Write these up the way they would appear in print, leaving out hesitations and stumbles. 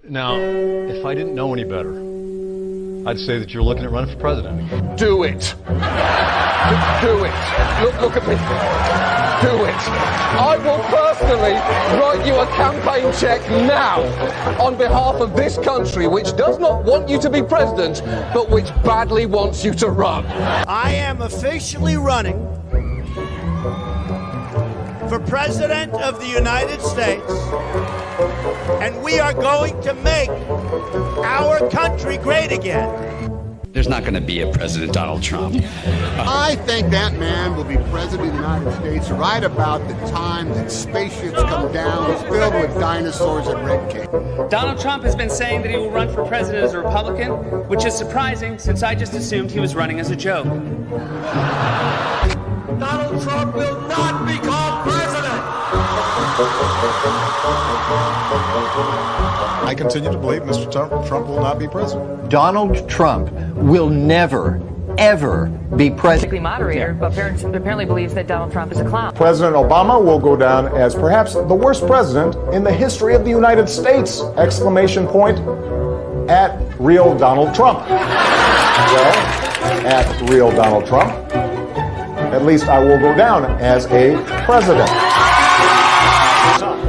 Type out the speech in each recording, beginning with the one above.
Now, if I didn't know any better, I'd say that you're looking at running for president again. Do it. Do it. Look at me. Do it. I will personally write you a campaign check now on behalf of this country, which does not want you to be president, but which badly wants you to run. I am officially running for President of the United States, and we are going to make our country great again. There's not going to be a President Donald Trump. I think that man will be president of the United States right about the time that spaceships come down filled with dinosaurs and red cake. Donald Trump has been saying that he will run for president as a Republican, which is surprising since I just assumed he was running as a joke. Donald Trump will not become president. I continue to believe Mr. Trump will not be president. Donald Trump will never, ever be president. Moderator, but apparently believes that Donald Trump is a clown. President Obama will go down as perhaps the worst president in the history of the United States! Exclamation point at real Donald Trump. Well, at real Donald Trump, at least I will go down as a president.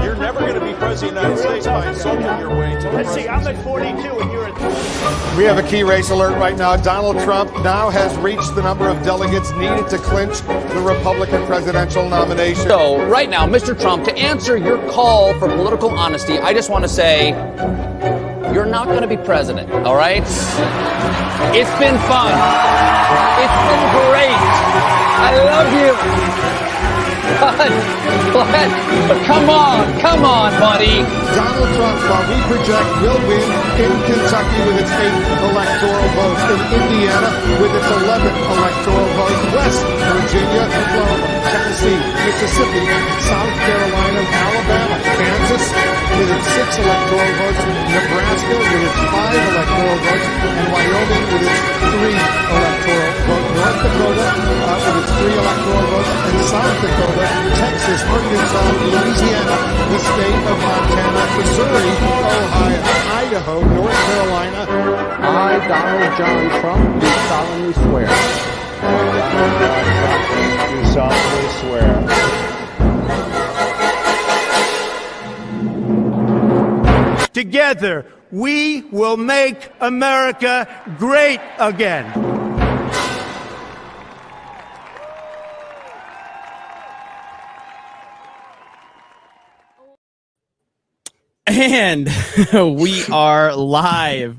You're never going to be president of the United States by insulting your way to Let's see, I'm at 42 and you're at 20. We have a key race alert right now. Donald Trump now has reached the number of delegates needed to clinch the Republican presidential nomination. So, right now, Mr. Trump, to answer your call for political honesty, I just want to say, you're not going to be president, all right? It's been fun. It's been great. I love you. But come on, buddy. Donald Trump, while we project, will win in Kentucky with its 8 electoral votes, in Indiana with its 11 electoral votes, West Virginia, Oklahoma, Tennessee, Mississippi, South Carolina, Alabama, Kansas with its 6 electoral votes, Nebraska with its 5 electoral votes, and Wyoming with its 3 electoral votes, North Dakota with its 3 electoral votes, and South Dakota, Texas, Arkansas, Louisiana, the state of Montana, Missouri, Ohio, Idaho, North Carolina. I, Donald John Trump, do solemnly swear. Do solemnly swear. Together, we will make America great again. And we are live.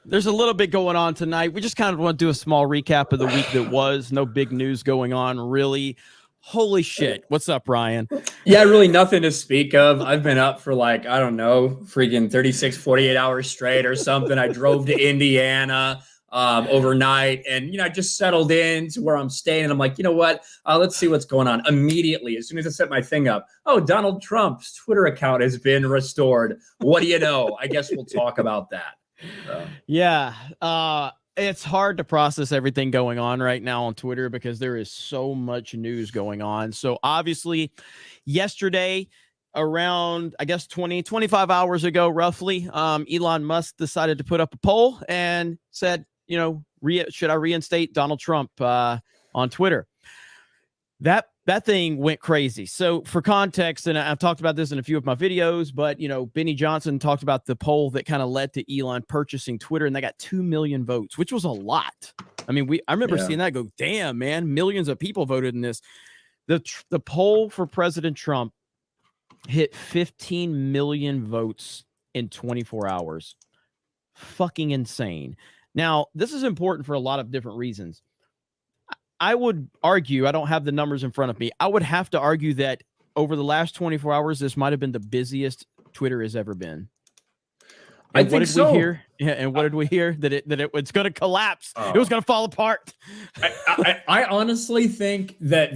There's a little bit going on tonight. We just kind of want to do a small recap of the week that was. No big news going on, really. Holy shit. What's up, Ryan? Yeah, really nothing to speak of. I've been up for like, I don't know, freaking 36, 48 hours straight or something. I drove to Indiana overnight and, I just settled in to where I'm staying. And I'm like, you know what? Let's see what's going on. Immediately, as soon as I set my thing up, oh, Donald Trump's Twitter account has been restored. What do you know? I guess we'll talk about that. So. Yeah. It's hard to process everything going on right now on Twitter because there is so much news going on. So obviously yesterday, around, I guess, 25 hours ago, roughly, Elon Musk decided to put up a poll and said, should I reinstate Donald Trump on Twitter? That thing went crazy. So for context, and I've talked about this in a few of my videos, but, Benny Johnson talked about the poll that kind of led to Elon purchasing Twitter, and they got 2 million votes, which was a lot. I mean, I remember seeing that go, damn, man, millions of people voted in this. The poll for President Trump hit 15 million votes in 24 hours. Fucking insane. Now, this is important for a lot of different reasons. I would argue, I don't have the numbers in front of me, I would have to argue that over the last 24 hours, this might have been the busiest Twitter has ever been. And what did we hear? Yeah, and what did we hear? That it's going to collapse. It was going to fall apart. I honestly think that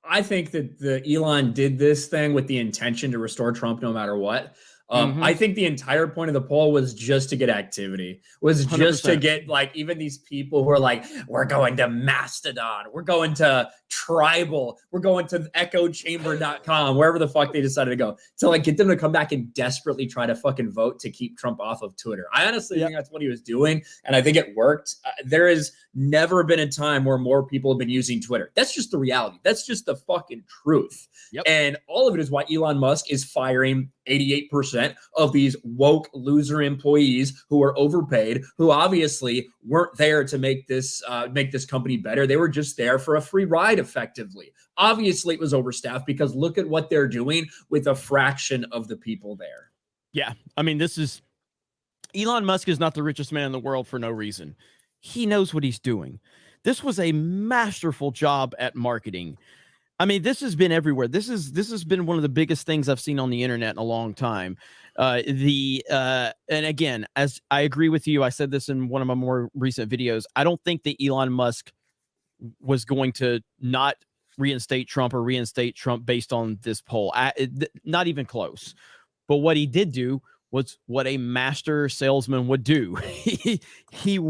I think that the Elon did this thing with the intention to restore Trump no matter what. I think the entire point of the poll was just to get activity, was just 100%. to get like even these people who are like, we're going to Mastodon, we're going to Tribal, we're going to echochamber.com, wherever the fuck they decided to go, to like get them to come back and desperately try to fucking vote to keep Trump off of Twitter. I honestly think that's what he was doing, and I think it worked. There has never been a time where more people have been using Twitter. That's just the reality. That's just the fucking truth. And all of it is why Elon Musk is firing 88% of these woke loser employees who are overpaid, who obviously weren't there to make this company better. They were just there for a free ride, effectively. Obviously, it was overstaffed because look at what they're doing with a fraction of the people there. Yeah, I mean, Elon Musk is not the richest man in the world for no reason. He knows what he's doing. This was a masterful job at marketing. I mean, this has been everywhere. This has been one of the biggest things I've seen on the internet in a long time. And again, as I agree with you, I said this in one of my more recent videos. I don't think that Elon Musk was going to not reinstate Trump or reinstate Trump based on this poll. Not even close. But what he did do was what a master salesman would do. He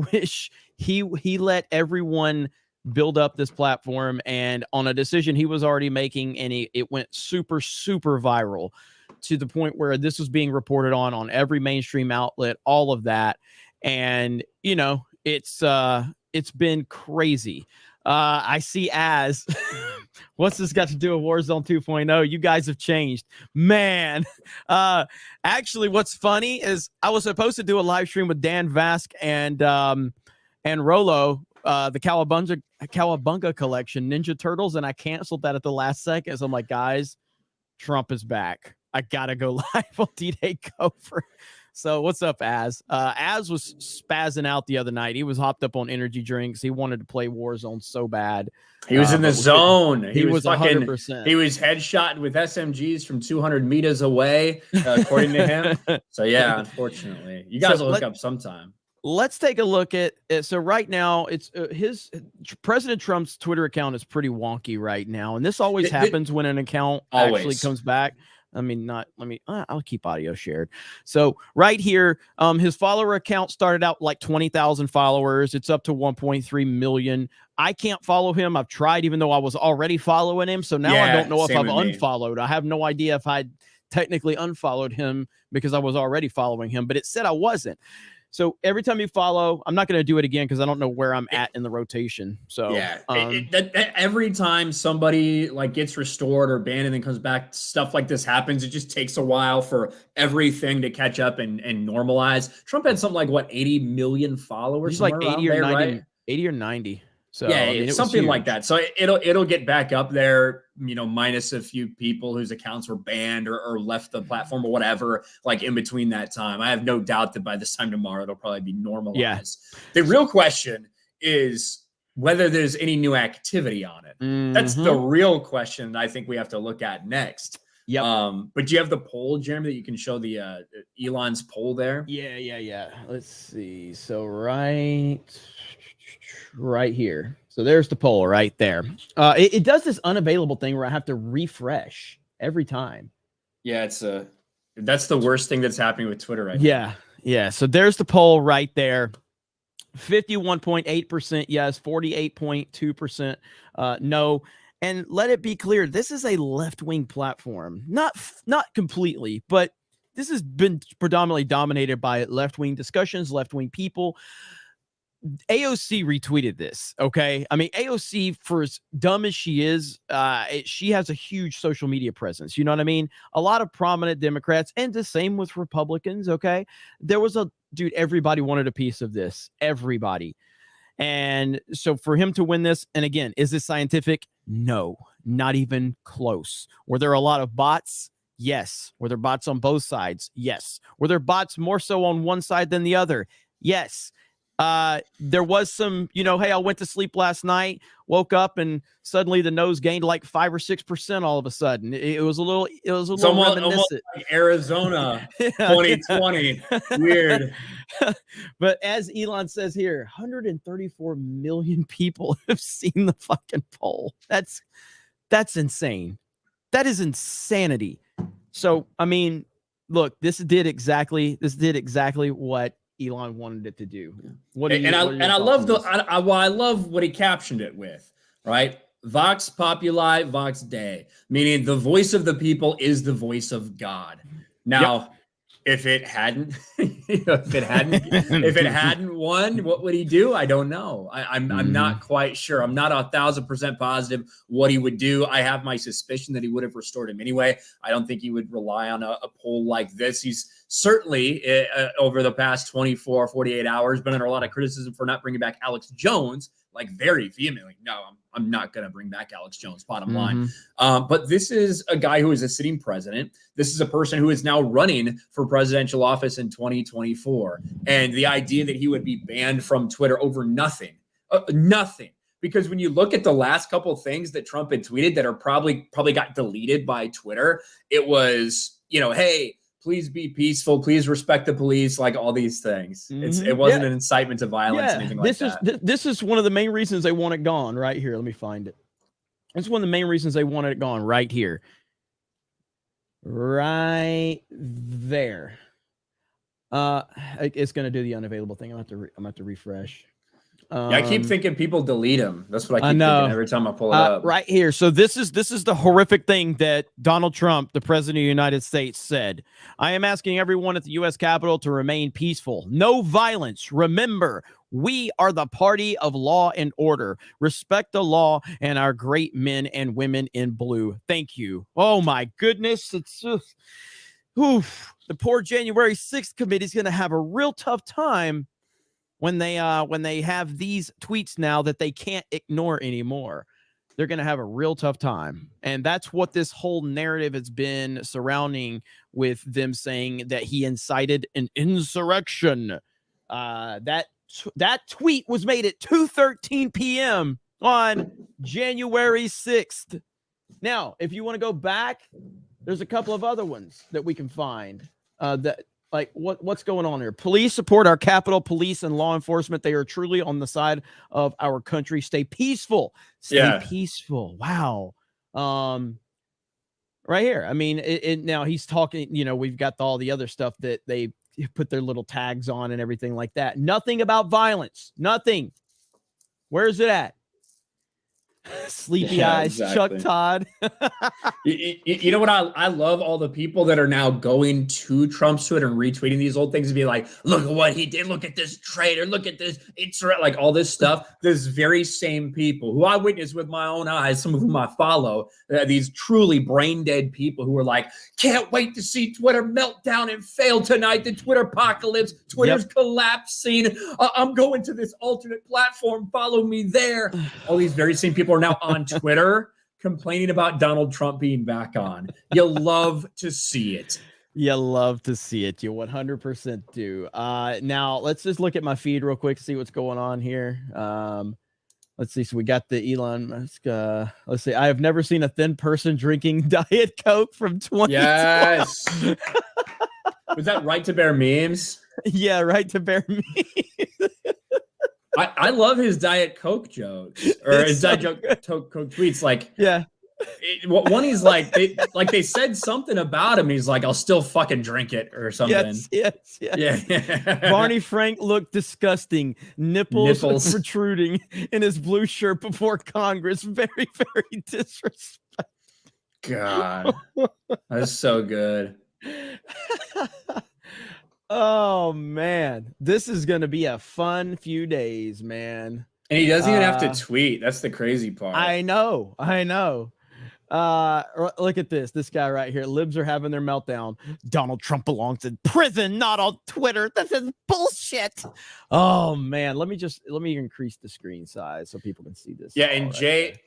let everyone build up this platform, and on a decision he was already making, and it went super, super viral to the point where this was being reported on every mainstream outlet, all of that. And, you know, it's been crazy. I see as what's this got to do with Warzone 2.0? You guys have changed, man. Actually, what's funny is I was supposed to do a live stream with Dan Vask and Rolo, the Cowabunga collection, Ninja Turtles, and I canceled that at the last second. So I'm like, guys, Trump is back. I gotta go live on D-Day Gopher. So what's up, Az? Az was spazzing out the other night. He was hopped up on energy drinks. He wanted to play Warzone so bad. He was in the zone. He was fucking 100%. He was headshotted with SMGs from 200 meters away, according to him. So yeah, unfortunately, you guys will look up sometime. Let's take a look at it. So right now, it's President Trump's Twitter account is pretty wonky right now, and this always happens when an account actually comes back. I mean, I'll keep audio shared. So right here, his follower account started out like 20,000 followers. It's up to 1.3 million. I can't follow him. I've tried, even though I was already following him. So now I don't know if I've unfollowed. I have no idea if I technically unfollowed him because I was already following him, but it said I wasn't. So every time you follow, I'm not going to do it again because I don't know where I'm at in the rotation. So yeah, every time somebody like gets restored or banned and then comes back, stuff like this happens. It just takes a while for everything to catch up and normalize. Trump had something like 80 million followers. He's like 80 or there, 90, right? 80 or 90. So yeah, I mean, something like that. So it'll get back up there, you know, minus a few people whose accounts were banned or left the platform or whatever, like in between that time. I have no doubt that by this time tomorrow, it'll probably be normalized. Yeah. The real question is whether there's any new activity on it. That's the real question I think we have to look at next. Yep. But do you have the poll, Jeremy, that you can show the Elon's poll there? Yeah. Let's see. So right here. So there's the poll right there. It does this unavailable thing where I have to refresh every time. Yeah, that's the worst thing that's happening with Twitter right now. Yeah. So there's the poll right there. 51.8% yes, 48.2% no. And let it be clear, this is a left-wing platform. Not completely, but this has been predominantly dominated by left-wing discussions, left-wing people. AOC retweeted this, okay? I mean, AOC, for as dumb as she is, she has a huge social media presence. You know what I mean? A lot of prominent Democrats, and the same with Republicans, okay? There was everybody wanted a piece of this. Everybody. And so for him to win this, and again, is this scientific? No, not even close. Were there a lot of bots? Yes. Were there bots on both sides? Yes. Were there bots more so on one side than the other? Yes. There was some, hey, I went to sleep last night, woke up, and suddenly the nose gained like 5 or 6% all of a sudden. It was a little almost like Arizona 2020. Weird. But as Elon says here, 134 million people have seen the fucking poll. That's insane. That is insanity. So, I mean, look, this did exactly what Elon wanted it to do. I love what he captioned it with, right? Vox Populi, Vox Dei, meaning the voice of the people is the voice of God. Now, if it hadn't, if it hadn't won, what would he do? I don't know. I'm not quite sure. I'm not 1,000% positive what he would do. I have my suspicion that he would have restored him anyway. I don't think he would rely on a poll like this. He's certainly over the past 24, 48 hours been under a lot of criticism for not bringing back Alex Jones, like very vehemently. No, I'm not going to bring back Alex Jones, bottom line. But this is a guy who is a sitting president. This is a person who is now running for presidential office in 2024. And the idea that he would be banned from Twitter over nothing. Because when you look at the last couple of things that Trump had tweeted that are probably got deleted by Twitter, it was, hey, please be peaceful. Please respect the police. Like all these things. It wasn't an incitement to violence, anything like that. This is one of the main reasons they want it gone right here. Let me find it. It's one of the main reasons they wanted it gone right here. Right there. It's going to do the unavailable thing. I'm going to have to refresh. I keep thinking people delete him. That's what I keep thinking every time I pull it up. Right here. So this is the horrific thing that Donald Trump, the president of the United States, said. I am asking everyone at the U.S. Capitol to remain peaceful. No violence. Remember, we are the party of law and order. Respect the law and our great men and women in blue. Thank you. Oh, my goodness. It's just, the poor January 6th committee is going to have a real tough time when they have these tweets now that they can't ignore anymore. They're going to have a real tough time. And that's what this whole narrative has been surrounding, with them saying that he incited an insurrection. That tweet was made at 2:13 p.m. on January 6th. Now, if you want to go back, there's a couple of other ones that we can find that, like, what's going on here? Police support our Capitol Police and law enforcement. They are truly on the side of our country. Stay peaceful. Stay peaceful. Wow. Right here. I mean, now he's talking, we've got all the other stuff that they put their little tags on and everything like that. Nothing about violence. Nothing. Where's it at? Sleepy eyes, exactly. Chuck Todd. You know what? I love all the people that are now going to Trump's Twitter and retweeting these old things and be like, look at what he did. Look at this traitor. Look at this. It's like all this stuff. Those very same people who I witnessed with my own eyes, some of whom I follow, these truly brain dead people who are like, can't wait to see Twitter meltdown and fail tonight. The Twitter apocalypse. Twitter's collapsing. I'm going to this alternate platform. Follow me there. All these very same people are now on Twitter complaining about Donald Trump being back on. You love to see it. You love to see it. You 100% do. Now let's just look at my feed real quick to see what's going on here. Let's see. So we got the Elon Musk. Let's see. I have never seen a thin person drinking Diet Coke from 2020. Yes. Was that Right to Bear Memes? Yeah, Right to Bear Memes. I love his Diet Coke jokes, or his Diet Coke tweets. Like, one he's like, they said something about him. He's like, I'll still fucking drink it or something. Yes. Yeah. Barney Frank looked disgusting. Nipples protruding in his blue shirt before Congress. Very, very disrespectful. God, that's so good. Oh man, this is going to be a fun few days, man. And he doesn't even have to tweet. That's the crazy part. I know. Look at this. This guy right here. Libs are having their meltdown. Donald Trump belongs in prison, not on Twitter. This is bullshit. Oh man, let me increase the screen size so people can see this. Yeah, and Jay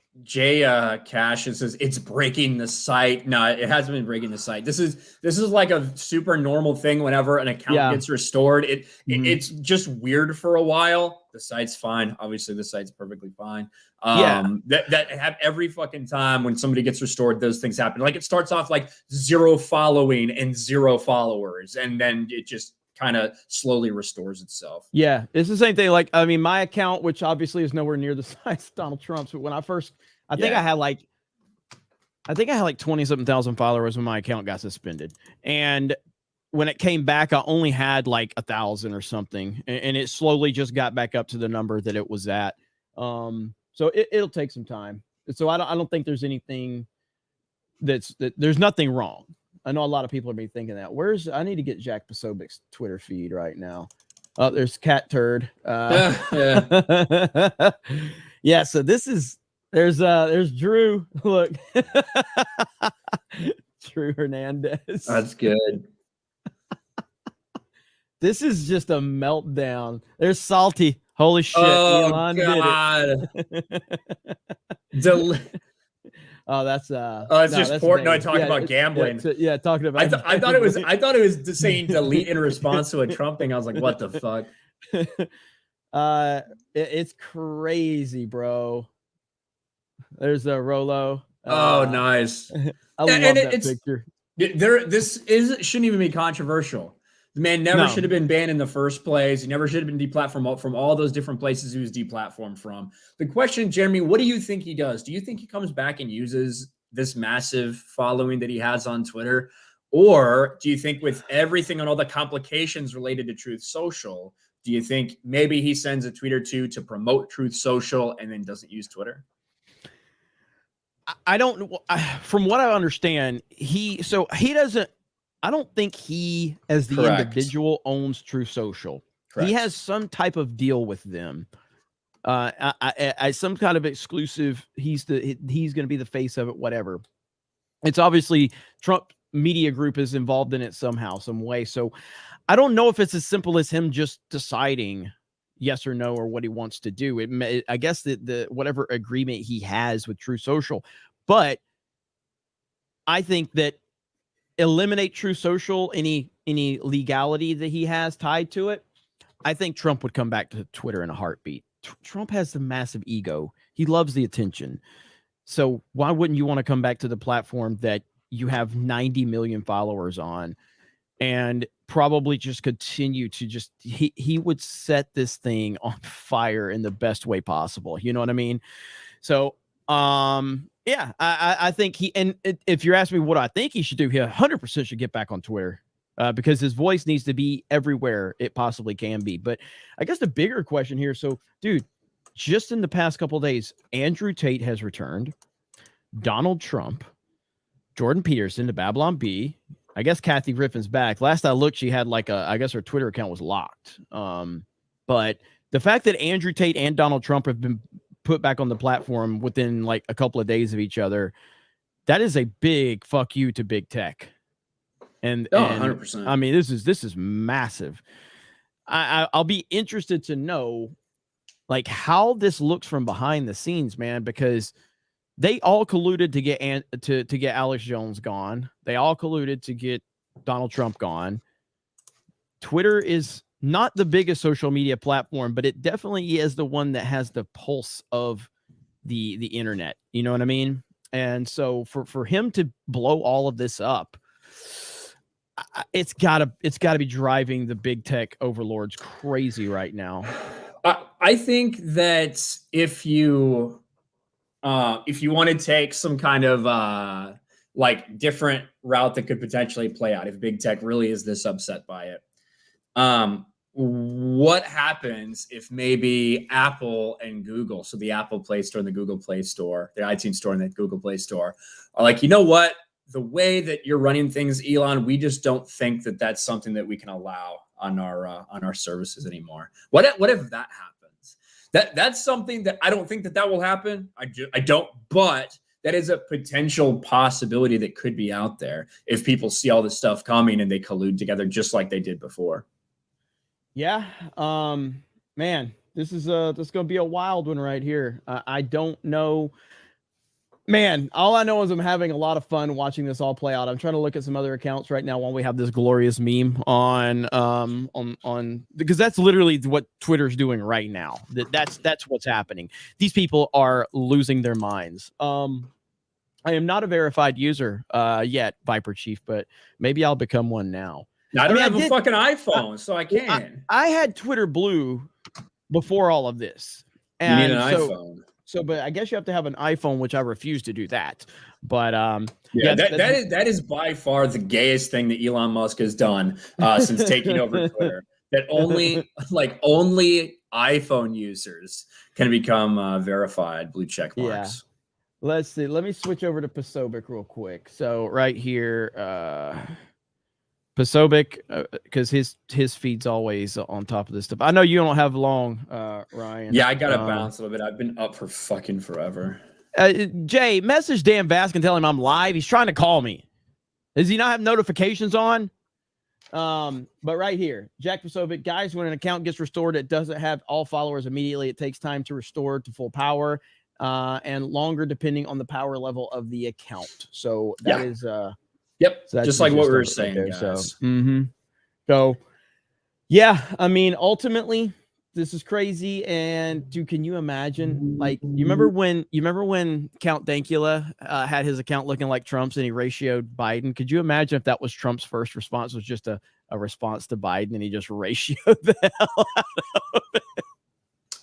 Cash says it's breaking the site. No, it hasn't been breaking the site. This is like a super normal thing whenever an account gets restored. It's just weird for a while. The site's fine. Obviously, the site's perfectly fine. That have every fucking time when somebody gets restored, those things happen. Like it starts off like 0 following and 0 followers, and then it just kind of slowly restores itself. Yeah, it's the same thing. Like, I mean, my account, which obviously is nowhere near the size of Donald Trump's, but when I first, I think I had like 20-something thousand followers when my account got suspended. And when it came back, I only had like 1,000 or something, and it slowly just got back up to the number that it was at. So it'll take some time. So I don't think there's anything there's nothing wrong. I know a lot of people are be thinking that. I need to get Jack Posobic's Twitter feed right now. Oh, there's Cat Turd. Yeah. Yeah. So there's Drew. Look, Drew Hernandez. That's good. This is just a meltdown. There's Salty. Holy shit! Oh Elon God. did it. Oh, that's it's just port. No, talking about gambling. Talking about. I thought it was saying delete in response to a Trump thing. I was like, what the fuck? It's crazy, bro. There's a Rolo. Oh, nice. I love that picture. Shouldn't even be controversial. The man never should have been banned in the first place. He never should have been deplatformed from all those different places he was deplatformed from. The question, Jeremy, what do you think he does? Do you think he comes back and uses this massive following that he has on Twitter? Or do you think with everything and all the complications related to Truth Social, do you think maybe he sends a tweet or two to promote Truth Social and then doesn't use Twitter? I don't, from what I understand, he doesn't, I don't think he, as the individual, owns Truth Social. Correct. He has some type of deal with them. Some kind of exclusive. He's going to be the face of it. Whatever. It's obviously Trump Media Group is involved in it somehow, some way. So I don't know if it's as simple as him just deciding yes or no or what he wants to do. I guess the whatever agreement he has with Truth Social, but I think that eliminate Truth Social, any legality that he has tied to it, I think Trump would come back to Twitter in a heartbeat. Trump has the massive ego. He loves the attention. So why wouldn't you want to come back to the platform that you have 90 million followers on and probably just continue to he would set this thing on fire in the best way possible. You know what I mean? So, yeah, I think if you're asking me what I think he should do, he 100% should get back on Twitter because his voice needs to be everywhere it possibly can be. But I guess the bigger question here, so dude, just in the past couple of days, Andrew Tate has returned, Donald Trump, Jordan Peterson to Babylon Bee. I guess Kathy Griffin's back. Last I looked, she had I guess her Twitter account was locked. But the fact that Andrew Tate and Donald Trump have been put back on the platform within like a couple of days of each other, that is a big fuck you to big tech. And 100%. I mean, this is massive. I'll be interested to know like how this looks from behind the scenes, man, because they all colluded to get Alex Jones gone. They all colluded to get Donald Trump gone. Twitter is not the biggest social media platform, but it definitely is the one that has the pulse of the internet. You know what I mean? And so for him to blow all of this up, it's gotta be driving the big tech overlords crazy right now. I think that if you want to take some kind of like different route that could potentially play out, if big tech really is this upset by it, what happens if maybe Apple and Google, so the Apple Play Store and the Google Play Store, the iTunes Store and the Google Play Store, are like, you know what? The way that you're running things, Elon, we just don't think that that's something that we can allow on our services anymore. What if that happens? That's something that I don't think that will happen. I don't, but that is a potential possibility that could be out there if people see all this stuff coming and they collude together just like they did before. Yeah. Man, this is going to be a wild one right here. I don't know. Man, all I know is I'm having a lot of fun watching this all play out. I'm trying to look at some other accounts right now while we have this glorious meme on because that's literally what Twitter's doing right now. That's what's happening. These people are losing their minds. I am not a verified user yet, Viper Chief, but maybe I'll become one now. I don't have a fucking iPhone, so I can. I had Twitter Blue before all of this. And you need an iPhone. but I guess you have to have an iPhone, which I refuse to do that. But that is by far the gayest thing that Elon Musk has done since taking over Twitter. That only iPhone users can become verified blue check marks. Yeah. Let's see. Let me switch over to Pasobic real quick. So right here, Pasobic, because his feed's always on top of this stuff. I know you don't have long, Ryan. Yeah, I gotta bounce a little bit. I've been up for fucking forever. Jay, message Dan Baskin, tell him I'm live. He's trying to call me. Does he not have notifications on? But right here, Jack Pasovic, guys, when an account gets restored, it doesn't have all followers immediately. It takes time to restore to full power, and longer depending on the power level of the account. So that is yep, so just like what we were saying, guys. So yeah, I mean, ultimately, this is crazy. And dude, can you imagine? Like, you remember when Count Dankula had his account looking like Trump's and he ratioed Biden? Could you imagine if that was Trump's first response, was just a response to Biden and he just ratioed the hell out of it?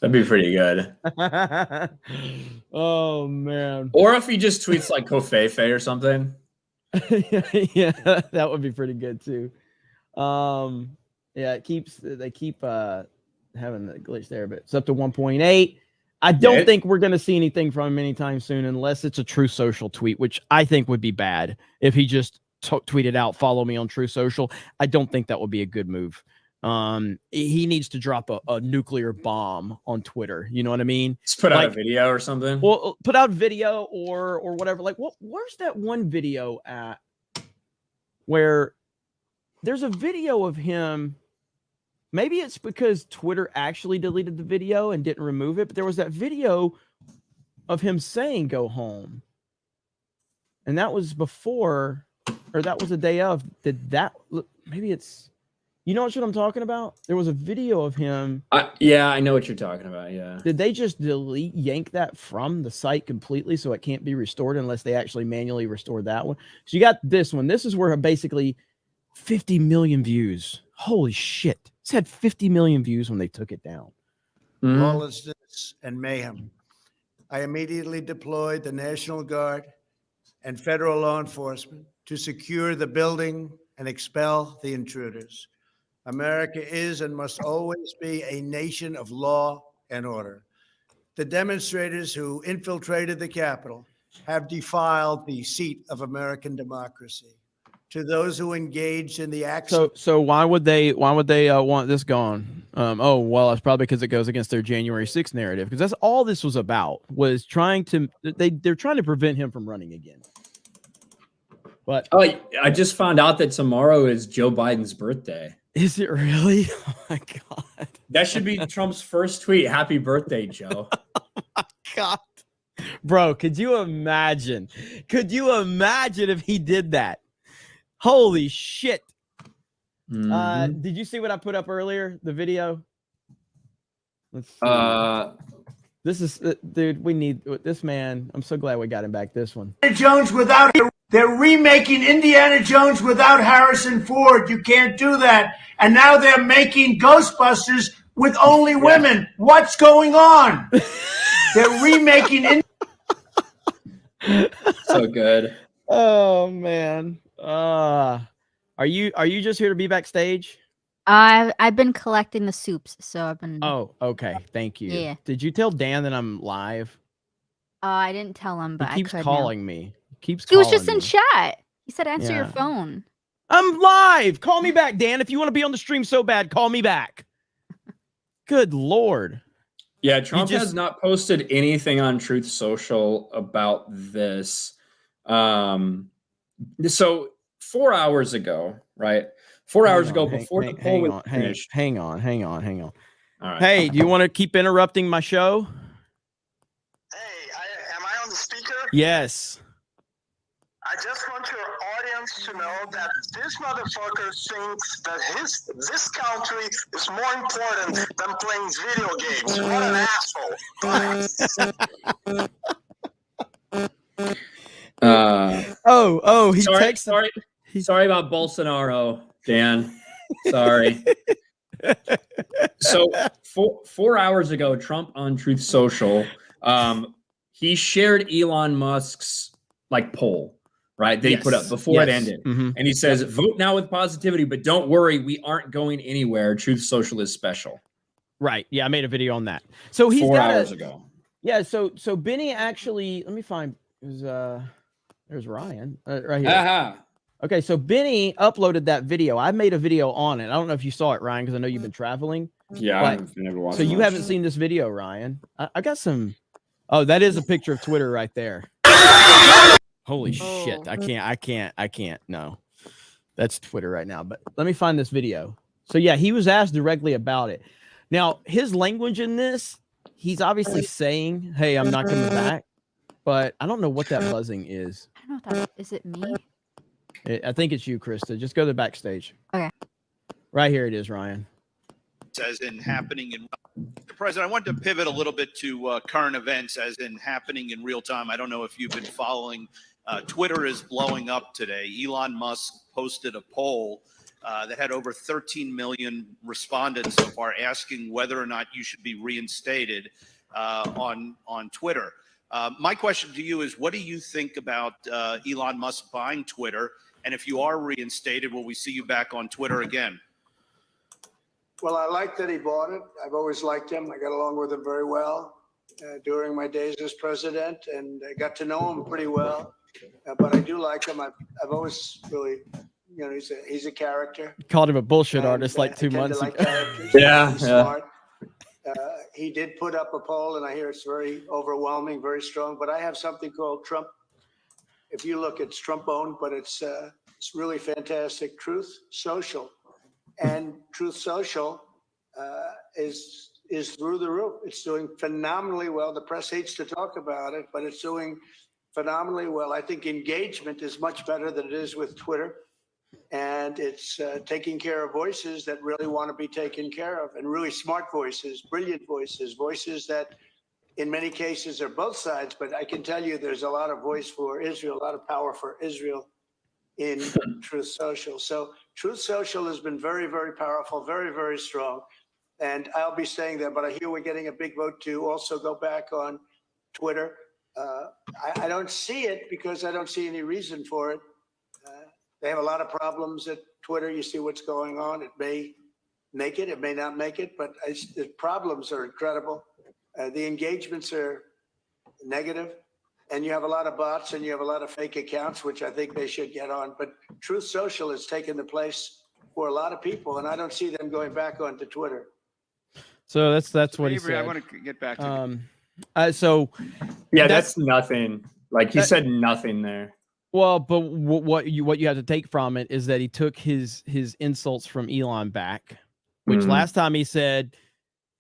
That'd be pretty good. Oh man. Or if he just tweets like Kofefe or something. Yeah, that would be pretty good too. Yeah, they keep having the glitch there, but it's up to 1.8. I don't think we're going to see anything from him anytime soon, unless it's a True Social tweet, which I think would be bad if he just tweeted out, "Follow me on True Social." I don't think that would be a good move. He needs to drop a nuclear bomb on Twitter. You know what I mean? Just put out a video or something. Well, put out video or whatever. Like, where's that one video at where there's a video of him? Maybe it's because Twitter actually deleted the video and didn't remove it, but there was that video of him saying "go home," and that was before, or that was the day of. Maybe it's, you know what I'm talking about? There was a video of him. Yeah, I know what you're talking about. Yeah. Did they just yank that from the site completely so it can't be restored unless they actually manually restored that one? So you got this one. This is where basically 50 million views. Holy shit. It's had 50 million views when they took it down. Lawlessness and mayhem. I immediately deployed the National Guard and federal law enforcement to secure the building and expel the intruders. America is and must always be a nation of law and order. The demonstrators who infiltrated the Capitol have defiled the seat of American democracy. To those who engaged in the acts. So why would they want this gone? Oh, well, it's probably because it goes against their January 6th narrative, because that's all this was about, was they're trying to prevent him from running again. But I just found out that tomorrow is Joe Biden's birthday. Is it really? Oh my God. That should be Trump's first tweet. Happy birthday, Joe. Oh my God. Bro, could you imagine? Could you imagine if he did that? Holy shit. Did you see what I put up earlier? The video? Let's see. This is, dude, we need this man. I'm so glad we got him back. This one. Jones without, they're remaking Indiana Jones without Harrison Ford. You can't do that. And now they're making Ghostbusters with only women. What's going on? They're remaking. So good. Oh man. Are you just here to be backstage? I've been collecting the soups, so I've been. Oh, okay. Thank you. Yeah. Did you tell Dan that I'm live? I didn't tell him, but he keeps I could calling now. me. He was just in chat. He said, "Answer your Yeah. phone." I'm live. Call me back, Dan. If you want to be on the stream so bad, call me back. Good Lord. Yeah, Trump has not posted anything on Truth Social about this. So 4 hours ago, right? 4 hours ago, before the poll was finished. Hang on. All right. Hey, do you want to keep interrupting my show? Hey, am I on the speaker? Yes. I just want your audience to know that this motherfucker thinks that this country is more important than playing video games. What an asshole. He texted. Sorry about Bolsonaro, Dan. Sorry. So 4 hours ago, Trump on Truth Social he shared Elon Musk's like poll, right? That he put up before it ended. And he says, vote now with positivity, but don't worry, we aren't going anywhere. Truth Social is special. Right. Yeah, I made a video on that. So he's 4 got hours ago. Yeah, so Benny actually, let me find there's Ryan right here. Aha. Okay, so Benny uploaded that video. I made a video on it. I don't know if you saw it, Ryan, because I know you've been traveling. Yeah, I've never watched. So you haven't seen this video, Ryan. I got some. Oh, that is a picture of Twitter right there. Holy shit. I can't. No. That's Twitter right now. But let me find this video. So yeah, he was asked directly about it. Now, his language in this, he's obviously saying, hey, I'm not coming back. But I don't know what that buzzing is. I don't know if that is it me? I think it's you, Krista. Just go to the backstage. Okay. Right here it is, Ryan. As in happening in Mr. President, I wanted to pivot a little bit to current events as in happening in real time. I don't know if you've been following. Twitter is blowing up today. Elon Musk posted a poll that had over 13 million respondents so far asking whether or not you should be reinstated on Twitter. My question to you is, what do you think about Elon Musk buying Twitter? And if you are reinstated, will we see you back on Twitter again? Well, I like that he bought it. I've always liked him. I got along with him very well during my days as president, and I got to know him pretty well. But I do like him. I've always really, you know, he's a character. Called him a bullshit artist like 2 months ago. Yeah, smart. He did put up a poll, and I hear it's very overwhelming, very strong. But I have something called Trump. If you look, it's Trump-owned, but it's really fantastic. Truth Social, and Truth Social is through the roof. It's doing phenomenally well. The press hates to talk about it, but it's doing phenomenally well. I think engagement is much better than it is with Twitter. And it's taking care of voices that really want to be taken care of, and really smart voices, brilliant voices, voices that in many cases are both sides. But I can tell you there's a lot of voice for Israel, a lot of power for Israel in Truth Social. So Truth Social has been very, very powerful, very, very strong. And I'll be staying there, but I hear we're getting a big vote to also go back on Twitter. I don't see it because I don't see any reason for it. They have a lot of problems at Twitter. You see what's going on. It may make it, it may not make it, but the problems are incredible. The engagements are negative, and you have a lot of bots and you have a lot of fake accounts, which I think they should get on. But Truth Social has taken the place for a lot of people, and I don't see them going back onto Twitter. So that's what he Avery, said. I want to get back to so yeah, that's nothing. Like he said nothing there. Well, but what you have to take from it is that he took his insults from Elon back, which last time he said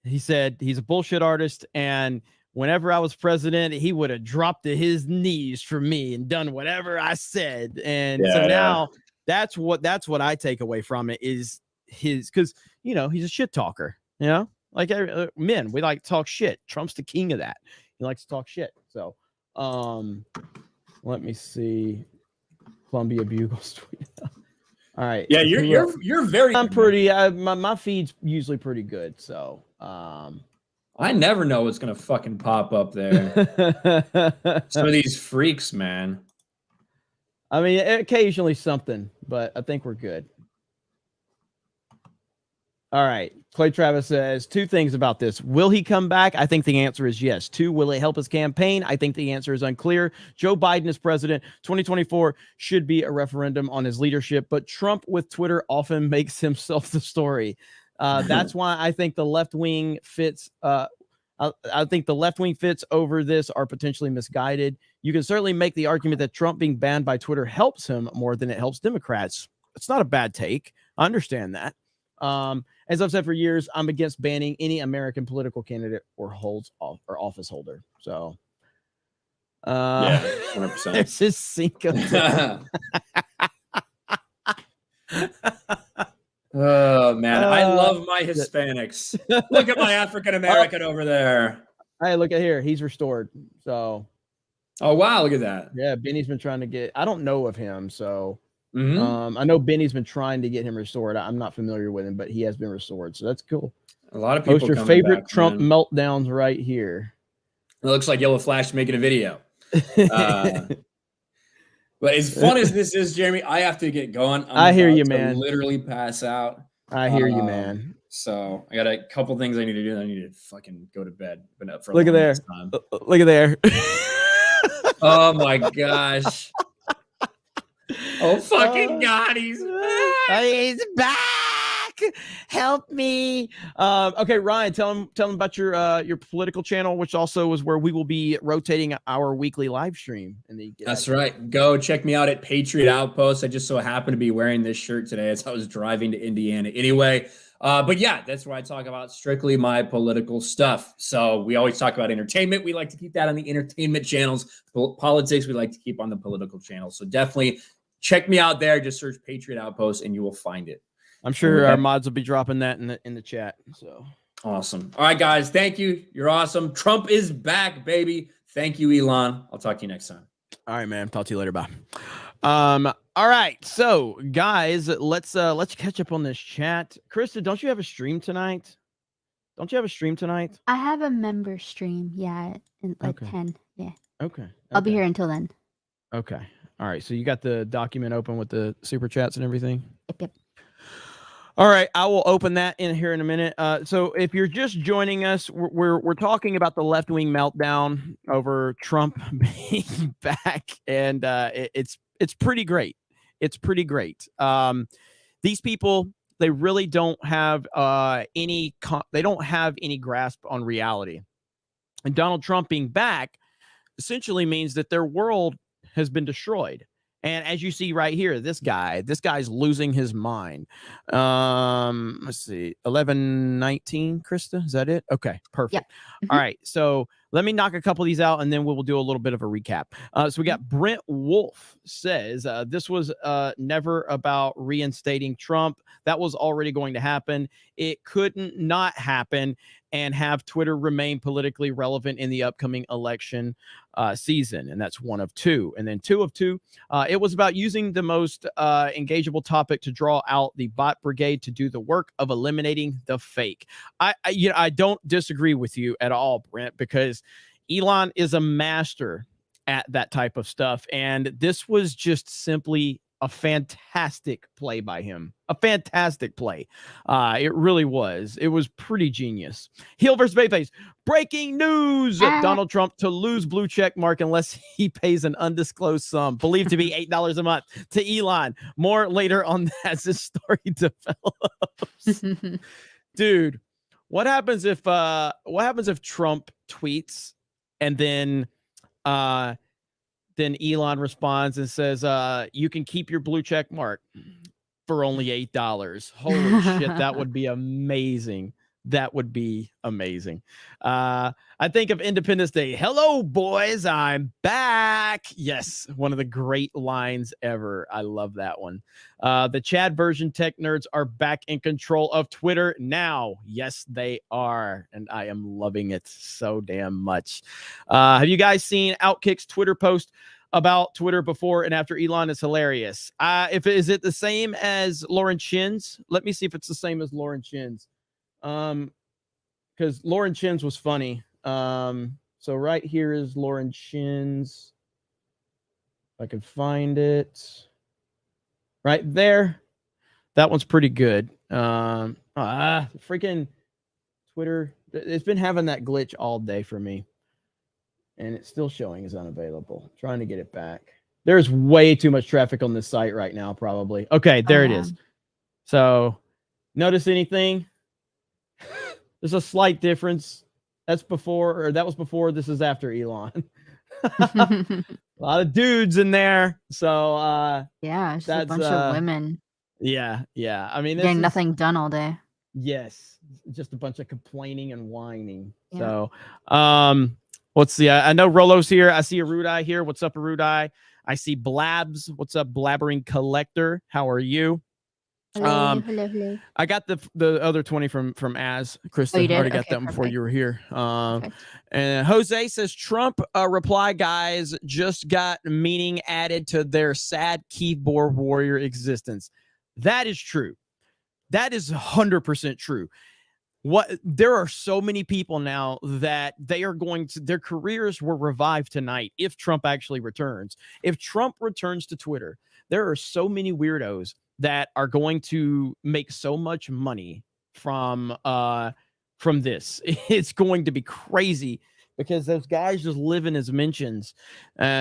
he's a bullshit artist, and whenever I was president, he would have dropped to his knees for me and done whatever I said. And now that's what I take away from it is because you know he's a shit talker. You know, like men, we like to talk shit. Trump's the king of that. He likes to talk shit. So, let me see. Columbia Bugle's tweet. All right. Yeah, you're very. I'm pretty. My feed's usually pretty good. So, I never know what's gonna fucking pop up there. Some of these freaks, man. I mean, occasionally something, but I think we're good. All right. Clay Travis says 2 things about this. Will he come back? I think the answer is yes. 2, will it help his campaign? I think the answer is unclear. Joe Biden is president. 2024 should be a referendum on his leadership, but Trump with Twitter often makes himself the story. That's why I think the left wing fits. I think the left wing fits over this are potentially misguided. You can certainly make the argument that Trump being banned by Twitter helps him more than it helps Democrats. It's not a bad take. I understand that. As I've said for years, I'm against banning any American political candidate or office holder. So, yeah, 100%. There's his Cinco. Oh man, I love my Hispanics. Look at my African American over there. Hey, look at here. He's restored. So, oh wow, look at that. Yeah, Benny's been trying to get. I don't know of him, so. I know Benny's been trying to get him restored. I'm not familiar with him, but he has been restored, so that's cool. A lot of people. Post your favorite Trump meltdowns right here. It looks like Yellow Flash making a video. But as fun as this is, Jeremy, I have to get going. I hear you, man. Literally pass out. I hear you, man. So I got a couple things I need to do. I need to fucking go to bed. Been up for a Look at long there. time. Look at there. Oh my gosh. Oh fucking God, he's back. He's back. Help me. Okay, Ryan, tell him about your political channel, which also is where we will be rotating our weekly live stream. That's right. Go check me out at Patriot Outpost. I just so happen to be wearing this shirt today as I was driving to Indiana. Anyway, but yeah, that's where I talk about strictly my political stuff. So we always talk about entertainment. We like to keep that on the entertainment channels. Politics, we like to keep on the political channels. So definitely check me out there. Just search Patriot Outpost and you will find it. I'm sure our mods will be dropping that in the chat. So awesome. All right, guys. Thank you. You're awesome. Trump is back, baby. Thank you, Elon. I'll talk to you next time. All right, man. Talk to you later. Bye. All right. So, guys, let's catch up on this chat. Krista, don't you have a stream tonight? I have a member stream. Yeah, in like 10. Yeah. Okay. I'll be here until then. Okay. All right. So you got the document open with the super chats and everything? Yep. All right, I will open that in here in a minute. So if you're just joining us, we're talking about the left-wing meltdown over Trump being back, and it's pretty great. It's pretty great. These people, they really don't have any grasp on reality, and Donald Trump being back essentially means that their world has been destroyed. And as you see right here, this guy's losing his mind. Let's see, 11:19, Krista, is that it? Okay, perfect. Yep. Mm-hmm. All right, so let me knock a couple of these out, and then we will do a little bit of a recap. So we got Brent Wolf says, this was never about reinstating Trump. That was already going to happen. It couldn't not happen and have Twitter remain politically relevant in the upcoming election season. And that's 1 of 2. And then 2 of 2, it was about using the most engageable topic to draw out the bot brigade to do the work of eliminating the fake. I don't disagree with you at all, Brent, because Elon is a master at that type of stuff. And this was just simply a fantastic play by him. A fantastic play. It really was. It was pretty genius. Heel versus Bayface. Breaking news. Donald Trump to lose blue check mark unless he pays an undisclosed sum, believed to be $8 a month, to Elon. More later on that as this story develops. Dude, what happens if Trump tweets and then Elon responds and says, you can keep your blue check mark for only $8. Holy shit, that would be amazing. That would be amazing. I think of Independence Day. Hello, boys. I'm back. Yes, one of the great lines ever. I love that one. The Chad version tech nerds are back in control of Twitter now. Yes, they are. And I am loving it so damn much. Have you guys seen Outkick's Twitter post about Twitter before and after Elon? Is hilarious. Is it the same as Lauren Chin's? Let me see if it's the same as Lauren Chin's. Because Lauren Chin's was funny. So right here is Lauren Chin's. If I can find it. Right there. That one's pretty good. Freaking Twitter. It's been having that glitch all day for me. And it's still showing as unavailable. Trying to get it back. There's way too much traffic on this site right now, probably. Okay, there it is. So, notice anything? There's a slight difference. That was before. This is after Elon. A lot of dudes in there. So, yeah, it's just a bunch of women. Yeah. I mean, getting nothing done all day. Yes, just a bunch of complaining and whining. Yeah. So, let's see. I know Rolo's here. I see Arudai here. What's up, Arudai? I see Blabs. What's up, Blabbering Collector? How are you? Hello. I got the other 20 from Az. Krista, you did? already got Okay, that before perfect. you were here. And Jose says Trump reply guys just got meaning added to their sad keyboard warrior existence. That is true. That is 100% true. There are so many people now that they are going to, their careers were revived tonight if Trump actually returns. If Trump returns to Twitter, there are so many weirdos that are going to make so much money from this. It's going to be crazy because those guys just live in his mentions.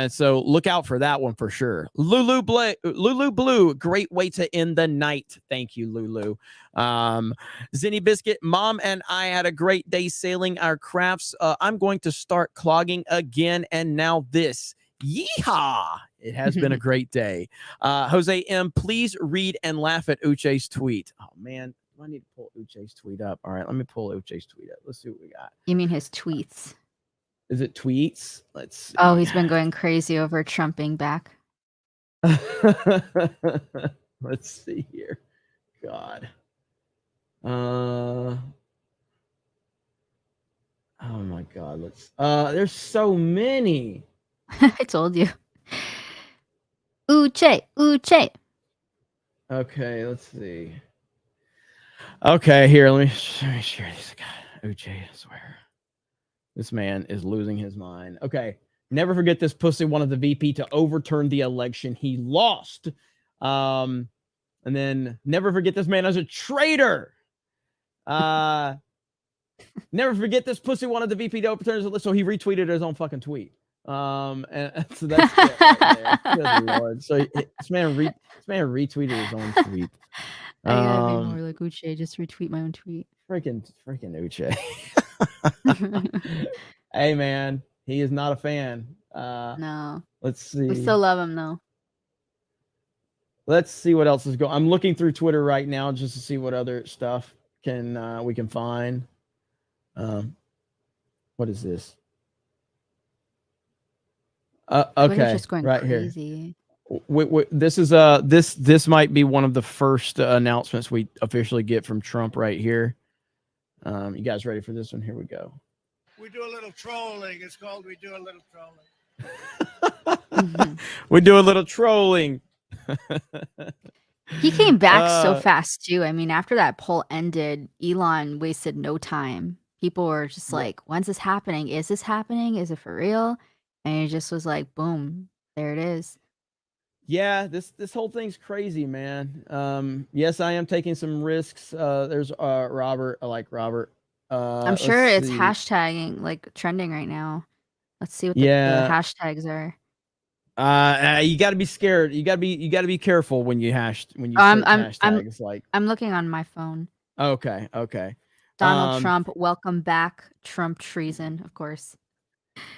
So look out for that one for sure. Lulu Blue, great way to end the night. Thank you, Lulu. Zinny Biscuit, Mom and I had a great day sailing our crafts. I'm going to start clogging again. And now this. Yeehaw! It has been a great day. Jose M, please read and laugh at Uche's tweet. Oh, man. I need to pull Uche's tweet up. All right, let me pull Uche's tweet up. Let's see what we got. You mean his tweets? Is it tweets? Let's see. Oh, he's been going crazy over Trump being back. Let's see here. God. Oh my God. There's so many. I told you. Uche. Okay, let's see. Okay, here, let me share this. God, Uche, I swear. This man is losing his mind. Okay. Never forget this pussy wanted the VP to overturn the election. He lost. And then never forget this man as a traitor. Never forget this pussy wanted the VP to overturn his election. So he retweeted his own fucking tweet. And so that's it right there. Good Lord. So this man retweeted his own tweet. I gotta be more like Uche. Just retweet my own tweet. Freaking Uche. Hey man, he is not a fan. No. Let's see. We still love him though. Let's see what else is going. I'm looking through Twitter right now just to see what other stuff we can find. What is this? Okay, Just going right crazy. here. This is this might be one of the first announcements we officially get from Trump right here. You guys ready for this one? Here we go. We do a little trolling. It's called We Do a Little Trolling. We do a little trolling. He came back so fast too. I mean, after that poll ended, Elon wasted no time. People were just like, when's this happening? Is this happening? Is it for real? And it just was like, boom, there it is. Yeah, this whole thing's crazy, man. Yes, I am taking some risks. There's Robert. I like Robert. I'm sure it's hashtagging, like trending right now. Let's see what the hashtags are. You got to be scared. You got to be careful when you search hashtags. I'm looking on my phone. Okay. Donald Trump, welcome back. Trump treason, of course.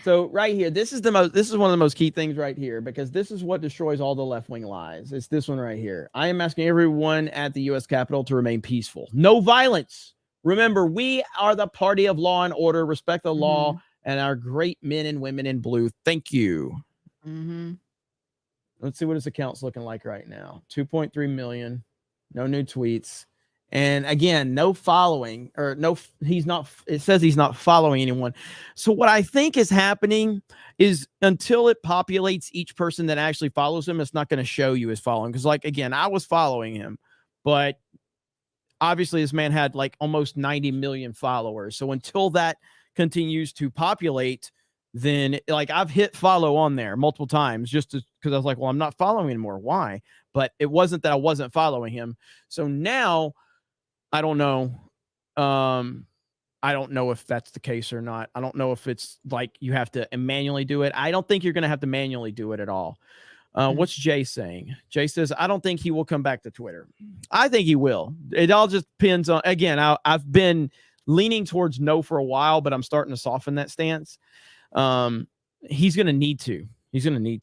So right here, this is one of the most key things right here, because this is what destroys all the left-wing lies. It's this one right here. I am asking everyone at the U.S. Capitol to remain peaceful. No violence. Remember, we are the party of law and order, respect the law, and our great men and women in blue. Thank you. Let's see what his account's looking like right now. 2.3 million. No new tweets. And again, no following, or no, he's not, it says he's not following anyone. So what I think is happening is until it populates each person that actually follows him, it's not going to show you as following. Because like, again, I was following him, but obviously this man had like almost 90 million followers. So until that continues to populate, then like I've hit follow on there multiple times just because I was like, well, I'm not following anymore. Why? But it wasn't that I wasn't following him. So now I don't know. I don't know if that's the case or not. I don't know if it's like you have to manually do it. I don't think you're going to have to manually do it at all. What's Jay saying? Jay says, I don't think he will come back to Twitter. I think he will. It all just depends on, again, I've been leaning towards no for a while, but I'm starting to soften that stance. He's going to need to. Steven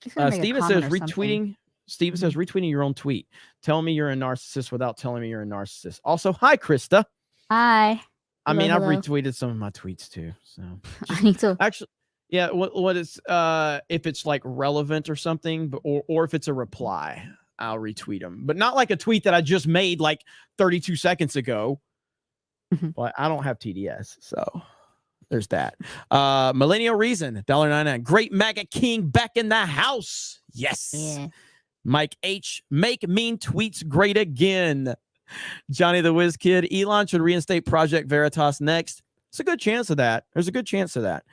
says retweeting. Steven says retweeting your own tweet. Tell me you're a narcissist without telling me you're a narcissist. Also, hi, Krista. Hi. I mean, I've retweeted some of my tweets too. So I need to actually, yeah. What is if it's like relevant or something, or if it's a reply, I'll retweet them. But not like a tweet that I just made like 32 seconds ago. But I don't have TDS, so there's that. Millennial Reason, $1.99. Great MAGA King back in the house. Yes. Yeah. Mike H, make mean tweets great again. Johnny the Whiz Kid, Elon should reinstate Project Veritas next. It's a good chance of that. There's a good chance of that.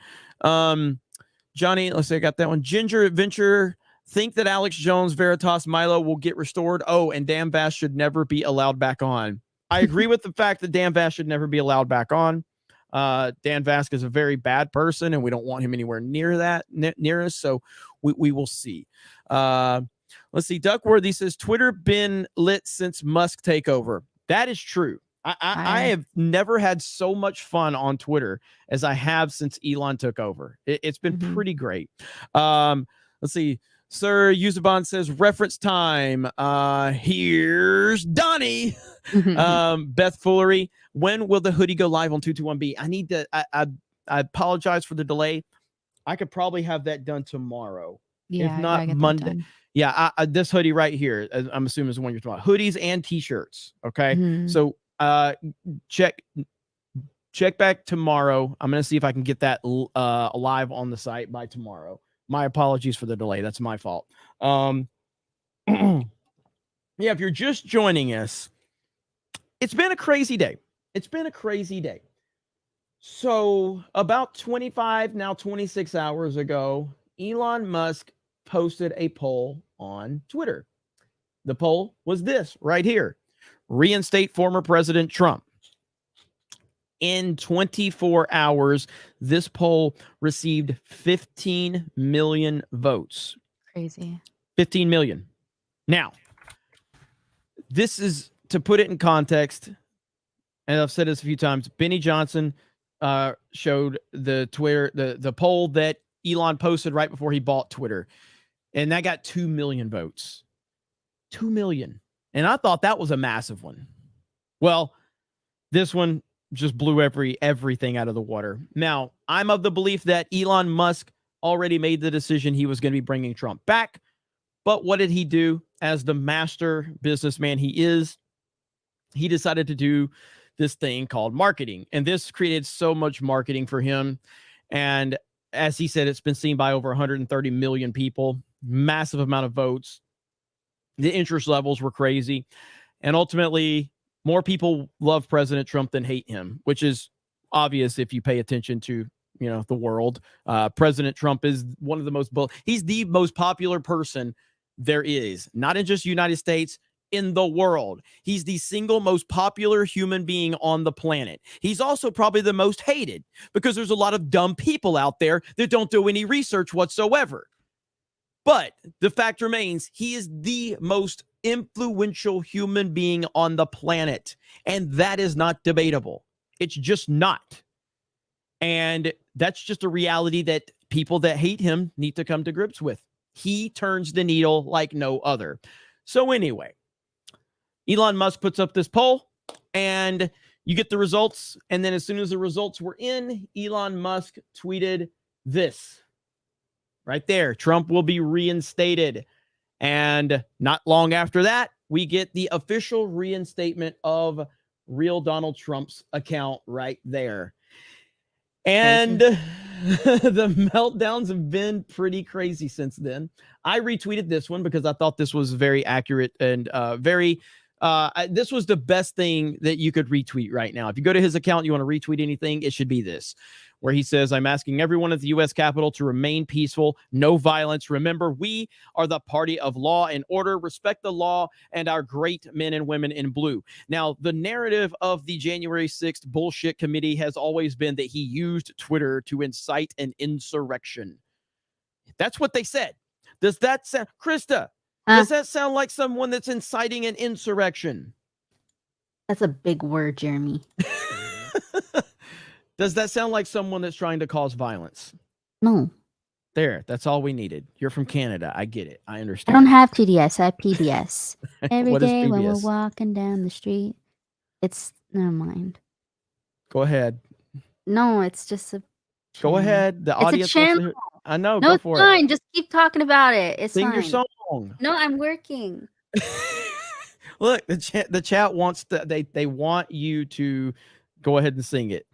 Johnny, let's see, I got that one. Ginger Adventure, think that Alex Jones, Veritas, Milo will get restored. Oh, and Dan Bass should never be allowed back on. I agree with the fact that Dan Bass should never be allowed back on. Dan Vasquez is a very bad person, and we don't want him anywhere near that, near us. So we will see. Let's see. Duckworthy says Twitter been lit since Musk takeover. That is true. I have never had so much fun on Twitter as I have since Elon took over. It's been pretty great. Let's see. Sir Usabon says reference time. Here's Donnie. Beth Foolery. When will the hoodie go live on 221B? I need to. I apologize for the delay. I could probably have that done tomorrow, Yeah, if not Monday. Yeah, this hoodie right here, I'm assuming is the one you're talking about. Hoodies and t-shirts. Okay, so check back tomorrow. I'm gonna see if I can get that live on the site by tomorrow. My apologies for the delay. That's my fault. Yeah, if you're just joining us, it's been a crazy day. It's been a crazy day. So about 25, now 26 hours ago, Elon Musk posted a poll on Twitter. The poll was this right here: reinstate former President Trump. In 24 hours, this poll received 15 million votes. Crazy. 15 million. Now, this is to put it in context, and I've said this a few times. Benny Johnson showed the Twitter, the poll that Elon posted right before he bought Twitter, and that got 2 million votes. 2 million. And I thought that was a massive one. Well, this one just blew everything out of the water. Now, I'm of the belief that Elon Musk already made the decision he was going to be bringing Trump back. But what did he do? As the master businessman he is, he decided to do this thing called marketing. And this created so much marketing for him. And as he said, it's been seen by over 130 million people, massive amount of votes. The interest levels were crazy. And ultimately, more people love President Trump than hate him, which is obvious if you pay attention to, the world. President Trump is one of the he's the most popular person there is, not in just the United States, in the world. He's the single most popular human being on the planet. He's also probably the most hated because there's a lot of dumb people out there that don't do any research whatsoever. But the fact remains, he is the most influential human being on the planet. And that is not debatable. It's just not. And that's just a reality that people that hate him need to come to grips with. He turns the needle like no other. So anyway, Elon Musk puts up this poll and you get the results. And then as soon as the results were in, Elon Musk tweeted this right there: Trump will be reinstated. And not long after that, we get the official reinstatement of real Donald Trump's account right there. And the meltdowns have been pretty crazy since then. I retweeted this one because I thought this was very accurate and this was the best thing that you could retweet right now. If you go to his account, you want to retweet anything, it should be this, where he says, I'm asking everyone at the U.S. Capitol to remain peaceful, no violence. Remember, we are the party of law and order. Respect the law and our great men and women in blue. Now, the narrative of the January 6th bullshit committee has always been that he used Twitter to incite an insurrection. That's what they said. Does that sound, Krista, does that sound like someone that's inciting an insurrection? That's a big word, Jeremy. Does that sound like someone that's trying to cause violence? No. There, that's all we needed. You're from Canada. I get it. I I understand. don't have TDS. I have PBS. Every What is day when we're PBS? walking down the street. Never mind. Go ahead. No, it's just a Go ahead. The It's a audience wants to channel. hear. I know. No, Go it's for fine. it. Just keep talking about it. It's Sing fine. your song. No, I'm working. Look, the chat wants to. They want you to go ahead and sing it.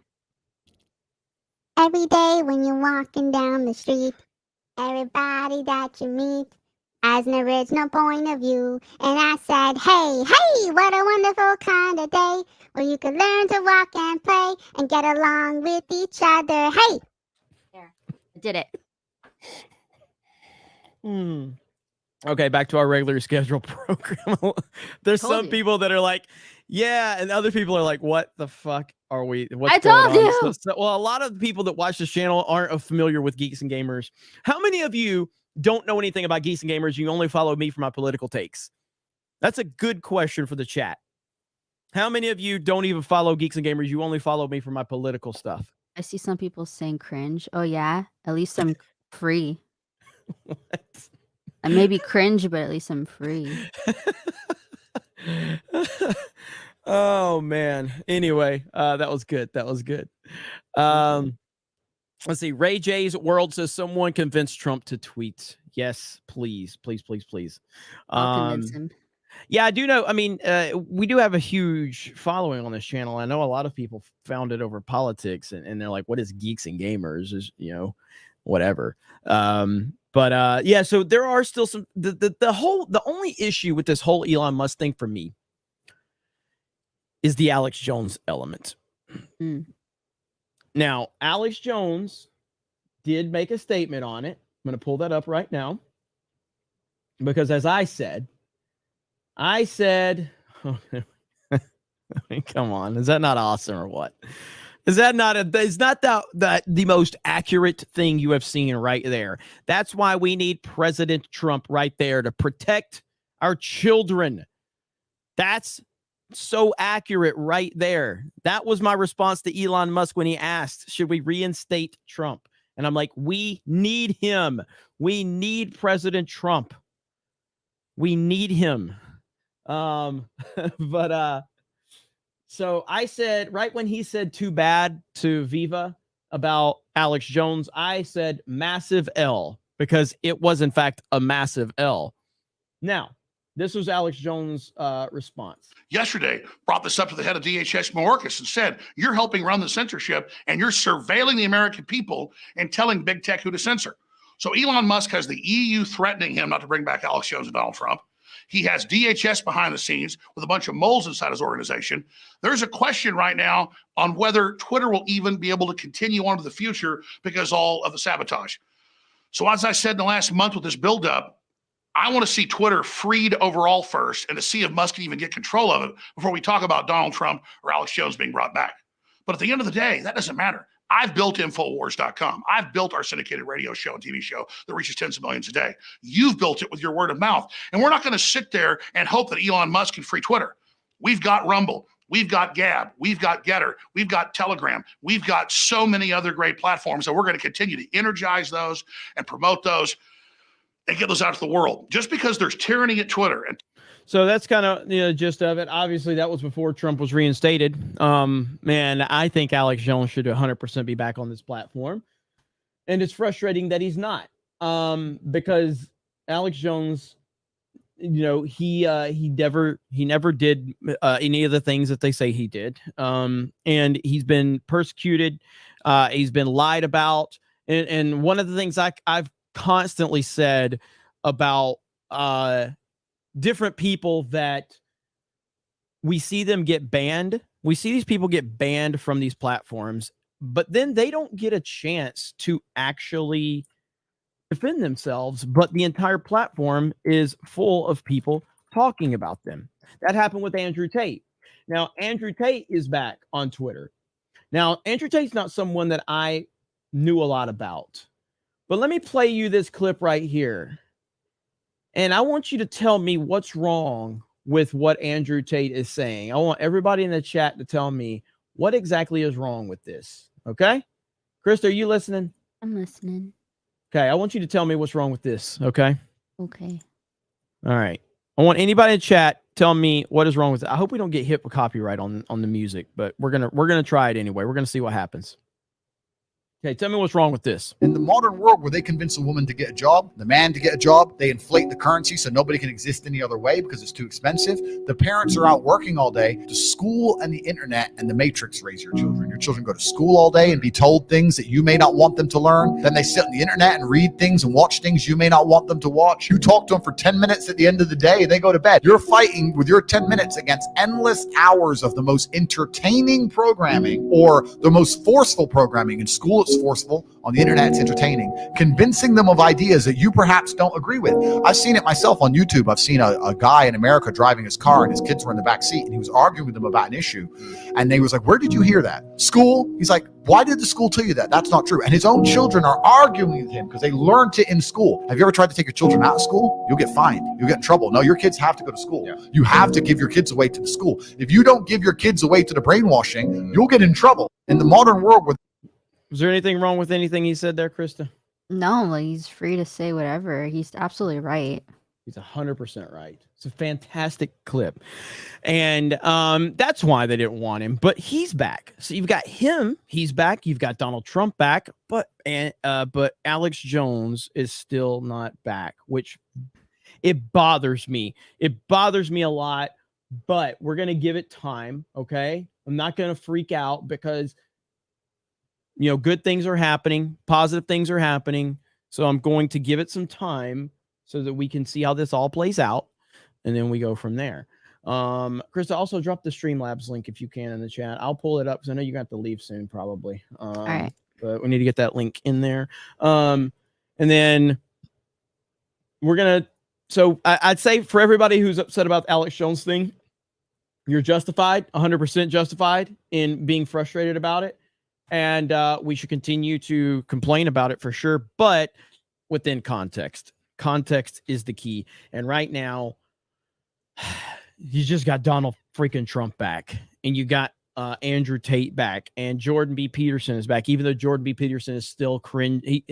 Every day when you're walking down the street, everybody that you meet, as an original point of view. And I said, hey, hey, what a wonderful kind of day where you can learn to walk and play and get along with each other. Hey! There, I did it. Okay, back to our regular scheduled program. There's some people that are like, yeah, and other people are like, what the fuck are we? What's going on? Well, a lot of people that watch this channel aren't familiar with Geeks and Gamers. How many of you don't know anything about Geeks and Gamers? You only follow me for my political takes. That's a good question for the chat. How many of you don't even follow Geeks and Gamers? You only follow me for my political stuff. I see some people saying cringe. Oh yeah, at least I'm free. What? I may be cringe, but at least I'm free. Oh man. Anyway, that was good. That was good. Let's see. Ray J's World says someone convince Trump to tweet. Yes, please, please, please, please. I'll convince him. Yeah, I do know. I mean, we do have a huge following on this channel. I know a lot of people found it over politics, and they're like, "What is Geeks and Gamers?" Is whatever. But yeah, so there are still some the only issue with this whole Elon Musk thing for me is the Alex Jones element. Now, Alex Jones did make a statement on it. I'm going to pull that up right now because, as I said, I mean, come on, is that not awesome or what? Is that not that the most accurate thing you have seen right there? That's why we need President Trump right there to protect our children. That's so accurate right there. That was my response to Elon Musk when he asked, should we reinstate Trump? And I'm like, we need him. We need President Trump. We need him. So I said, right when he said too bad to Viva about Alex Jones, I said massive L, because it was in fact a massive L. Now, this was Alex Jones' response. Yesterday, brought this up to the head of DHS Mayorkas and said, you're helping run the censorship and you're surveilling the American people and telling big tech who to censor. So Elon Musk has the EU threatening him not to bring back Alex Jones and Donald Trump. He has DHS behind the scenes with a bunch of moles inside his organization. There's a question right now on whether Twitter will even be able to continue on to the future because all of the sabotage. So as I said in the last month with this buildup, I want to see Twitter freed overall first and to see if Musk can even get control of it before we talk about Donald Trump or Alex Jones being brought back. But at the end of the day, that doesn't matter. I've built Infowars.com. I've built our syndicated radio show and TV show that reaches tens of millions a day. You've built it with your word of mouth. And we're not going to sit there and hope that Elon Musk can free Twitter. We've got Rumble. We've got Gab. We've got Getter. We've got Telegram. We've got so many other great platforms that we're going to continue to energize those and promote those and get those out to the world. Just because there's tyranny at Twitter. And so that's kind of the gist of it. Obviously, that was before Trump was reinstated. Man, I think Alex Jones should 100% be back on this platform. And it's frustrating that he's not. Because Alex Jones, he never did any of the things that they say he did. And he's been persecuted. He's been lied about. And one of the things I've constantly said about different people that we see them get banned. We see these people get banned from these platforms, but then they don't get a chance to actually defend themselves, but the entire platform is full of people talking about them. That happened with Andrew Tate. Now, Andrew Tate is back on Twitter. Now, Andrew Tate's not someone that I knew a lot about, but let me play you this clip right here. And I want you to tell me what's wrong with what Andrew Tate is saying. I want everybody in the chat to tell me what exactly is wrong with this. Okay? Krista, are you listening? I'm listening. Okay, I want you to tell me what's wrong with this. Okay? Okay. All right. I want anybody in chat tell me what is wrong with it. I hope we don't get hit with copyright on the music, but we're gonna try it anyway. We're gonna see what happens. Okay, tell me what's wrong with this. In the modern world where they convince a woman to get a job, the man to get a job, they inflate the currency so nobody can exist any other way because it's too expensive. The parents are out working all day. The school and the internet and the matrix raise your children. Your children go to school all day and be told things that you may not want them to learn. Then they sit on the internet and read things and watch things you may not want them to watch. You talk to them for 10 minutes at the end of the day, they go to bed. You're fighting with your 10 minutes against endless hours of the most entertaining programming or the most forceful programming. In school, it's forceful. On the internet, it's entertaining. Convincing them of ideas that you perhaps don't agree with. I've seen it myself on YouTube. I've seen a guy in America driving his car and his kids were in the back seat and he was arguing with them about an issue. And they was like, where did you hear that? School? He's like, why did the school tell you that? That's not true. And his own children are arguing with him because they learned it in school. Have you ever tried to take your children out of school? You'll get fined. You'll get in trouble. No, your kids have to go to school. Yeah. You have to give your kids away to the school. If you don't give your kids away to the brainwashing, you'll get in trouble. In the modern world with Is there anything wrong with anything he said there, Krista? No, he's free to say whatever. He's absolutely right. He's 100% right. It's a fantastic clip. And that's why they didn't want him. But he's back. So you've got him. He's back. You've got Donald Trump back. But Alex Jones is still not back, which it bothers me. It bothers me a lot. But we're going to give it time, okay? I'm not going to freak out because, you know, good things are happening. Positive things are happening. So I'm going to give it some time so that we can see how this all plays out. And then we go from there. Krista, also drop the Streamlabs link if you can in the chat. I'll pull it up because I know you're going to have to leave soon probably. All right. But we need to get that link in there. And then we're going to... So I'd say for everybody who's upset about the Alex Jones thing, you're justified, 100% justified in being frustrated about it. And we should continue to complain about it for sure, but within context. Context is the key. And right now, you just got Donald freaking Trump back. And you got Andrew Tate back. And Jordan B. Peterson is back, even though Jordan B. Peterson is still cringe.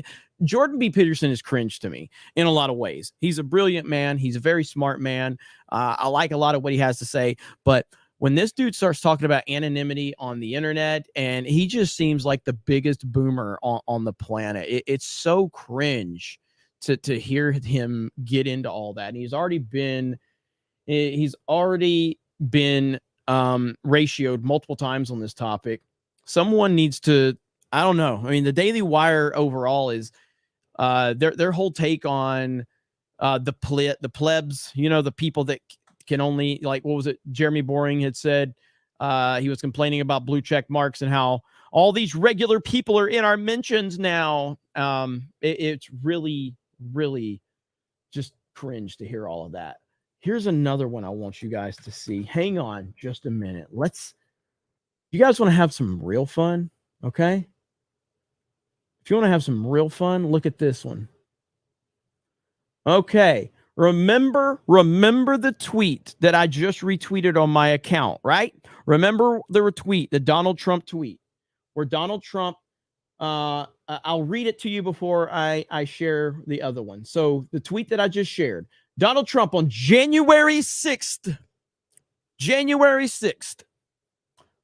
Jordan B. Peterson is cringe to me in a lot of ways. He's a brilliant man. He's a very smart man. I like a lot of what he has to say. But when this dude starts talking about anonymity on the internet, and he just seems like the biggest boomer on the planet, it's so cringe to hear him get into all that. And he's already been ratioed multiple times on this topic. Someone needs to, I don't know. I mean, the Daily Wire overall is their whole take on the plebs, you know, the people that can only, like, what was it? Jeremy Boring had said, he was complaining about blue check marks and how all these regular people are in our mentions now. It's really, really just cringe to hear all of that. Here's another one I want you guys to see. Hang on just a minute. You guys want to have some real fun? Okay. If you want to have some real fun, look at this one. Okay. Remember the tweet that I just retweeted on my account, right? Remember the retweet, the Donald Trump tweet, where Donald Trump, I'll read it to you before I share the other one. So the tweet that I just shared, Donald Trump on January 6th,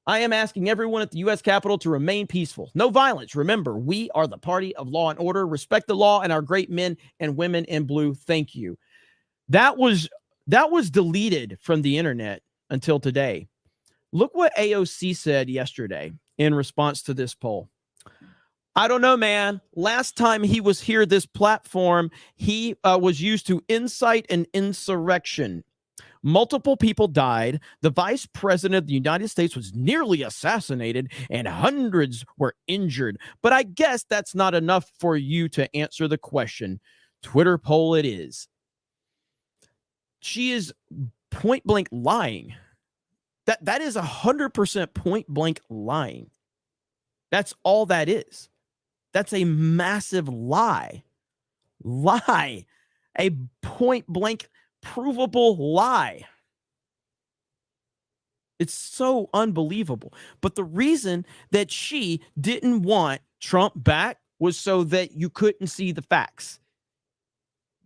I am asking everyone at the U.S. Capitol to remain peaceful. No violence. Remember, we are the party of law and order. Respect the law and our great men and women in blue. Thank you. That was deleted from the internet until today. Look what AOC said yesterday in response to this poll. I don't know, man. Last time he was here, this platform, he was used to incite an insurrection. Multiple people died. The vice president of the United States was nearly assassinated and hundreds were injured. But I guess that's not enough for you to answer the question. Twitter poll it is. She is point blank lying. That is 100% point blank lying. That's all that is. That's a massive lie. A point blank provable lie. It's so unbelievable. But the reason that she didn't want Trump back was so that you couldn't see the facts.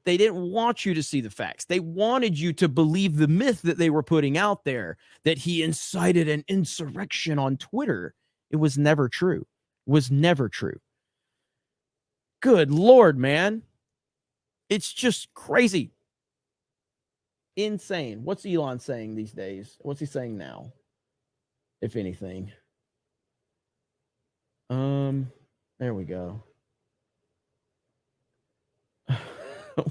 They didn't want you to see the facts. They wanted you to believe the myth that they were putting out there, that he incited an insurrection on Twitter. It was never true. It was never true. Good Lord, man. It's just crazy. Insane. What's Elon saying these days? What's he saying now? If anything. There we go.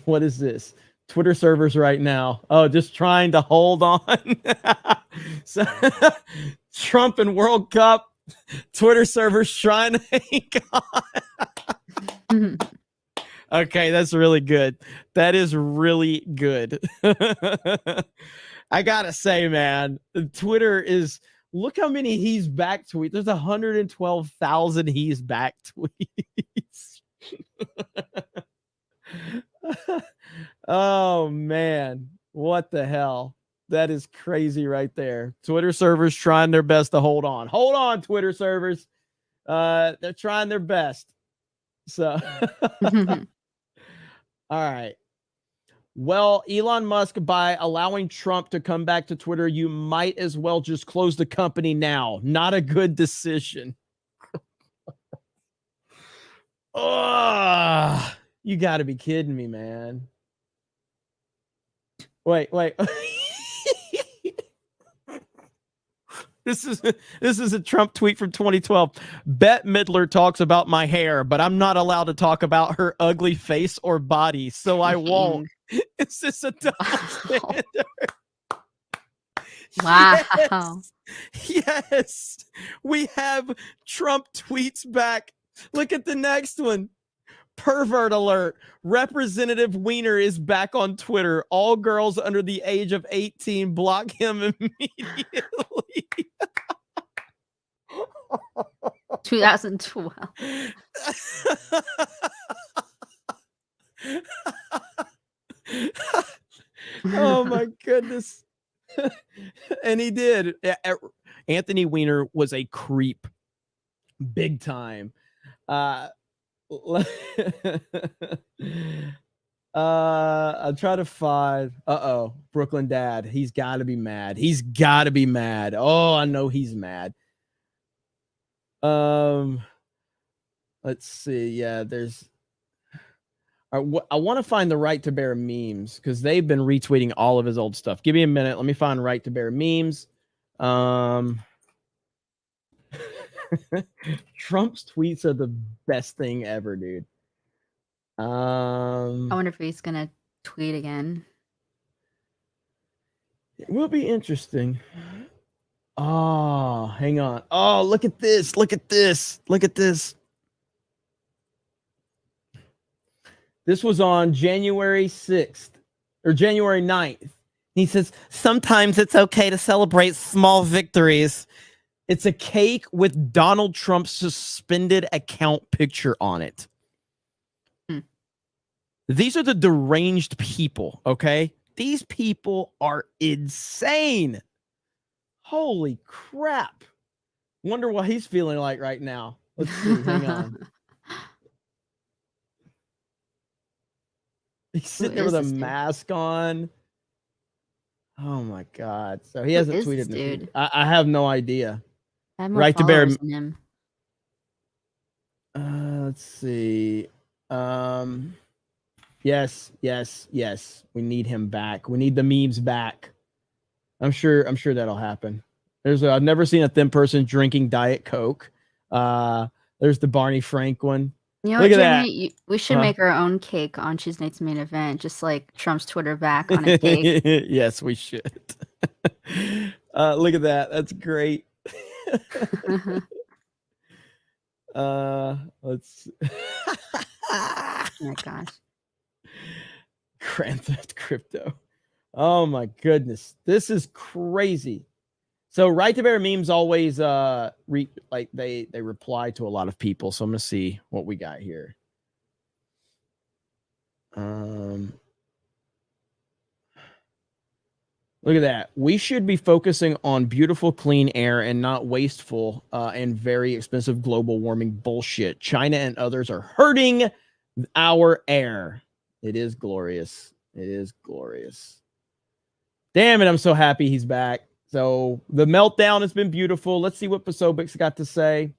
What is this? Twitter servers right now. Oh, just trying to hold on. So, Trump and World Cup. Twitter servers trying to hang on. Okay, that's really good. That is really good. I gotta say, man, Twitter is, look how many he's back tweets. There's 112,000 he's back tweets. Oh man, what the hell? That is crazy right there. Twitter servers trying their best to hold on. Hold on, Twitter servers. They're trying their best. So all right. Well, Elon Musk, by allowing Trump to come back to Twitter, you might as well just close the company now. Not a good decision. Oh, you got to be kidding me, man. Wait. This is a Trump tweet from 2012. Bette Midler talks about my hair, but I'm not allowed to talk about her ugly face or body, so I won't. Is this a double standard? Wow. Yes. We have Trump tweets back. Look at the next one. Pervert alert. Representative Wiener is back on Twitter. All girls under the age of 18 block him immediately. 2012. Oh my goodness. And he did. Anthony Weiner was a creep. Big time. I'm trying to find Brooklyn Dad. He's got to be mad. Oh, I know he's mad. Let's see. Yeah, there's I want to find the Right to Bear memes because they've been retweeting all of his old stuff. Give me a minute. Let me find Right to Bear memes. Trump's tweets are the best thing ever, dude. I wonder if he's gonna tweet again. It will be interesting. Oh, hang on. Oh, look at this. Look at this. This was on January 6th or January 9th. He says, sometimes it's okay to celebrate small victories. It's a cake with Donald Trump's suspended account picture on it. These are the deranged people, okay? These people are insane. Holy crap. Wonder what he's feeling like right now. Let's see. Hang on. He's sitting there with a mask on. Oh my God. So he hasn't tweeted this. I have no idea. I have more Right to Bear. followers than him. Let's see. Yes. We need him back. We need the memes back. I'm sure that'll happen. I've never seen a thin person drinking Diet Coke. There's the Barney Frank one. You know Look what, at Jeremy? that. We should make our own cake on Tuesday Night's Main Event, just like Trump's Twitter back on a cake. Yes, we should. Look at that. That's great. Let's. Oh my gosh. Grand Theft Crypto. Oh my goodness. This is crazy. So Right to Bear memes always they reply to a lot of people. So I'm gonna see what we got here. Look at that. We should be focusing on beautiful, clean air and not wasteful and very expensive global warming bullshit. China and others are hurting our air. It is glorious. Damn it. I'm so happy he's back. So the meltdown has been beautiful. Let's see what Posobic's got to say.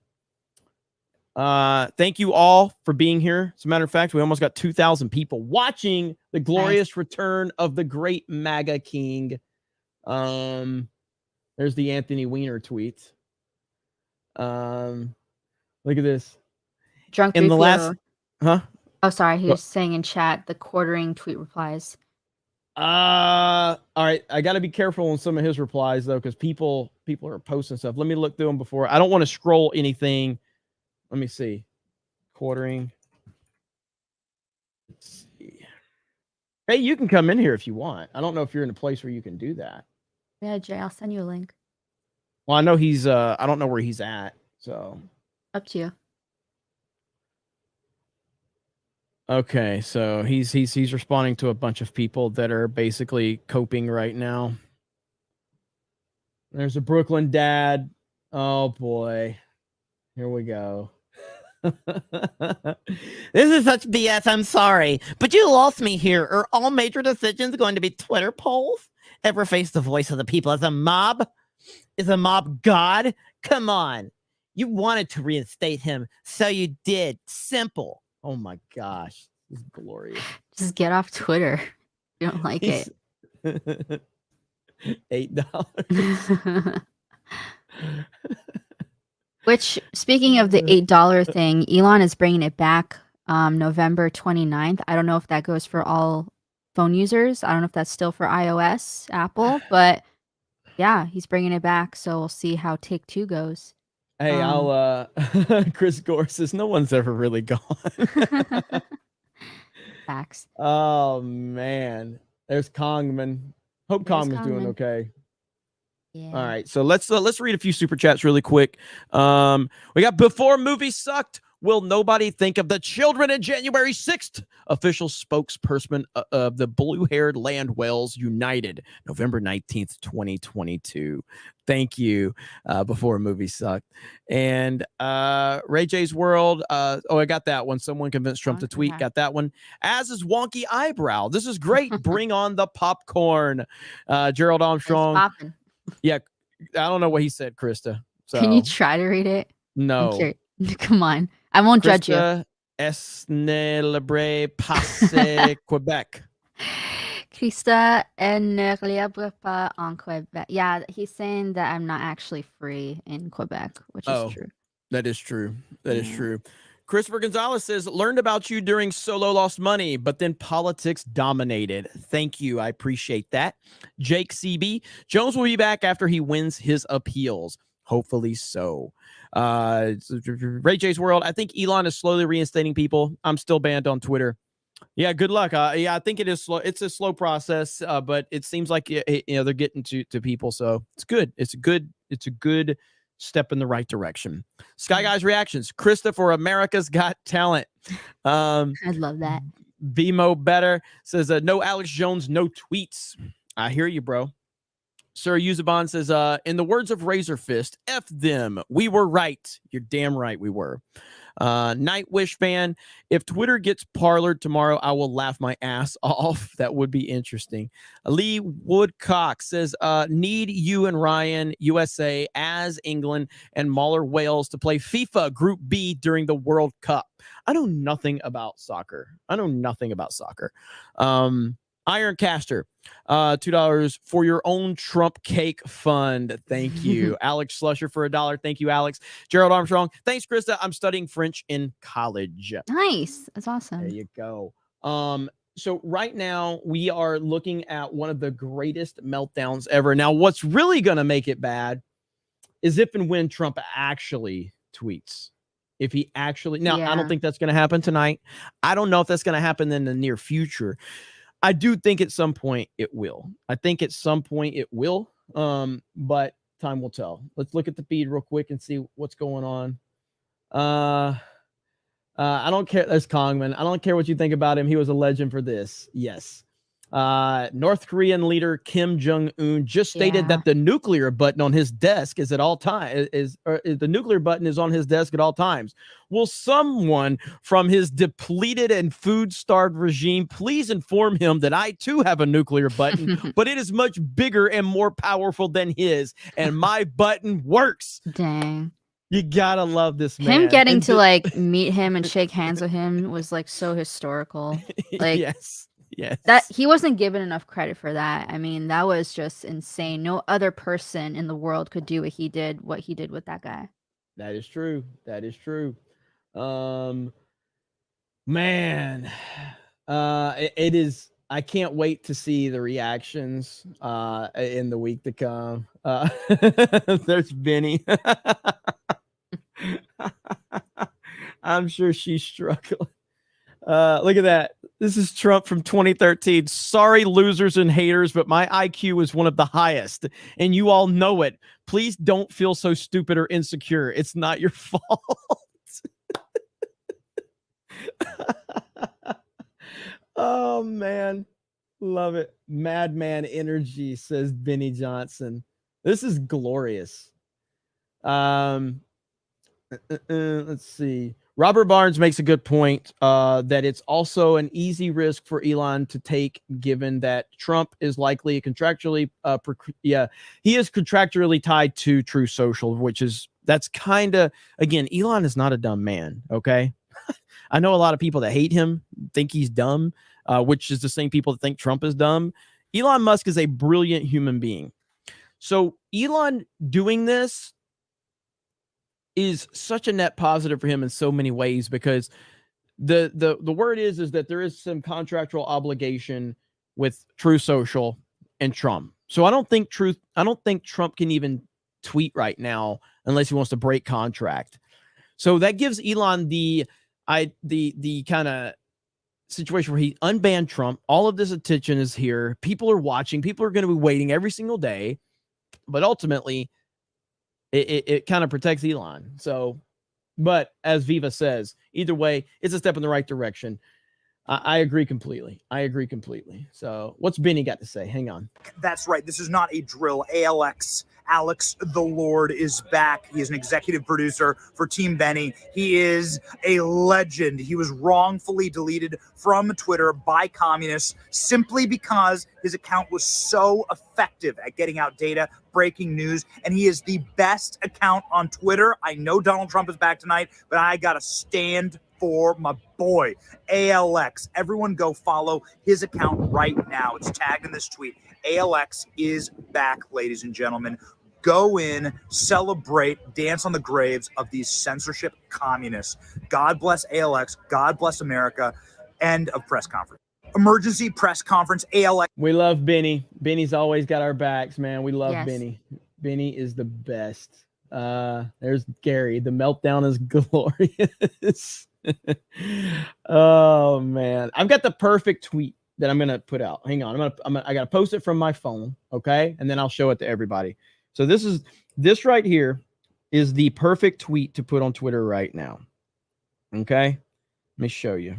Thank you all for being here. As a matter of fact, we almost got 2,000 people watching the glorious return of the great MAGA king. There's the Anthony Weiner tweet. Look at this. Drunk In the 3PO. last, huh? Oh, sorry. He What? was saying in chat the quartering tweet replies. All right. I got to be careful on some of his replies though, because people are posting stuff. Let me look through them before. I don't want to scroll anything. Let me see. Quartering. Let's see. Hey, you can come in here if you want. I don't know if you're in a place where you can do that. Yeah, Jay, I'll send you a link. Well, I know he's I don't know where he's at. So Up to you. okay, so he's responding to a bunch of people that are basically coping right now. There's a Brooklyn dad. Oh boy. Here we go. This is such BS. I'm sorry, but you lost me here. Are all major decisions going to be Twitter polls? Ever face the voice of the people as a mob? Is a mob God? Come on. You wanted to reinstate him, so you did. Simple. Oh my gosh. This is glorious. Just get off Twitter. You don't like it. $8. Which, speaking of the $8 thing, Elon is bringing it back November 29th. I don't know if that goes for all phone users. I don't know if that's still for iOS, Apple, but yeah, he's bringing it back. So we'll see how Take Two goes. Hey, I'll Chris Gore says no one's ever really gone. Facts. Oh man. There's Kongman. Hope Kongman's doing okay. Yeah. All right, so let's read a few super chats really quick. We got before movie sucked. Will nobody think of the children in January 6th? Official spokesperson of the blue-haired land whales united, November 19th, 2022. Thank you. Before movie sucked. And Ray J's World. I got that one. Someone convinced Trump to tweet. Got that one. As is wonky eyebrow. This is great. Bring on the popcorn. Gerald Armstrong. Yeah, I don't know what he said, Krista. So Can you try to read it? no. Come on. I won't judge you. Krista Esnelebre Passe Quebec. Krista ne libre pas en Quebec. Yeah, he's saying that I'm not actually free in Quebec, which is true. That is true. That is true. Christopher Gonzalez says, learned about you during Solo Lost Money, but then politics dominated. Thank you. I appreciate that. Jake CB. Jones will be back after he wins his appeals. Hopefully so. Ray J's World. I think Elon is slowly reinstating people. I'm still banned on Twitter. Yeah, good luck. Yeah, I think it is slow. It's a slow process, but it seems like they're getting to people, so it's good. It's a good step in the right direction. Sky Guys reactions. Krista for America's Got Talent. I love that. BMO Better says no Alex Jones, no tweets. I hear you, bro. Sir Yuzaban says, in the words of Razor Fist, F them. We were right. You're damn right we were. Nightwish fan, if Twitter gets parlored tomorrow, I will laugh my ass off. That would be interesting. Lee Woodcock says, need you and Ryan, USA, as England and Mahler Wales to play FIFA Group B during the World Cup. I know nothing about soccer. Ironcaster, $2 for your own Trump cake fund. Thank you. Alex Slusher for $1. Thank you, Alex. Gerald Armstrong. Thanks, Krista. I'm studying French in college. Nice. That's awesome. There you go. So right now we are looking at one of the greatest meltdowns ever. Now, what's really going to make it bad is if and when Trump actually tweets. If he actually, I don't think that's going to happen tonight. I don't know if that's going to happen in the near future. I do think at some point it will. But time will tell. Let's look at the feed real quick and see what's going on. I don't care. That's Kongman. I don't care what you think about him. He was a legend for this. Yes. North Korean leader Kim Jong-un just stated that the nuclear button on his desk is at all times the nuclear button is on his desk at all times. Will someone from his depleted and food-starved regime please inform him that I too have a nuclear button, but it is much bigger and more powerful than his, and my button works. Dang. You gotta love this man. Him getting And to like meet him and shake hands with him was like so historical. Like yes. that he wasn't given enough credit for that. I mean, that was just insane. No other person in the world could do what he did with that guy. That is true. That is true. Man, it is. I can't wait to see the reactions in the week to come. There's Benny. I'm sure she's struggling. Look at that. This is Trump from 2013. Sorry, losers and haters, but my IQ is one of the highest, and you all know it. Please don't feel so stupid or insecure. It's not your fault. Oh, man. Love it. Madman energy, says Benny Johnson. This is glorious. Let's see. Robert Barnes makes a good point that it's also an easy risk for Elon to take, given that Trump is likely contractually, he is contractually tied to True Social, that's kind of, again, Elon is not a dumb man. Okay. I know a lot of people that hate him, think he's dumb, which is the same people that think Trump is dumb. Elon Musk is a brilliant human being. So Elon doing this is such a net positive for him in so many ways, because the word is that there is some contractual obligation with True Social and Trump. So I don't think Trump can even tweet right now unless he wants to break contract. So that gives Elon the kind of situation where he unbanned Trump. All of this attention is here. People are watching. People are going to be waiting every single day. But ultimately, it kind of protects Elon. So, but as Viva says, either way, it's a step in the right direction. I agree completely. So what's Benny got to say? Hang on. That's right. This is not a drill. Alex the Lord is back. He is an executive producer for Team Benny. He is a legend. He was wrongfully deleted from Twitter by communists simply because his account was so effective at getting out data, breaking news, and he is the best account on Twitter. I know Donald Trump is back tonight, but I got to stand for my boy, ALX. Everyone go follow his account right now. It's tagged in this tweet. ALX is back, ladies and gentlemen. Go in, celebrate, dance on the graves of these censorship communists. God bless ALX. God bless America. End of press conference. Emergency press conference, ALX. We love Benny. Benny's always got our backs, man. We love Benny. Benny is the best. There's Gary. The meltdown is glorious. Oh, man. I've got the perfect tweet that I'm going to put out. Hang on. I got to post it from my phone. Okay. And then I'll show it to everybody. So this right here is the perfect tweet to put on Twitter right now. Okay. Let me show you.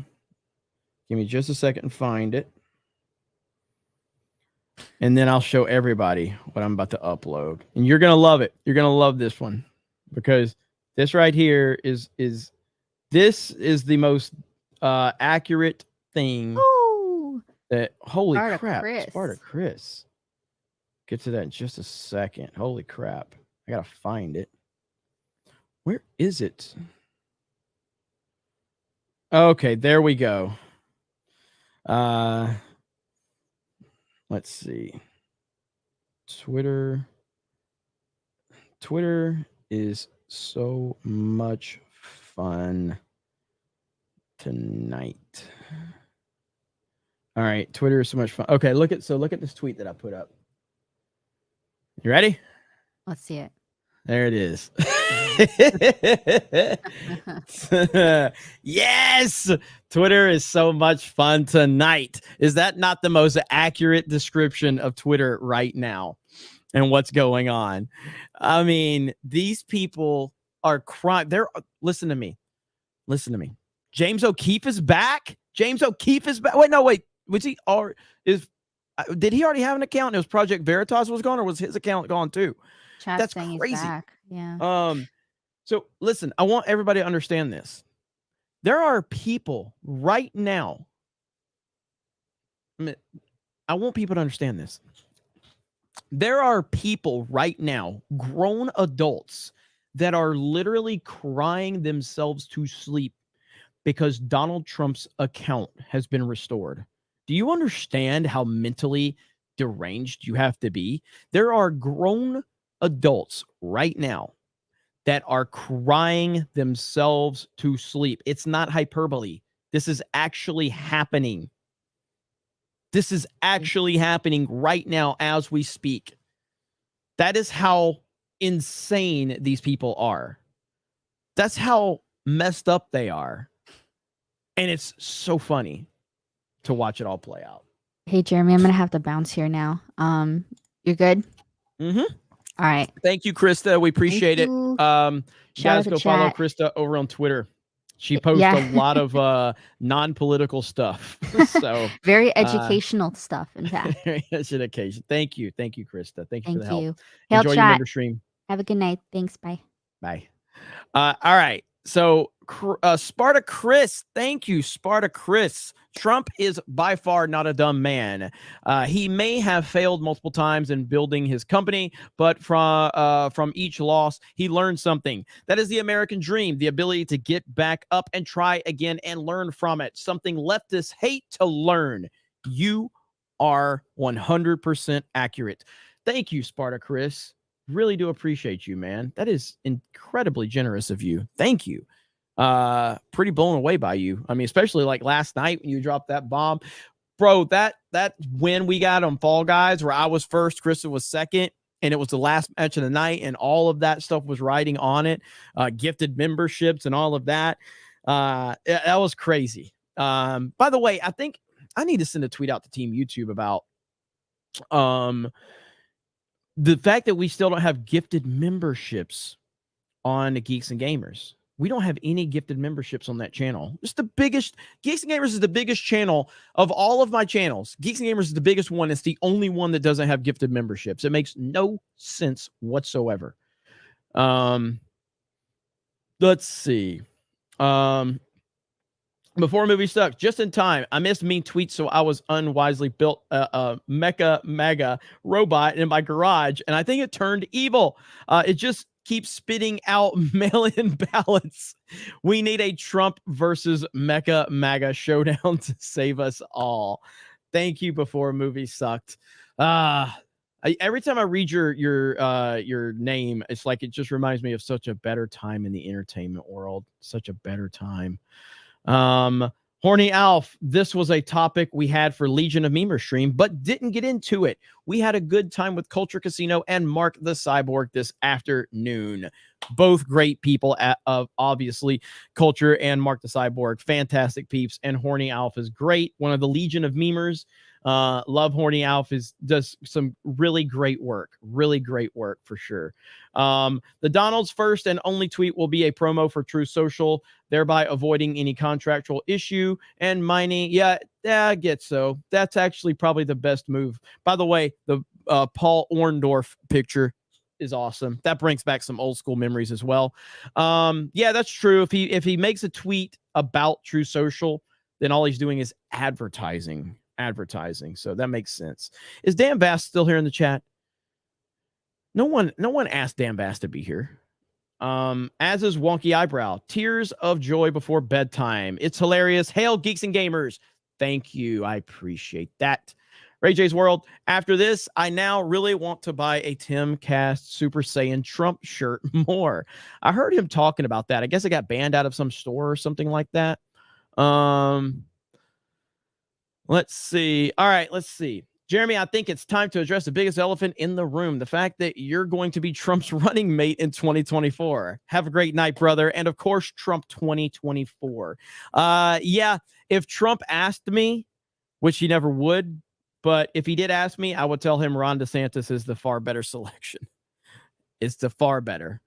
Give me just a second and find it. And then I'll show everybody what I'm about to upload. And you're going to love it. You're going to love this one, because this right here is the most accurate thing. Ooh. That holy Sparta crap. Chris. Sparta Chris. Get to that in just a second. Holy crap. I got to find it. Where is it? Okay, there we go. Let's see. Twitter is so much fun tonight. All right, Twitter is so much fun. Okay, look at this tweet that I put up. You ready? Let's see it. There it is. Yes, Twitter is so much fun tonight. Is that not the most accurate description of Twitter right now and what's going on? I mean, these people are crying. Listen to me. James O'Keefe is back. Wait, no, wait. Was he or is? Did he already have an account? And it was Project Veritas was gone, or was his account gone too? Chat's That's saying crazy. he's back. Yeah. So listen, I want everybody to understand this. There are people right now. I want people to understand this. There are people right now, grown adults, that are literally crying themselves to sleep because Donald Trump's account has been restored. Do you understand how mentally deranged you have to be? There are grown adults right now that are crying themselves to sleep. It's not hyperbole. This is actually happening. This is actually happening right now as we speak. That is how insane these people are. That's how messed up they are. And it's so funny to watch it all play out. Hey, Jeremy, I'm gonna have to bounce here now. You're good? Mm-hmm. All right. Thank you, Krista. We appreciate it. you. You Shout out guys to go follow chat. Krista over on Twitter. She posts Yeah. a lot of non-political stuff. So Very educational stuff, in fact. education. Thank you, Krista. Thank you for the Thank help. you. Hail Enjoy your chat. member stream. Have a good night. Thanks. Bye. Bye. All right. So Sparta Chris, thank you, Sparta Chris. Trump is by far not a dumb man. He may have failed multiple times in building his company, but from each loss, he learned something. That is the American dream, the ability to get back up and try again and learn from it. Something leftists hate to learn. You are 100% accurate. Thank you, Sparta Chris. Really do appreciate you, man. That is incredibly generous of you. Thank you. Pretty blown away by you. I mean, especially like last night when you dropped that bomb. Bro, that win we got on Fall Guys where I was first, Krista was second, and it was the last match of the night, and all of that stuff was riding on it. Gifted memberships and all of that. That was crazy. By the way, I think I need to send a tweet out to Team YouTube about the fact that we still don't have gifted memberships on Geeks and Gamers. We don't have any gifted memberships on that channel. It's the biggest. Geeks and Gamers is the biggest channel of all of my channels. Geeks and Gamers is the biggest one. It's the only one that doesn't have gifted memberships. It makes no sense whatsoever. Let's see. Before movie stuck, just in time. I missed mean tweets, so I was unwisely built a mecha mega robot in my garage, and I think it turned evil. It just keeps spitting out mail-in ballots. We need a Trump versus mecha maga showdown to save us all. Thank you. Before movie sucked. Every time I read your name, it's like it just reminds me of such a better time in the entertainment world. Such a better time. Horny Alf, this was a topic we had for Legion of Memers stream, but didn't get into it. We had a good time with Culture Casino and Mark the Cyborg this afternoon. Both great people of obviously Culture and Mark the Cyborg. Fantastic peeps. And Horny Alf is great. One of the Legion of Memers. Love Horny Alf does some really great work for sure. The Donald's first and only tweet will be a promo for True Social, thereby avoiding any contractual issue and mining. Yeah, I get so. That's actually probably the best move. By the way, the Paul Orndorff picture is awesome. That brings back some old school memories as well. Yeah, that's true. If he makes a tweet about True Social, then all he's doing is advertising. So that makes sense. Is Dan Bass still here in the chat? No one asked Dan Bass to be here. As is Wonky Eyebrow. Tears of joy before bedtime. It's hilarious. Hail Geeks and Gamers. Thank you. I appreciate that. Ray J's World. After this, I now really want to buy a Tim Cast Super Saiyan Trump shirt more. I heard him talking about that. I guess it got banned out of some store or something like that. Let's see. All right, let's see. Jeremy, I think it's time to address the biggest elephant in the room, the fact that you're going to be Trump's running mate in 2024. Have a great night, brother. And of course, Trump 2024. Yeah, if Trump asked me, which he never would, but if he did ask me, I would tell him Ron DeSantis is the far better selection. It's the far better.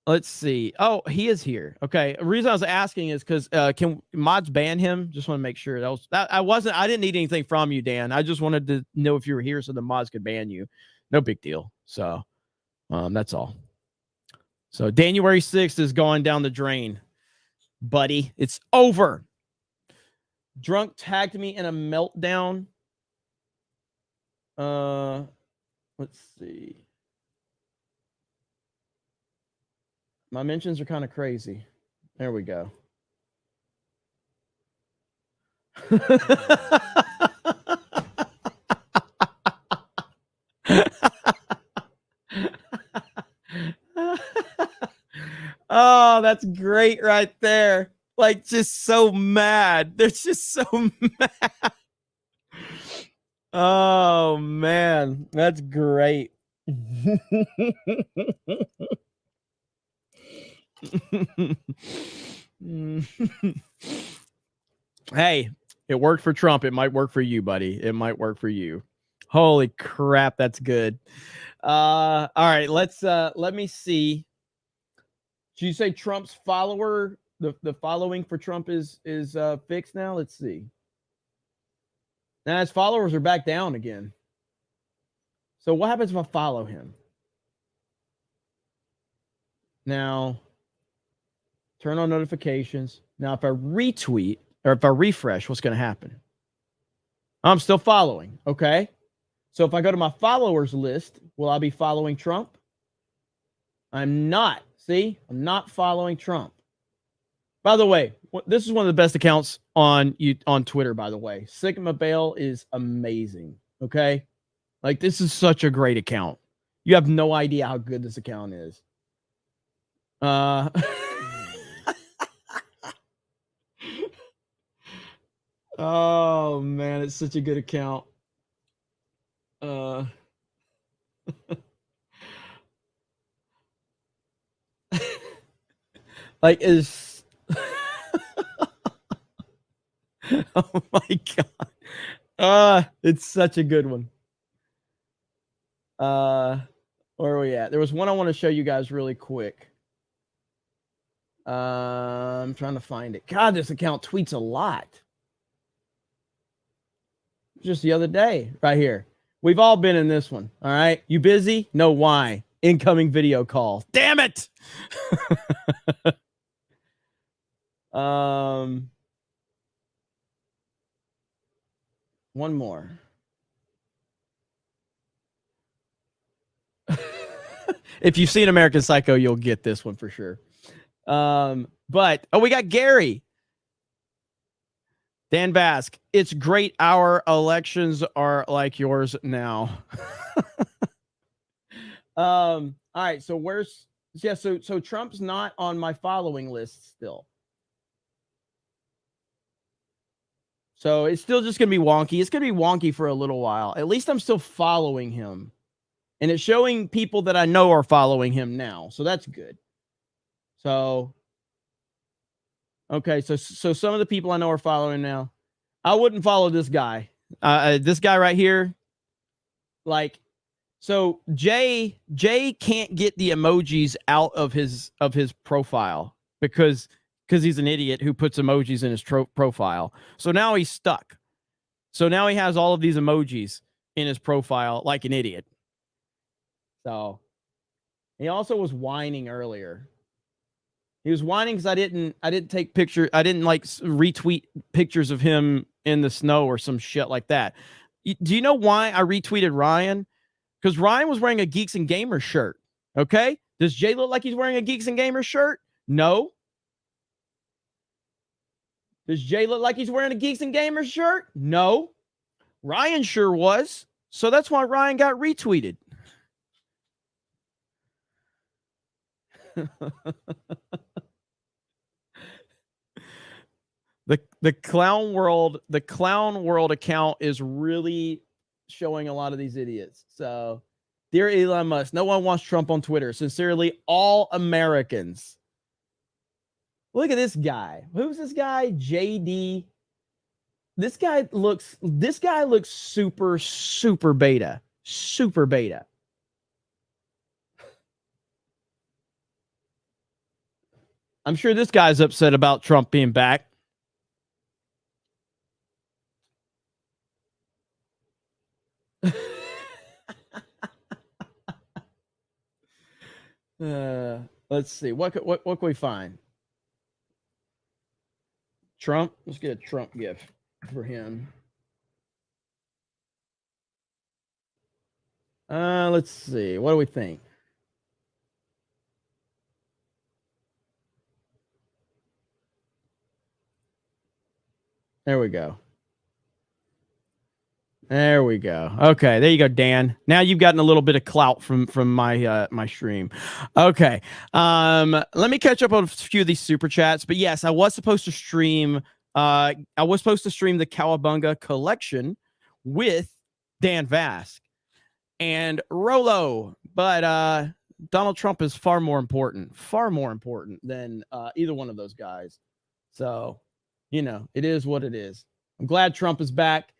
Let's see. Oh, he is here. Okay. The reason I was asking is because can mods ban him? Just want to make sure I didn't need anything from you, Dan. I just wanted to know if you were here so the mods could ban you. No big deal. So that's all. So January 6th is going down the drain, buddy. It's over. Drunk tagged me in a meltdown. Let's see. My mentions are kind of crazy. There we go. Oh, that's great right there. Like, just so mad. They're just so mad. Oh, man. That's great. Hey, it worked for Trump. It might work for you, buddy. It might work for you. Holy crap, that's good. All right, let me see. Did you say Trump's follower, the following for Trump is fixed now? Let's see. Now his followers are back down again. So what happens if I follow him? Now, turn on notifications. Now, if I retweet or if I refresh, what's going to happen? I'm still following. Okay. So if I go to my followers list, will I be following Trump? I'm not. See, I'm not following Trump. By the way, this is one of the best accounts on Twitter, by the way. Sigma Bale is amazing. Okay. Like, this is such a great account. You have no idea how good this account is. Oh man, it's such a good account. Like, is oh my god. It's such a good one. Where are we at? There was one I want to show you guys really quick. I'm trying to find it. God, this account tweets a lot. Just the other day, right here. We've all been in this one. All right. You busy? No, why? Incoming video call. Damn it. One more. If you've seen American Psycho, you'll get this one for sure. But we got Gary. Dan Bask, it's great. Our elections are like yours now. All right. So so Trump's not on my following list still. So it's still just going to be wonky. It's going to be wonky for a little while. At least I'm still following him. And it's showing people that I know are following him now. So that's good. So, okay. So some of the people I know are following now. I wouldn't follow this guy. This guy right here. Like, so Jay can't get the emojis out of his profile because he's an idiot who puts emojis in his profile. So now he's stuck. So now he has all of these emojis in his profile like an idiot. So he also was whining earlier. He was whining because I didn't take picture. I didn't like retweet pictures of him in the snow or some shit like that. Do you know why I retweeted Ryan? Because Ryan was wearing a Geeks and Gamers shirt. Okay. Does Jay look like he's wearing a Geeks and Gamers shirt? No. Does Jay look like he's wearing a Geeks and Gamers shirt? No. Ryan sure was. So that's why Ryan got retweeted. The clown world account is really showing a lot of these idiots. So, dear Elon Musk, no one wants Trump on Twitter. Sincerely, all Americans. Look at this guy. Who's this guy? JD. This guy looks super, super beta. Super beta. I'm sure this guy's upset about Trump being back. Let's see. What can we find? Trump. Let's get a Trump gift for him. Let's see. What do we think? There we go. There we go. Okay, there you go, Dan. Now you've gotten a little bit of clout from my my stream. Okay. Let me catch up on a few of these super chats. But yes, I was supposed to stream the Cowabunga collection with Dan Vask and Rolo, but Donald Trump is far more important than either one of those guys. So, you know, it is what it is. I'm glad Trump is back.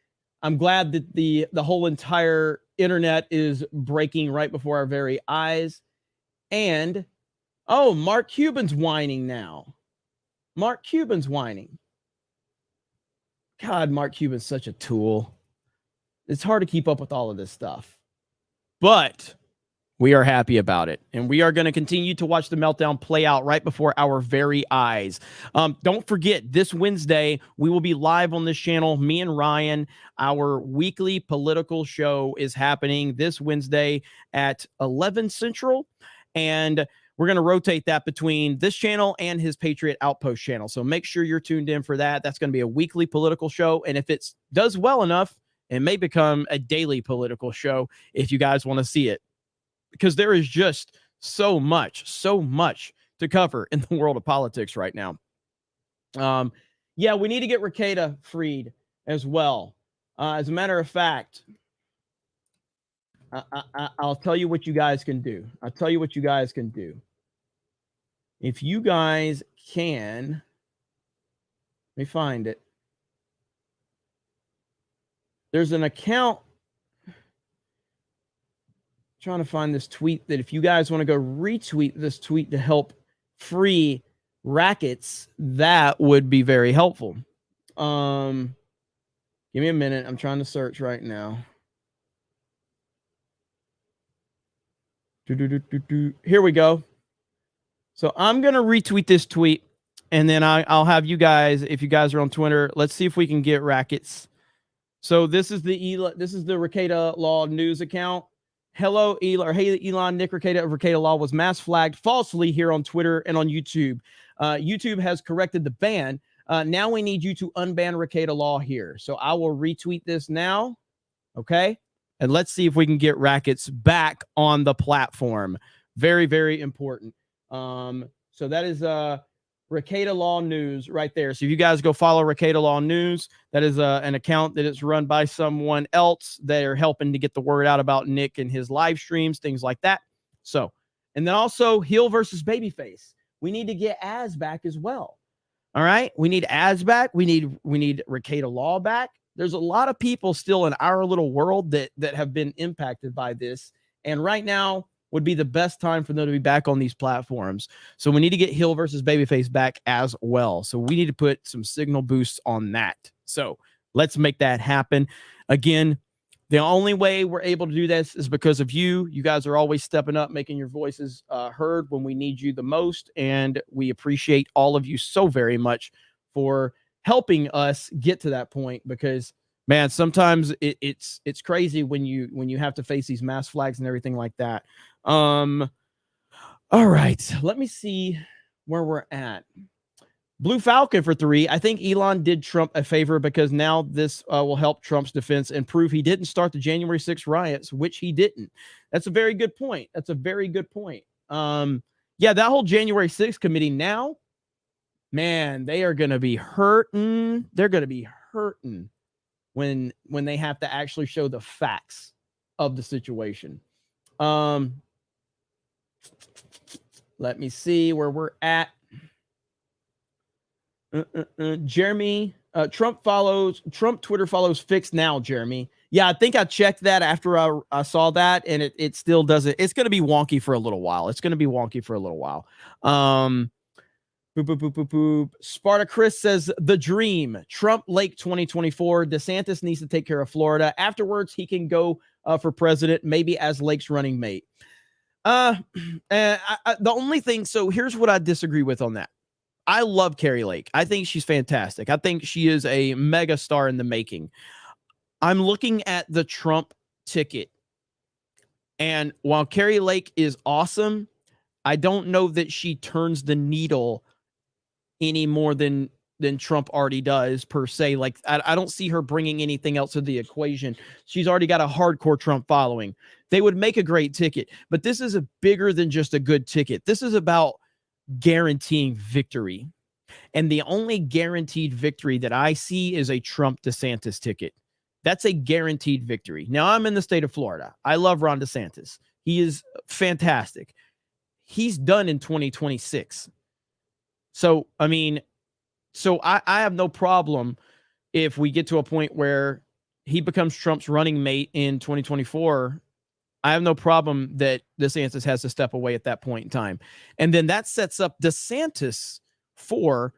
I'm glad that the whole entire internet is breaking right before our very eyes. And, oh, Mark Cuban's whining now. Mark Cuban's whining. God, Mark Cuban's such a tool. It's hard to keep up with all of this stuff. But we are happy about it. And we are going to continue to watch the meltdown play out right before our very eyes. Don't forget, this Wednesday, we will be live on this channel. Me and Ryan, our weekly political show is happening this Wednesday at 11 Central. And we're going to rotate that between this channel and his Patriot Outpost channel. So make sure you're tuned in for that. That's going to be a weekly political show. And if it does well enough, it may become a daily political show if you guys want to see it. Because there is just so much to cover in the world of politics right now. Yeah, we need to get Rekieta freed as well. As a matter of fact, I'll tell you what you guys can do. If you guys can, let me find it. There's an account. Trying to find this tweet that if you guys want to go retweet this tweet to help free Rackets, that would be very helpful. Give me a minute. I'm trying to search right now. Here we go. So I'm going to retweet this tweet, and then I'll have you guys, if you guys are on Twitter, let's see if we can get Rackets. So this is the Rekieta Law news account. Hello, Elon. Hey, Elon. Nick Rekieta of Rekieta Law was mass flagged falsely here on Twitter and on YouTube. YouTube has corrected the ban. Now we need you to unban Rekieta Law here. So I will retweet this now. Okay. And let's see if we can get Rackets back on the platform. Very, very important. So that is Rekieta Law News right there. So if you guys go follow Rekieta Law News, that is an account that is run by someone else. They're helping to get the word out about Nick and his live streams, things like that. So, and then also Heel versus Babyface. We need to get Az back as well. All right. We need Az back. We need Rekieta Law back. There's a lot of people still in our little world that have been impacted by this. And right now would be the best time for them to be back on these platforms. So we need to get Hill versus Babyface back as well. So we need to put some signal boosts on that. So let's make that happen. Again, the only way we're able to do this is because of you. You guys are always stepping up, making your voices heard when we need you the most. And we appreciate all of you so very much for helping us get to that point, because man, sometimes it's crazy when you have to face these mass flags and everything like that. All right, let me see where we're at. Blue Falcon for 3. I think Elon did Trump a favor because now this will help Trump's defense and prove he didn't start the January 6th riots, which he didn't. That's a very good point. Yeah, that whole January 6th committee now, man, they are going to be hurting. They're going to be hurting when they have to actually show the facts of the situation. Let me see where we're at. Jeremy, Trump Twitter follows fixed now, Jeremy. Yeah, I think I checked that after I saw that, and it still doesn't. It's going to be wonky for a little while. Boop, boop, boop, boop, boop. Sparta Chris says the dream. Trump Lake 2024. DeSantis needs to take care of Florida. Afterwards, he can go for president, maybe as Lake's running mate. The only thing, so here's what I disagree with on that. I love Carrie Lake. I think she's fantastic. I think she is a mega star in the making. I'm looking at the Trump ticket. And while Carrie Lake is awesome, I don't know that she turns the needle any more than than Trump already does, per se. Like, I don't see her bringing anything else to the equation. She's already got a hardcore Trump following. They would make a great ticket, but this is a bigger than just a good ticket. This is about guaranteeing victory. And the only guaranteed victory that I see is a Trump DeSantis ticket. That's a guaranteed victory. Now, I'm in the state of Florida. I love Ron DeSantis. He is fantastic. He's done in 2026. So, I mean, I have no problem if we get to a point where he becomes Trump's running mate in 2024. I have no problem that DeSantis has to step away at that point in time. And then that sets up DeSantis for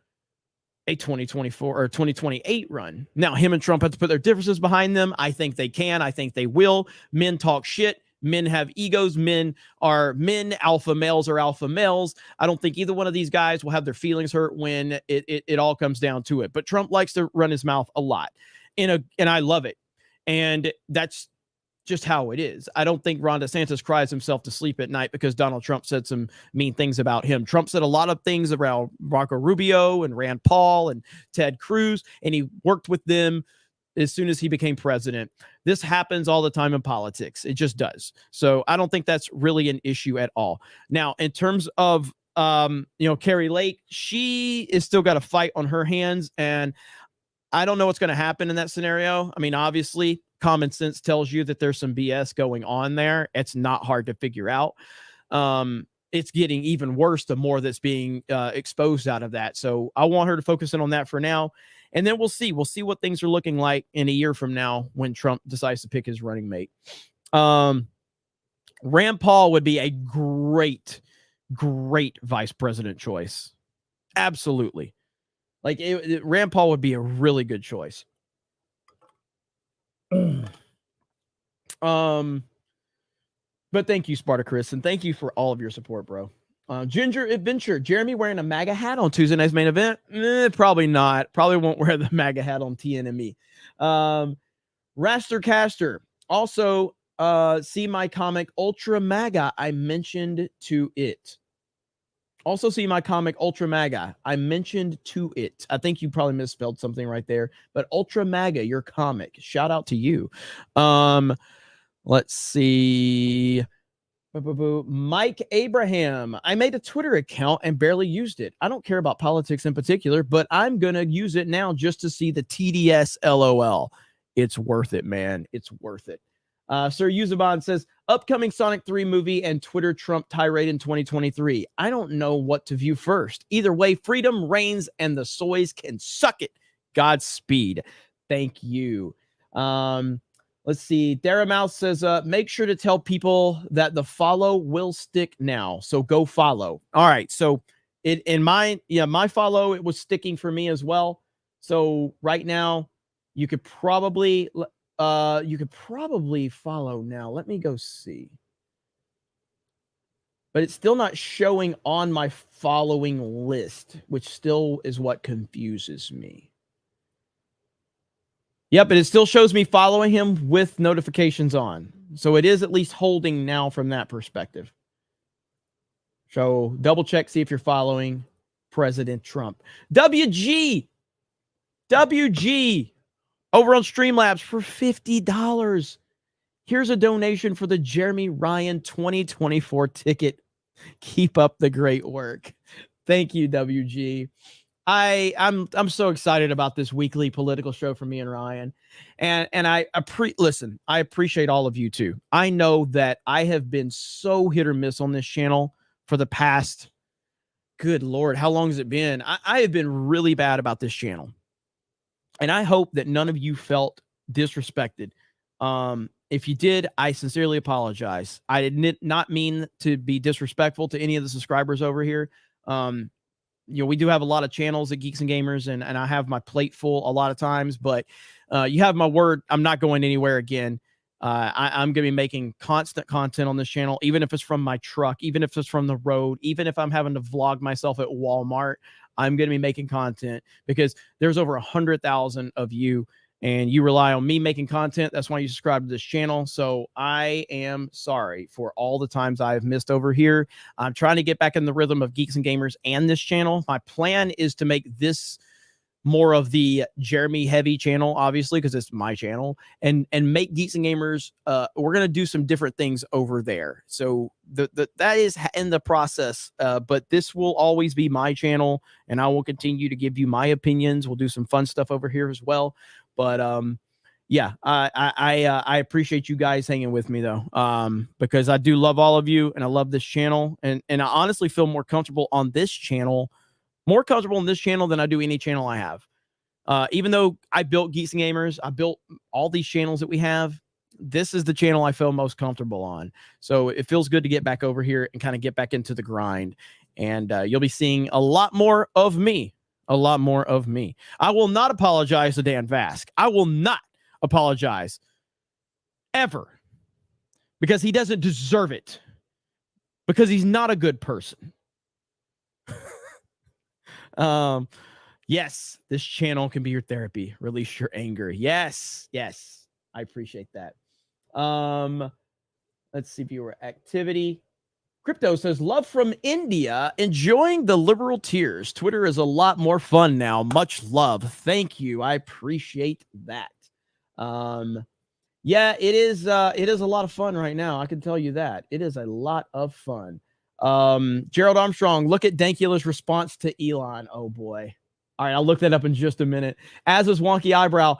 a 2024 or 2028 run. Now, him and Trump have to put their differences behind them. I think they can. I think they will. Men talk shit. Men have egos. Men are men. Alpha males are alpha males. I don't think either one of these guys will have their feelings hurt when it all comes down to it. But Trump likes to run his mouth a lot, and I love it. And that's just how it is. I don't think Ron DeSantis cries himself to sleep at night because Donald Trump said some mean things about him. Trump said a lot of things around Marco Rubio and Rand Paul and Ted Cruz, and he worked with them as soon as he became president. This happens all the time in politics. It just does. So I don't think that's really an issue at all. Now, in terms of, Carrie Lake, she is still got a fight on her hands, and I don't know what's going to happen in that scenario. I mean, obviously, common sense tells you that there's some BS going on there. It's not hard to figure out. It's getting even worse the more that's being exposed out of that. So I want her to focus in on that for now. And then we'll see. We'll see what things are looking like in a year from now when Trump decides to pick his running mate. Rand Paul would be a great vice president choice. Absolutely. Like Rand Paul would be a really good choice. But thank you, Spartacus, and thank you for all of your support, bro. Ginger Adventure, Jeremy wearing a MAGA hat on Tuesday night's main event? Probably not. Probably won't wear the MAGA hat on TNME. Raster Caster, also see my comic Ultra MAGA. I mentioned to it. Also see my comic Ultra MAGA. I mentioned to it. I think you probably misspelled something right there, but Ultra MAGA, your comic. Shout out to you. Let's see. Mike Abraham. I made a Twitter account and barely used it. I don't care about politics in particular, but I'm going to use it now just to see the TDS LOL. It's worth it, man. It's worth it. Sir Yuzaban says, upcoming Sonic 3 movie and Twitter Trump tirade in 2023. I don't know what to view first. Either way, freedom reigns and the soys can suck it. Godspeed. Thank you. Let's see. Daramouse says, make sure to tell people that the follow will stick now. So go follow. All right. So my follow, it was sticking for me as well. So right now you could probably follow now. Let me go see. But it's still not showing on my following list, which still is what confuses me. Yep, but it still shows me following him with notifications on. So it is at least holding now from that perspective. So double check, see if you're following President Trump. WG over on Streamlabs for $50. Here's a donation for the Jeremy Ryan 2024 ticket. Keep up the great work. Thank you, WG. I'm so excited about this weekly political show for me and Ryan. And I appreciate all of you too. I know that I have been so hit or miss on this channel for the past, good Lord, how long has it been? I have been really bad about this channel. And I hope that none of you felt disrespected. If you did, I sincerely apologize. I did not mean to be disrespectful to any of the subscribers over here. We do have a lot of channels at Geeks and Gamers, and I have my plate full a lot of times, but you have my word. I'm not going anywhere again. I'm going to be making constant content on this channel, even if it's from my truck, even if it's from the road, even if I'm having to vlog myself at Walmart. I'm going to be making content because there's over 100,000 of you, and you rely on me making content. That's why you subscribe to this channel. So I am sorry for all the times I've missed over here. I'm trying to get back in the rhythm of Geeks and Gamers and this channel. My plan is to make this more of the Jeremy heavy channel, obviously, because it's my channel, and make Geeks and Gamers. We're gonna do some different things over there. So that is in the process. But this will always be my channel, and I will continue to give you my opinions. We'll do some fun stuff over here as well. But yeah, I appreciate you guys hanging with me though, because I do love all of you, and I love this channel, and I honestly feel more comfortable on this channel. More comfortable in this channel than I do any channel I have. Even though I built Geeks and Gamers, I built all these channels that we have. This is the channel I feel most comfortable on. So it feels good to get back over here and kind of get back into the grind. And you'll be seeing a lot more of me. A lot more of me. I will not apologize to Dan Vask. I will not apologize ever, because he doesn't deserve it, because he's not a good person. Yes, this channel can be your therapy. Release your anger. Yes, I appreciate that. Let's see, viewer activity. Crypto says, love from India, enjoying the liberal tears. Twitter is a lot more fun now. Much love. Thank you. I appreciate that. Yeah, it is a lot of fun right now. I can tell you that. It is a lot of fun. Gerald Armstrong, look at Dankula's response to Elon. Oh boy. All right, I'll look that up in just a minute. As is Wonky Eyebrow,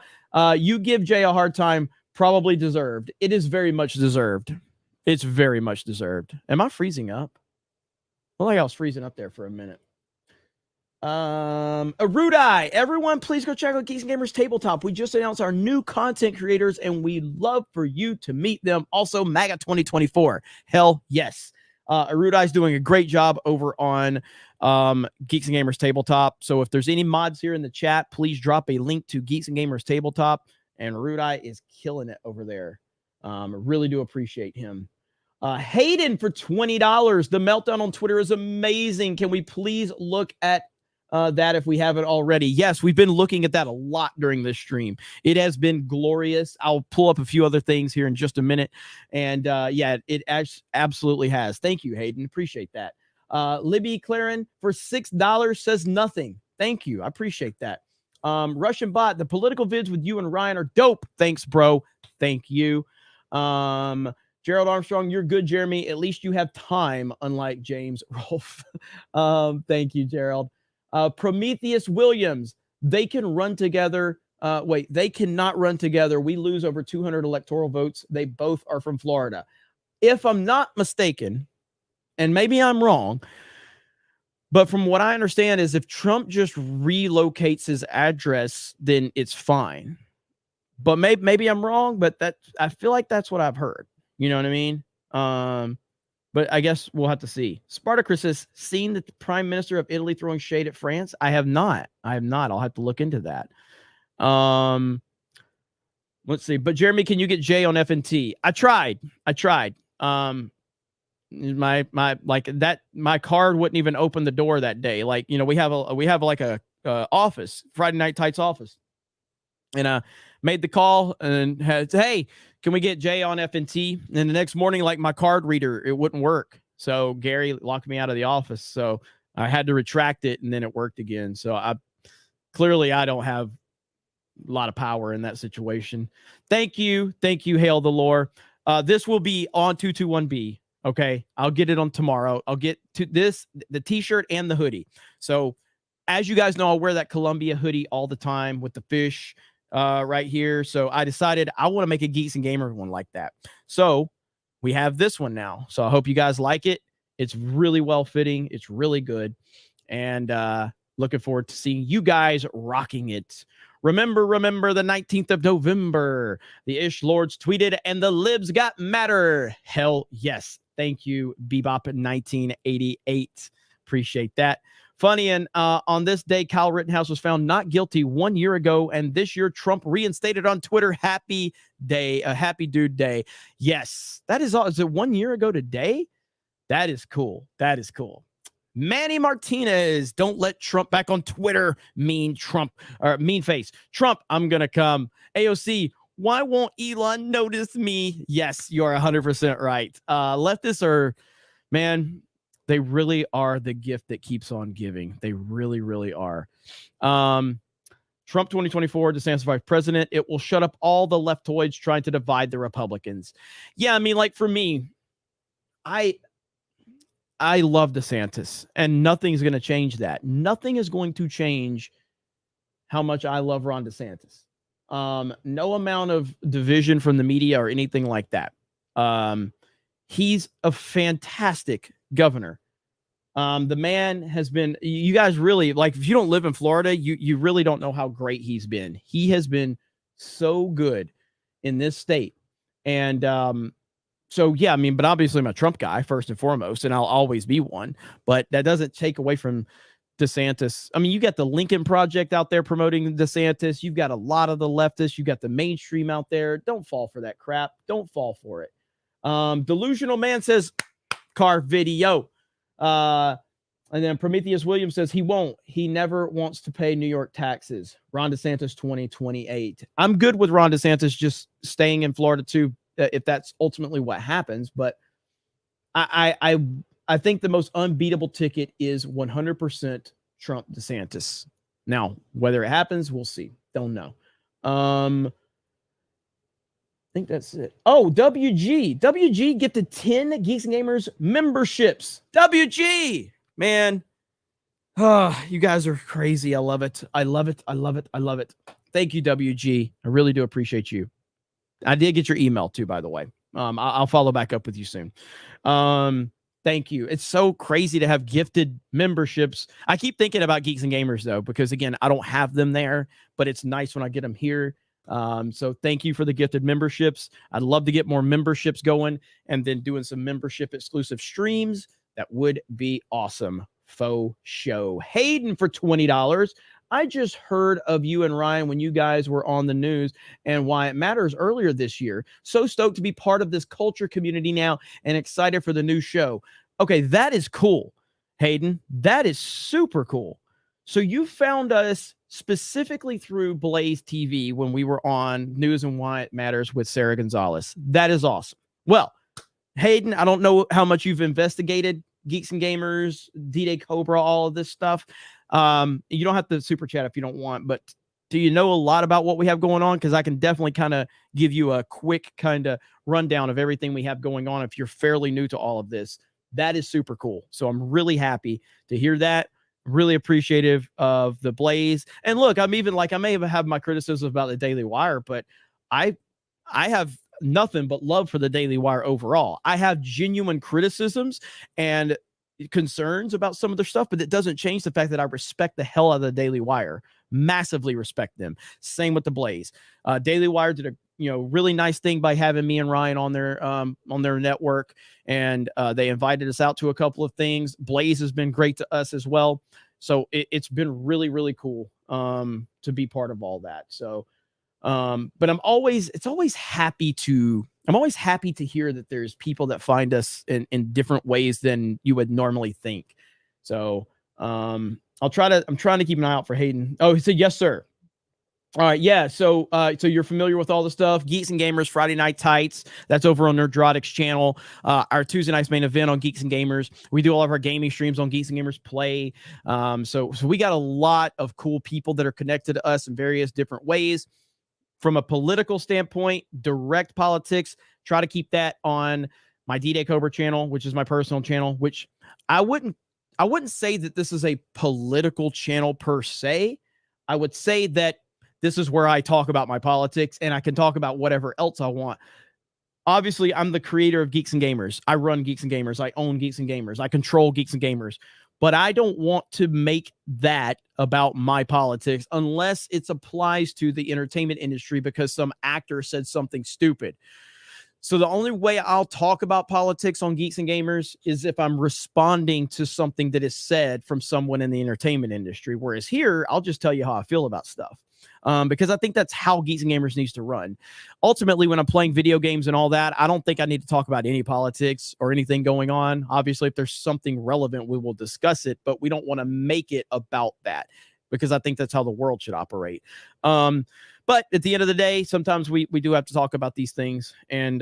you give Jay a hard time, probably deserved. It is very much deserved. It's very much deserved. Am I freezing up? Well, like I was freezing up there for a minute. Arudai, everyone, please go check out Geeks and Gamers Tabletop. We just announced our new content creators, and we love for you to meet them. Also, MAGA 2024. Hell yes. Arudai's doing a great job over on Geeks and Gamers Tabletop. So if there's any mods here in the chat, please drop a link to Geeks and Gamers Tabletop. And Arudai is killing it over there. I really do appreciate him. Hayden for $20. The Meltdown on Twitter is amazing. Can we please look at that if we haven't already? Yes, we've been looking at that a lot during this stream. It has been glorious. I'll pull up a few other things here in just a minute. And yeah, it absolutely has. Thank you, Hayden. Appreciate that. Libby Claren for $6 says nothing. Thank you. I appreciate that. Russian Bot, the political vids with you and Ryan are dope. Thanks, bro. Thank you. Gerald Armstrong, you're good, Jeremy. At least you have time, unlike James Rolfe. Thank you, Gerald. Prometheus Williams, they can run together. Wait, they cannot run together. We lose over 200 electoral votes. They both are from Florida. If I'm not mistaken, and maybe I'm wrong, but from what I understand is if Trump just relocates his address, then it's fine. But maybe I'm wrong, but I feel like that's what I've heard. You know what I mean? But I guess we'll have to see. Spartacus has seen the Prime Minister of Italy throwing shade at France. I have not. I'll have to look into that. Let's see. But Jeremy, can you get Jay on FNT? I tried. My card wouldn't even open the door that day. Like, you know, we have like a office, Friday Night Tights office. And made the call and had, hey, can we get Jay on FNT? And the next morning, like my card reader, it wouldn't work. So Gary locked me out of the office. So I had to retract it, and then it worked again. So I don't have a lot of power in that situation. Thank you. Hail the lore. This will be on 221B. Okay. I'll get it on tomorrow. I'll get to this, the t-shirt and the hoodie. So as you guys know, I'll wear that Columbia hoodie all the time with the fish right here. So I decided I want to make a Geeks and Gamer one like that. So we have this one now. So I hope you guys like it. It's really well fitting. It's really good. And looking forward to seeing you guys rocking it. Remember the 19th of November. The Ish Lords tweeted and the libs got madder. Hell yes. Thank you, Bebop 1988. Appreciate that. Funny, and on this day, Kyle Rittenhouse was found not guilty 1 year ago, and this year Trump reinstated on Twitter, happy day, a happy dude day. Yes, that is all. Is it 1 year ago today? That is cool. Manny Martinez, don't let Trump back on Twitter. Mean face. Trump, I'm going to come. AOC, why won't Elon notice me? Yes, you're 100% right. Leftists are, man, they really are the gift that keeps on giving. They really, really are. Trump 2024, DeSantis vice president. It will shut up all the leftoids trying to divide the Republicans. Yeah, I mean, like for me, I love DeSantis, and nothing's going to change that. Nothing is going to change how much I love Ron DeSantis. No amount of division from the media or anything like that. He's a fantastic governor. The man has been, you guys really, like, if you don't live in Florida, you really don't know how great he's been. He has been so good in this state. And so, yeah, I mean, but obviously I'm a Trump guy first and foremost, and I'll always be one. But that doesn't take away from DeSantis. I mean, you got the Lincoln Project out there promoting DeSantis. You've got a lot of the leftists. You got the mainstream out there. Don't fall for that crap. Don't fall for it. Delusional Man says, car video. And then Prometheus Williams says he won't. He never wants to pay New York taxes. Ron DeSantis 2028. I'm good with Ron DeSantis just staying in Florida too, if that's ultimately what happens. But I think the most unbeatable ticket is 100% Trump DeSantis. Now, whether it happens, we'll see. Don't know. I think that's it. Oh, WG gifted 10 Geeks and Gamers memberships. WG, man. You guys are crazy. I love it. I love it. I love it. I love it. Thank you, WG. I really do appreciate you. I did get your email too, by the way. I'll follow back up with you soon. Thank you. It's so crazy to have gifted memberships. I keep thinking about Geeks and Gamers though, because again, I don't have them there, but it's nice when I get them here. So thank you for the gifted memberships. I'd love to get more memberships going and then doing some membership exclusive streams. That would be awesome. Faux show. Hayden for $20. I just heard of you and Ryan when you guys were on the news and why it matters earlier this year. So stoked to be part of this culture community now and excited for the new show. Okay, that is cool, Hayden. That is super cool. So you found us specifically through Blaze TV when we were on News and Why It Matters with Sarah Gonzalez. That is awesome. Well, Hayden, I don't know how much you've investigated Geeks and Gamers, D-Day Cobra, all of this stuff. You don't have to super chat if you don't want, but do you know a lot about what we have going on? Because I can definitely kind of give you a quick kind of rundown of everything we have going on if you're fairly new to all of this. That is super cool. So I'm really happy to hear that. Really appreciative of the Blaze. And look, I'm even like, I may have my criticisms about the Daily Wire, but I have nothing but love for the Daily Wire overall. I have genuine criticisms and concerns about some of their stuff, but it doesn't change the fact that I respect the hell out of the Daily Wire. Massively respect them. Same with the Blaze. Daily Wire did a really nice thing by having me and Ryan on their network, and they invited us out to a couple of things. Blaze has been great to us as well. So it's been really, really cool to be part of all that. So but I'm always happy to hear that there's people that find us in different ways than you would normally think. So I'm trying to keep an eye out for Hayden. Oh, he said yes, sir. All right, yeah. So you're familiar with all the stuff. Geeks and Gamers Friday Night Tights. That's over on Nerdrotic's channel. Our Tuesday night's main event on Geeks and Gamers. We do all of our gaming streams on Geeks and Gamers Play. So we got a lot of cool people that are connected to us in various different ways. From a political standpoint, direct politics, try to keep that on my D-Day Cobra channel, which is my personal channel, which I wouldn't say that this is a political channel per se. I would say that this is where I talk about my politics and I can talk about whatever else I want. Obviously, I'm the creator of Geeks and Gamers. I run Geeks and Gamers. I own Geeks and Gamers. I control Geeks and Gamers. But I don't want to make that about my politics unless it applies to the entertainment industry because some actor said something stupid. So the only way I'll talk about politics on Geeks and Gamers is if I'm responding to something that is said from someone in the entertainment industry. Whereas here, I'll just tell you how I feel about stuff. Because I think that's how Geeks and Gamers needs to run. Ultimately, when I'm playing video games and all that, I don't think I need to talk about any politics or anything going on. Obviously, if there's something relevant, we will discuss it, but we don't want to make it about that because I think that's how the world should operate. But at the end of the day, sometimes we do have to talk about these things and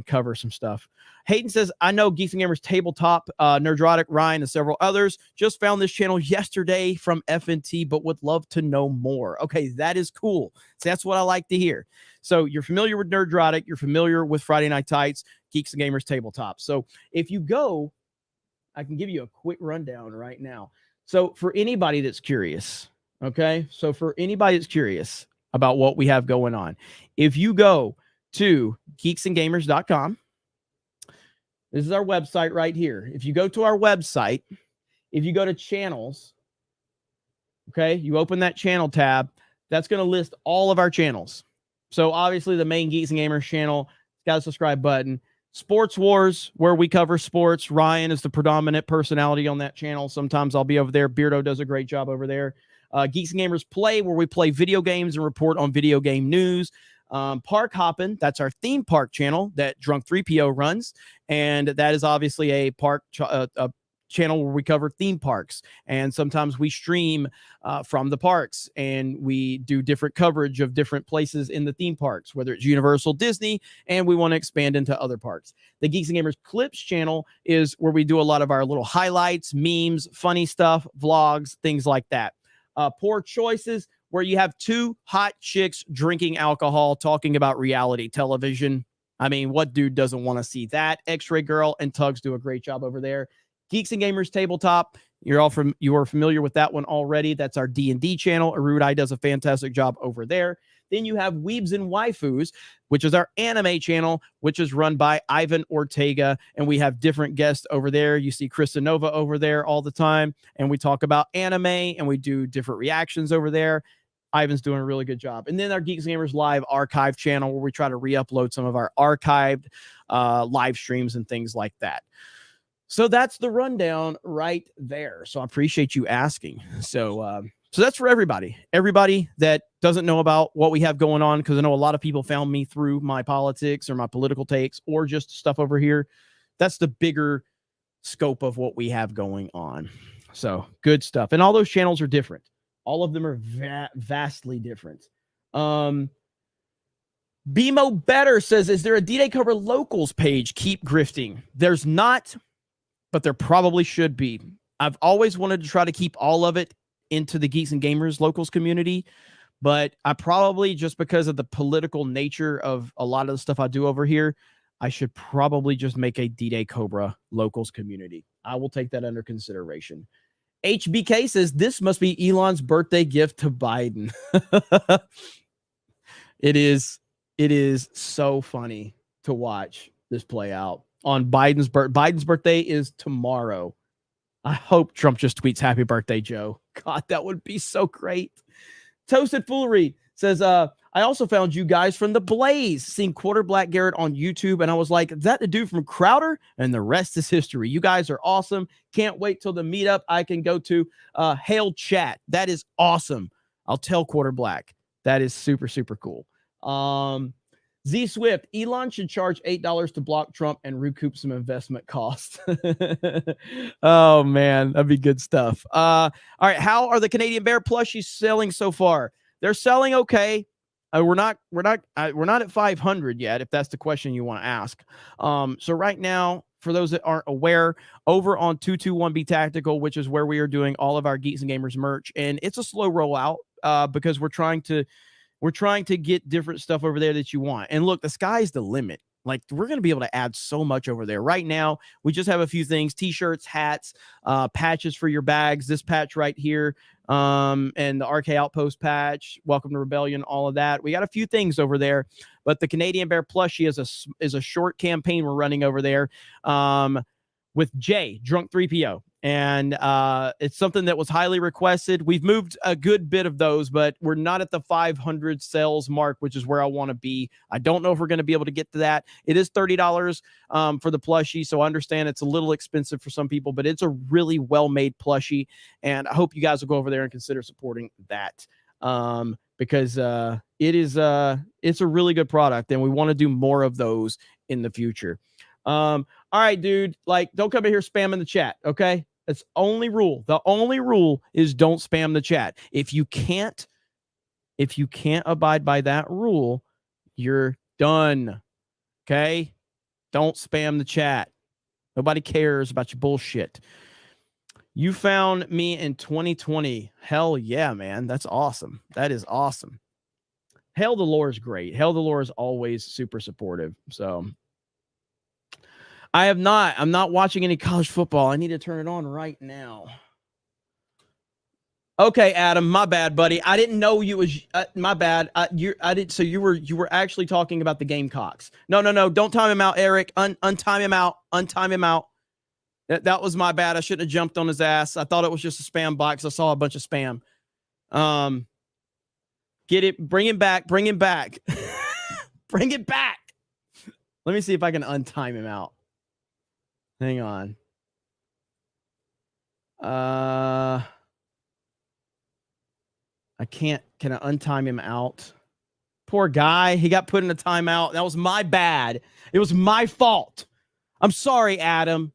cover some stuff. Hayden says, I know Geeks and Gamers Tabletop, Nerdrotic, Ryan, and several others just found this channel yesterday from FNT, but would love to know more. Okay, that is cool. So that's what I like to hear. So you're familiar with Nerdrotic, you're familiar with Friday Night Tights, Geeks and Gamers Tabletop. So if you go, I can give you a quick rundown right now. So for anybody that's curious, okay, so for anybody that's curious about what we have going on, if you go to geeksandgamers.com, this is our website right here. If you go to our website, if you go to channels, okay, you open that channel tab, that's going to list all of our channels. So obviously the main Geeks and Gamers channel, it's got a subscribe button. Sports Wars, where we cover sports. Ryan is the predominant personality on that channel. Sometimes I'll be over there. Beardo does a great job over there. Geeks and Gamers Play, where we play video games and report on video game news. Park Hoppin', that's our theme park channel that Drunk 3PO runs, and that is obviously a park a channel where we cover theme parks, and sometimes we stream from the parks, and we do different coverage of different places in the theme parks, whether it's Universal, Disney, and we want to expand into other parks. The Geeks and Gamers Clips channel is where we do a lot of our little highlights, memes, funny stuff, vlogs, things like that. Poor Choices, where you have two hot chicks drinking alcohol, talking about reality television. I mean, what dude doesn't want to see that? X-Ray Girl and Tugs do a great job over there. Geeks and Gamers Tabletop, you are familiar with that one already. That's our D&D channel. Arudai does a fantastic job over there. Then you have Weebs and Waifus, which is our anime channel, which is run by Ivan Ortega, and we have different guests over there. You see Krista Nova over there all the time, and we talk about anime, and we do different reactions over there. Ivan's doing a really good job. And then our Geeks and Gamers Live archive channel, where we try to re-upload some of our archived live streams and things like that. So that's the rundown right there. So I appreciate you asking. So that's for everybody that doesn't know about what we have going on, because I know a lot of people found me through my politics or my political takes or just stuff over here. That's the bigger scope of what we have going on. So good stuff. And all those channels are different. All of them are vastly different. BMO Better says, is there a D-Day Cover Locals page? Keep grifting. There's not, but there probably should be. I've always wanted to try to keep all of it into the Geeks and Gamers Locals community, but I probably, just because of the political nature of a lot of the stuff I do over here, I should probably just make a D-Day Cobra Locals community. I will take that under consideration. HBK says, this must be Elon's birthday gift to Biden. It is so funny to watch this play out on Biden's birthday is tomorrow. I hope Trump just tweets happy birthday, Joe. God, that would be so great. Toasted Foolery says, I also found you guys from The Blaze, seeing Quarter Black Garrett on YouTube, and I was like, is that the dude from Crowder? And the rest is history. You guys are awesome. Can't wait till the meetup I can go to. Hail chat. That is awesome. I'll tell Quarter Black. That is super, super cool. Z Swift, Elon should charge $8 to block Trump and recoup some investment costs. Oh man, that'd be good stuff. All right, how are the Canadian Bear plushies selling so far? They're selling okay. We're not at 500 yet, if that's the question you want to ask. So right now, for those that aren't aware, over on 221B Tactical, which is where we are doing all of our Geeks and Gamers merch, and it's a slow rollout because we're trying to get different stuff over there that you want. And look, the sky's the limit. Like, we're going to be able to add so much over there. Right now, we just have a few things: t-shirts, hats, patches for your bags. This patch right here, and the RK Outpost patch, Welcome to Rebellion, all of that. We got a few things over there, but the Canadian Bear plushie is a short campaign we're running over there with Jay, Drunk 3PO. And it's something that was highly requested. We've moved a good bit of those, but we're not at the 500 sales mark, which is where I want to be. I don't know if we're going to be able to get to that. It is $30 for the plushie, so I understand it's a little expensive for some people, but it's a really well-made plushie, and I hope you guys will go over there and consider supporting that because it's a really good product, and we want to do more of those in the future. All right, dude, like, don't come in here spamming the chat, okay? That's only rule. The only rule is don't spam the chat. If you can't If you can't abide by that rule, you're done. Okay? Don't spam the chat. Nobody cares about your bullshit. You found me in 2020. Hell yeah, man. That's awesome. That is awesome. Hail the Lore is great. Hail the Lore is always super supportive. So I'm not watching any college football. I need to turn it on right now. Okay, Adam, my bad, buddy. I didn't know you was my bad. You were actually talking about the Gamecocks. No. Don't time him out, Eric. Untime him out. Untime him out. That was my bad. I shouldn't have jumped on his ass. I thought it was just a spam box. I saw a bunch of spam. Get it. Bring him back. Bring him back. Bring it back. Let me see if I can untime him out. Hang on. I can't. Can I untime him out? Poor guy. He got put in a timeout. That was my bad. It was my fault. I'm sorry, Adam.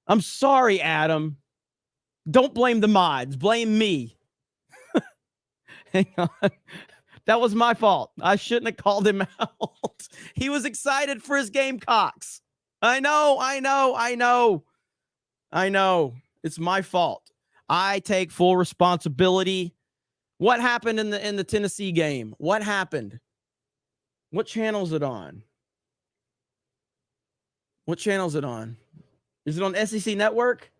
I'm sorry, Adam. Don't blame the mods. Blame me. Hang on. That was my fault. I shouldn't have called him out. He was excited for his Gamecocks. I know. It's my fault. I take full responsibility. What happened in the Tennessee game? What happened? What channel is it on? What channel is it on? Is it on SEC Network?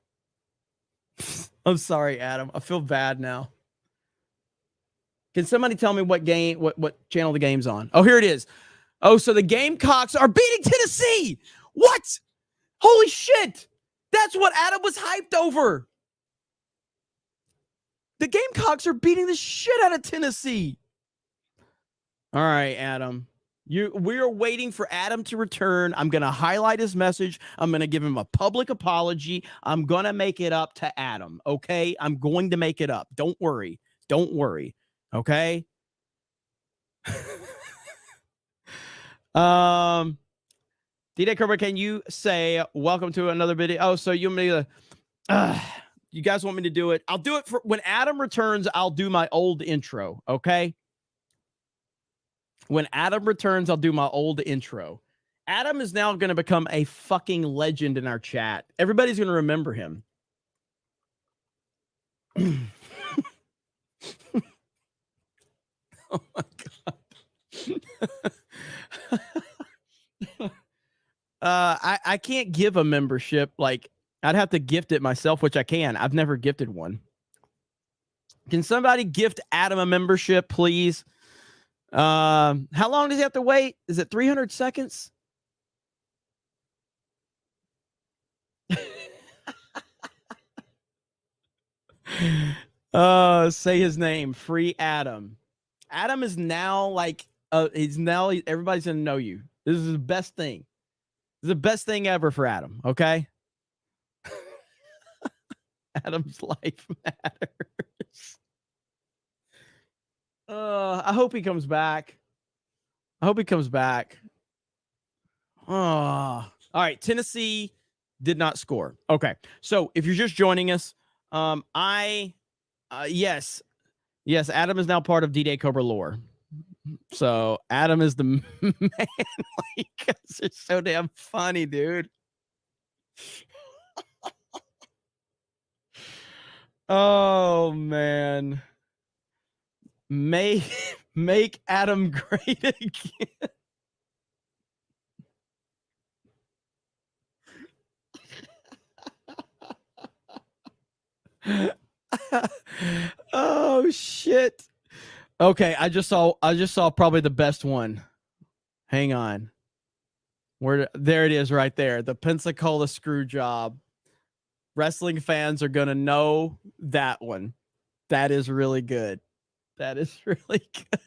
I'm sorry, Adam. I feel bad now. Can somebody tell me what channel the game's on? Oh, here it is. Oh, so the Gamecocks are beating Tennessee. What? Holy shit. That's what Adam was hyped over. The Gamecocks are beating the shit out of Tennessee. All right, Adam. We are waiting for Adam to return. I'm going to highlight his message. I'm going to give him a public apology. I'm going to make it up to Adam, okay? I'm going to make it up. Don't worry. Don't worry, okay? D-Day Cobra, can you say welcome to another video? Oh, so you guys want me to do it? I'll do it for when Adam returns. I'll do my old intro, okay? When Adam returns, I'll do my old intro. Adam is now going to become a fucking legend in our chat. Everybody's going to remember him. Oh my God. I can't give a membership. Like, I'd have to gift it myself, which I can. I've never gifted one. Can somebody gift Adam a membership, please? How long does he have to wait? Is it 300 seconds? Say his name. Free Adam. Adam is now like, everybody's gonna know you. This is the best thing. This is the best thing ever for Adam. Okay. Adam's life matters. I hope he comes back. Oh, all right. Tennessee did not score. Okay. So if you're just joining us, yes, Adam is now part of D-Day Cobra lore. So Adam is the man. Like, it's so damn funny, dude. Oh man. Make Adam great again. Oh shit. Okay, I just saw probably the best one. Hang on. There it is right there. The Pensacola screw job. Wrestling fans are going to know that one. That is really good. That is really good.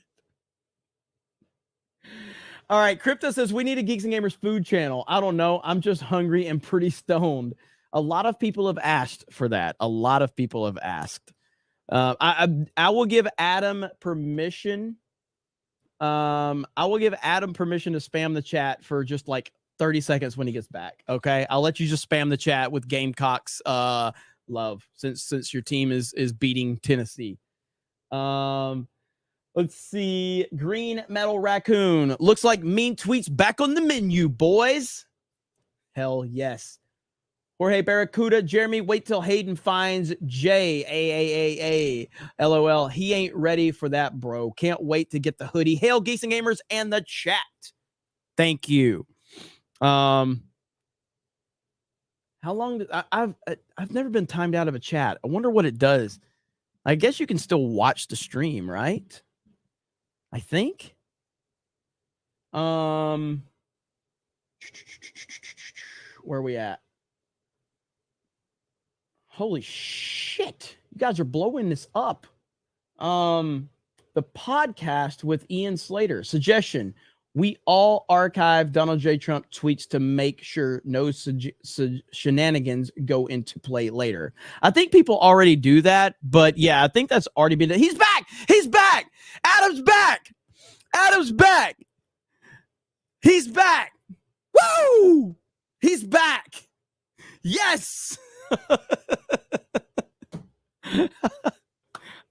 All right, Crypto says we need a Geeks and Gamers food channel. I don't know. I'm just hungry and pretty stoned. A lot of people have asked for that. I will give Adam permission. I will give Adam permission to spam the chat for just like 30 seconds when he gets back. Okay, I'll let you just spam the chat with Gamecocks love since your team is beating Tennessee. Let's see. Green Metal Raccoon. Looks like mean tweets back on the menu, boys. Hell yes. Jorge Barracuda. Jeremy, wait till Hayden finds J. LOL. He ain't ready for that, bro. Can't wait to get the hoodie. Hail, Geese and Gamers, and the chat. Thank you. How long did I've never been timed out of a chat. I wonder what it does. I guess you can still watch the stream, right? I think. Where are we at? Holy shit. You guys are blowing this up. The podcast with Ian Slater. Suggestion. We all archive Donald J. Trump tweets to make sure no shenanigans go into play later. I think people already do that, but yeah, I think that's already been done. He's back. He's back. Adam's back. Adam's back. He's back. Woo! He's back. Yes.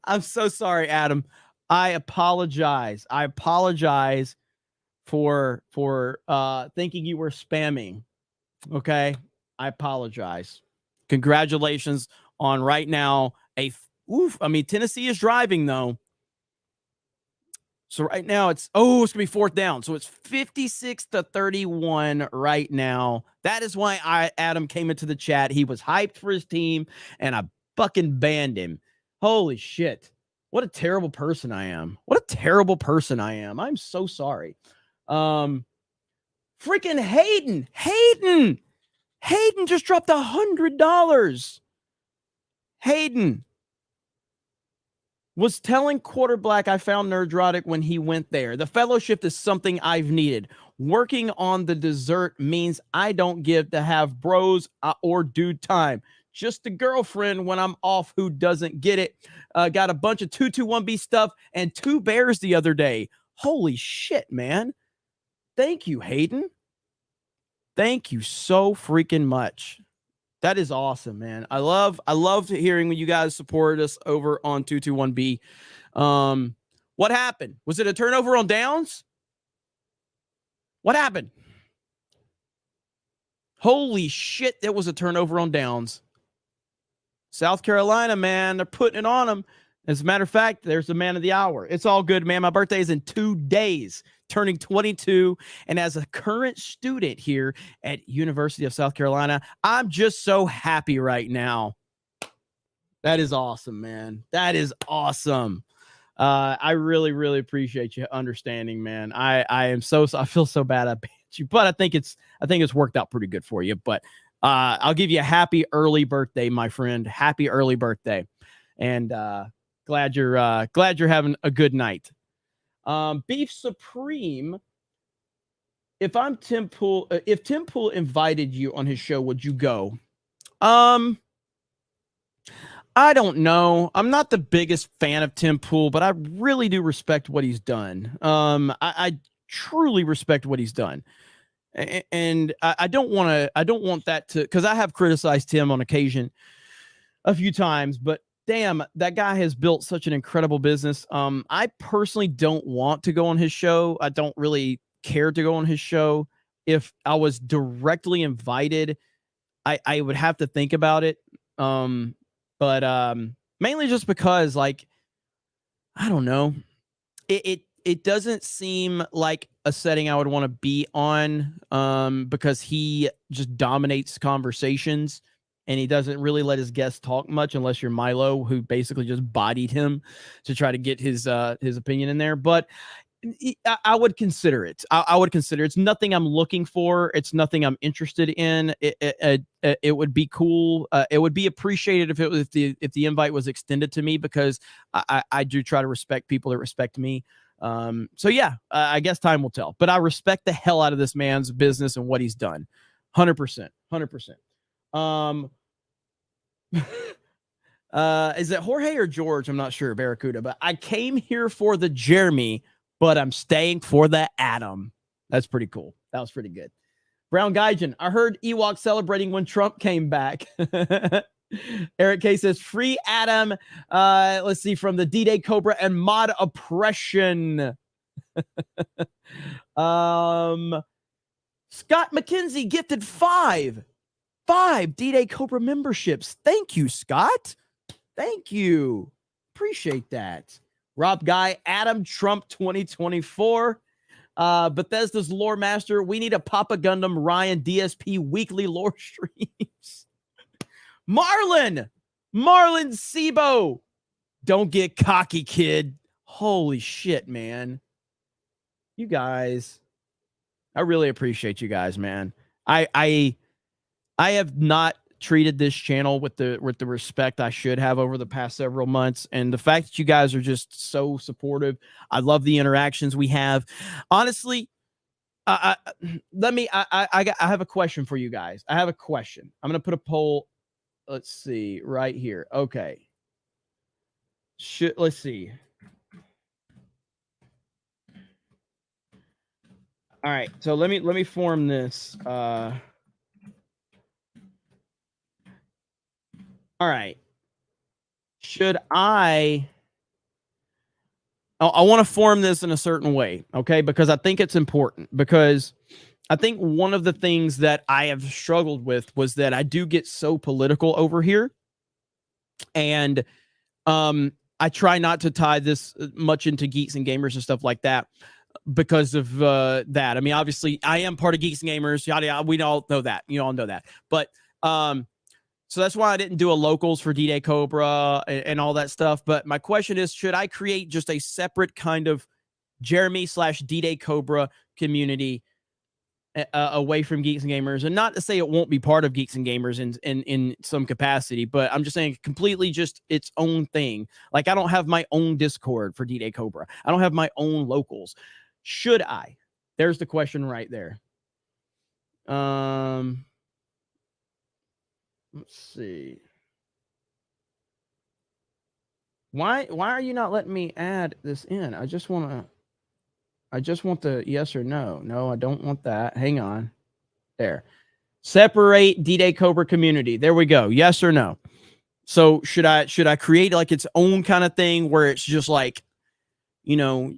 I'm so sorry, Adam. I apologize. I apologize for thinking you were spamming. Okay? I apologize. Congratulations on right now Tennessee is driving though. So right now it's going to be fourth down. So it's 56-31 right now. That is why Adam came into the chat. He was hyped for his team and I fucking banned him. Holy shit. What a terrible person I am. What a terrible person I am. I'm so sorry. Freaking Hayden just dropped $100. Hayden was telling Quarterblack I found Nerdrotic when he went there. The fellowship is something I've needed. Working on the dessert means I don't give to have bros or dude time. Just a girlfriend when I'm off who doesn't get it. Got a bunch of 221B stuff and 2 bears the other day. Holy shit, man. Thank you, Hayden. Thank you so freaking much. That is awesome, man. I love hearing when you guys support us over on 221B. What happened? Was it a turnover on downs? What happened? Holy shit, there was a turnover on downs. South Carolina, man, they're putting it on them. As a matter of fact, there's the man of the hour. It's all good, man. My birthday is in 2 days, turning 22. And as a current student here at University of South Carolina, I'm just so happy right now. That is awesome, man. That is awesome. I really, really appreciate you understanding, man. I feel so bad I banned you, but I think it's worked out pretty good for you. But I'll give you a happy early birthday, my friend. Happy early birthday. And glad you're having a good night. Beef Supreme. If Tim Pool invited you on his show, would you go? I don't know. I'm not the biggest fan of Tim Pool, but I really do respect what he's done. I truly respect what he's done. And I don't want that to, because I have criticized him on occasion a few times, but damn, that guy has built such an incredible business. I personally don't want to go on his show. I don't really care to go on his show. If I was directly invited, I would have to think about it. But mainly just because, like, I don't know, it doesn't seem like a setting I would want to be on, because he just dominates conversations and he doesn't really let his guests talk much unless you're Milo, who basically just bodied him to try to get his opinion in there. But I would consider it. I would consider it. It's nothing I'm looking for. It's nothing I'm interested in. It would be cool. It would be appreciated if the invite was extended to me, because I do try to respect people that respect me. So yeah, I guess time will tell. But I respect the hell out of this man's business and what he's done. 100%. 100%. Is it Jorge or George? I'm not sure. Barracuda. But I came here for the Jeremy, but I'm staying for the Adam. That's pretty cool. That was pretty good. Brown Gaijin, I heard Ewok celebrating when Trump came back. Eric K says, free Adam. Let's see, from the D-Day Cobra and mod oppression. Scott McKenzie gifted five D-Day Cobra memberships. Thank you, Scott. Thank you. Appreciate that. Rob Guy, Adam Trump 2024. Bethesda's lore master. We need a Papa Gundam Ryan DSP weekly lore streams. Marlon Sibo. Don't get cocky, kid. Holy shit, man. You guys, I really appreciate you guys, man. I have not treated this channel with the respect I should have over the past several months, and the fact that you guys are just so supportive. I love the interactions we have. Honestly, I have a question for you guys. I have a question. I'm gonna put a poll. Let's see right here. Okay. Let's see. All right. So let me form this. All right. Should I want to form this in a certain way, okay? Because I think it's important. Because I think one of the things that I have struggled with was that I do get so political over here. And I try not to tie this much into Geeks and Gamers and stuff like that because of that. I mean, obviously, I am part of Geeks and Gamers. Yada, yada. We all know that. You all know that. But so that's why I didn't do a locals for D-Day Cobra and all that stuff. But my question is, should I create just a separate kind of Jeremy/D-Day Cobra community away from Geeks and Gamers? And not to say it won't be part of Geeks and Gamers in some capacity, but I'm just saying completely just its own thing. Like, I don't have my own Discord for D-Day Cobra. I don't have my own locals. Should I? There's the question right there. Let's see. Why are you not letting me add this in? I just want the yes or no. No, I don't want that. Hang on. There. Separate D-Day Cobra community. There we go. Yes or no. So should I create like its own kind of thing where it's just like, you know,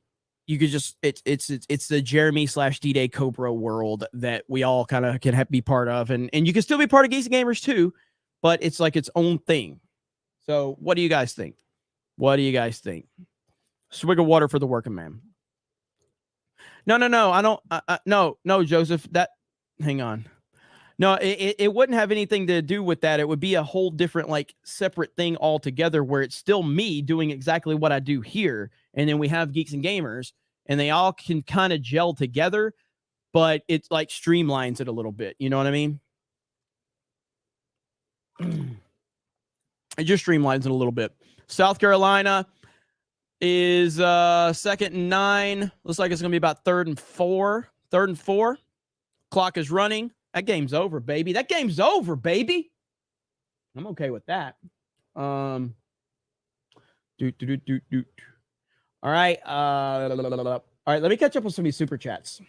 you could just it's the Jeremy/D-Day Cobra world that we all kind of can be part of, and you can still be part of Geeks and Gamers too, but it's like its own thing. So what do you guys think? What do you guys think? Swig of water for the working man. No, I don't. No, Joseph. Hang on. No, it wouldn't have anything to do with that. It would be a whole different, like, separate thing altogether where it's still me doing exactly what I do here. And then we have Geeks and Gamers, and they all can kind of gel together, but it's like streamlines it a little bit. You know what I mean? It just streamlines it a little bit. South Carolina is 2nd and 9. Looks like it's going to be about 3rd and 4. 3rd and 4. Clock is running. That game's over, baby. That game's over, baby. I'm okay with that. All right. All right, let me catch up with some of these super chats. I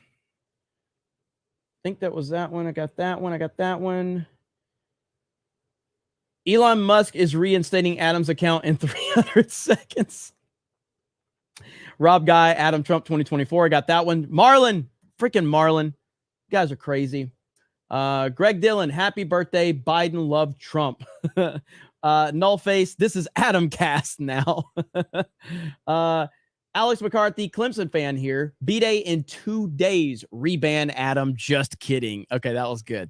think that was that one. I got that one. Elon Musk is reinstating Adam's account in 300 seconds. Rob Guy, Adam Trump 2024. I got that one. Marlon. Freaking Marlon. You guys are crazy. Greg Dillon, happy birthday. Biden loved Trump. Nullface, this is Adam Cast now. Alex McCarthy, Clemson fan here. B-Day in 2 days. Reban Adam. Just kidding. Okay, that was good.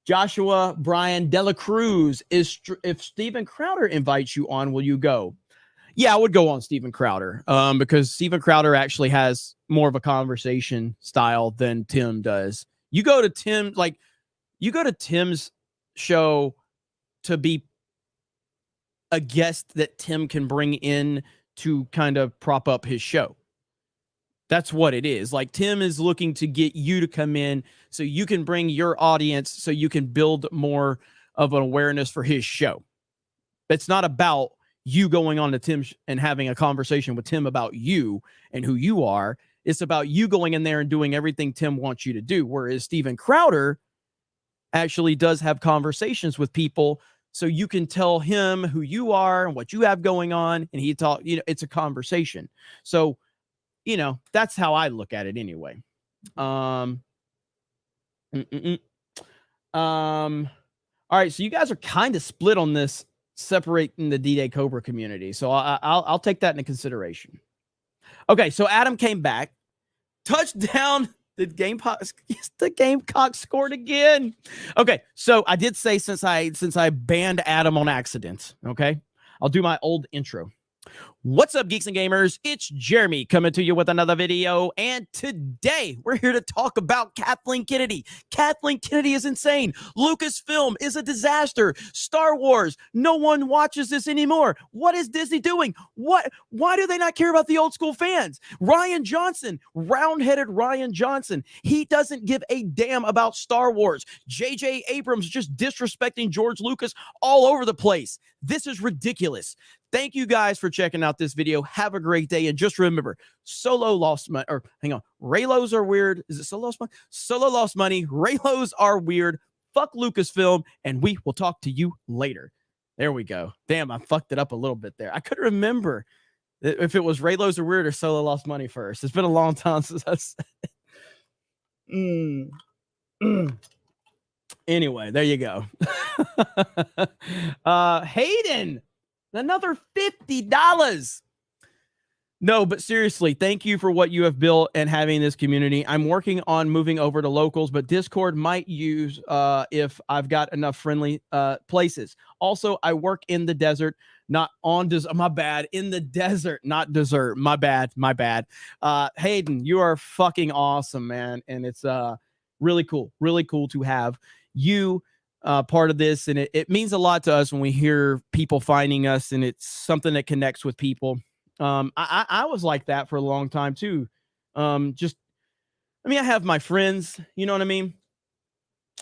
Joshua Brian Dela Cruz, if Steven Crowder invites you on, will you go? Yeah, I would go on Steven Crowder because Steven Crowder actually has more of a conversation style than Tim does. You go to Tim's show to be a guest that Tim can bring in to kind of prop up his show. That's what it is. Like, Tim is looking to get you to come in so you can bring your audience so you can build more of an awareness for his show. It's not about you going on to Tim and having a conversation with Tim about you and who you are. It's about you going in there and doing everything Tim wants you to do. Whereas Steven Crowder actually does have conversations with people, so you can tell him who you are and what you have going on, and he talk. It's a conversation. So, that's how I look at it anyway. All right, so you guys are kind of split on this, separating the D-Day Cobra community. So I'll take that into consideration. Okay, so Adam came back. Touchdown. The Gamecock scored again. Okay, so I did say since I banned Adam on accident, okay, I'll do my old intro. What's up, geeks and gamers? It's Jeremy coming to you with another video, and today we're here to talk about Kathleen Kennedy. Kathleen Kennedy is insane. Lucasfilm is a disaster. Star Wars, no one watches this anymore. What is Disney doing? Why do they not care about the old school fans? Rian Johnson, round-headed Rian Johnson, he doesn't give a damn about Star Wars. J.J. Abrams just disrespecting George Lucas all over the place. This is ridiculous. Thank you guys for checking out this video. Have a great day. And just remember, Solo lost money. Or hang on. Raylos are weird. Is it Solo lost money? Solo lost money. Raylos are weird. Fuck Lucasfilm. And we will talk to you later. There we go. Damn, I fucked it up a little bit there. I couldn't remember if it was Raylos are weird or Solo lost money first. It's been a long time since I said it. Anyway, there you go. Hayden. Another $50. No, but seriously, thank you for what you have built and having this community. I'm working on moving over to locals, but Discord might use if I've got enough friendly places. Also, I work in the desert, not on desert. My bad. In the desert, not desert. My bad. Hayden, you are fucking awesome, man. And it's really cool to have you part of this, and it means a lot to us when we hear people finding us, and it's something that connects with people. I was like that for a long time too. I have my friends, you know what I mean?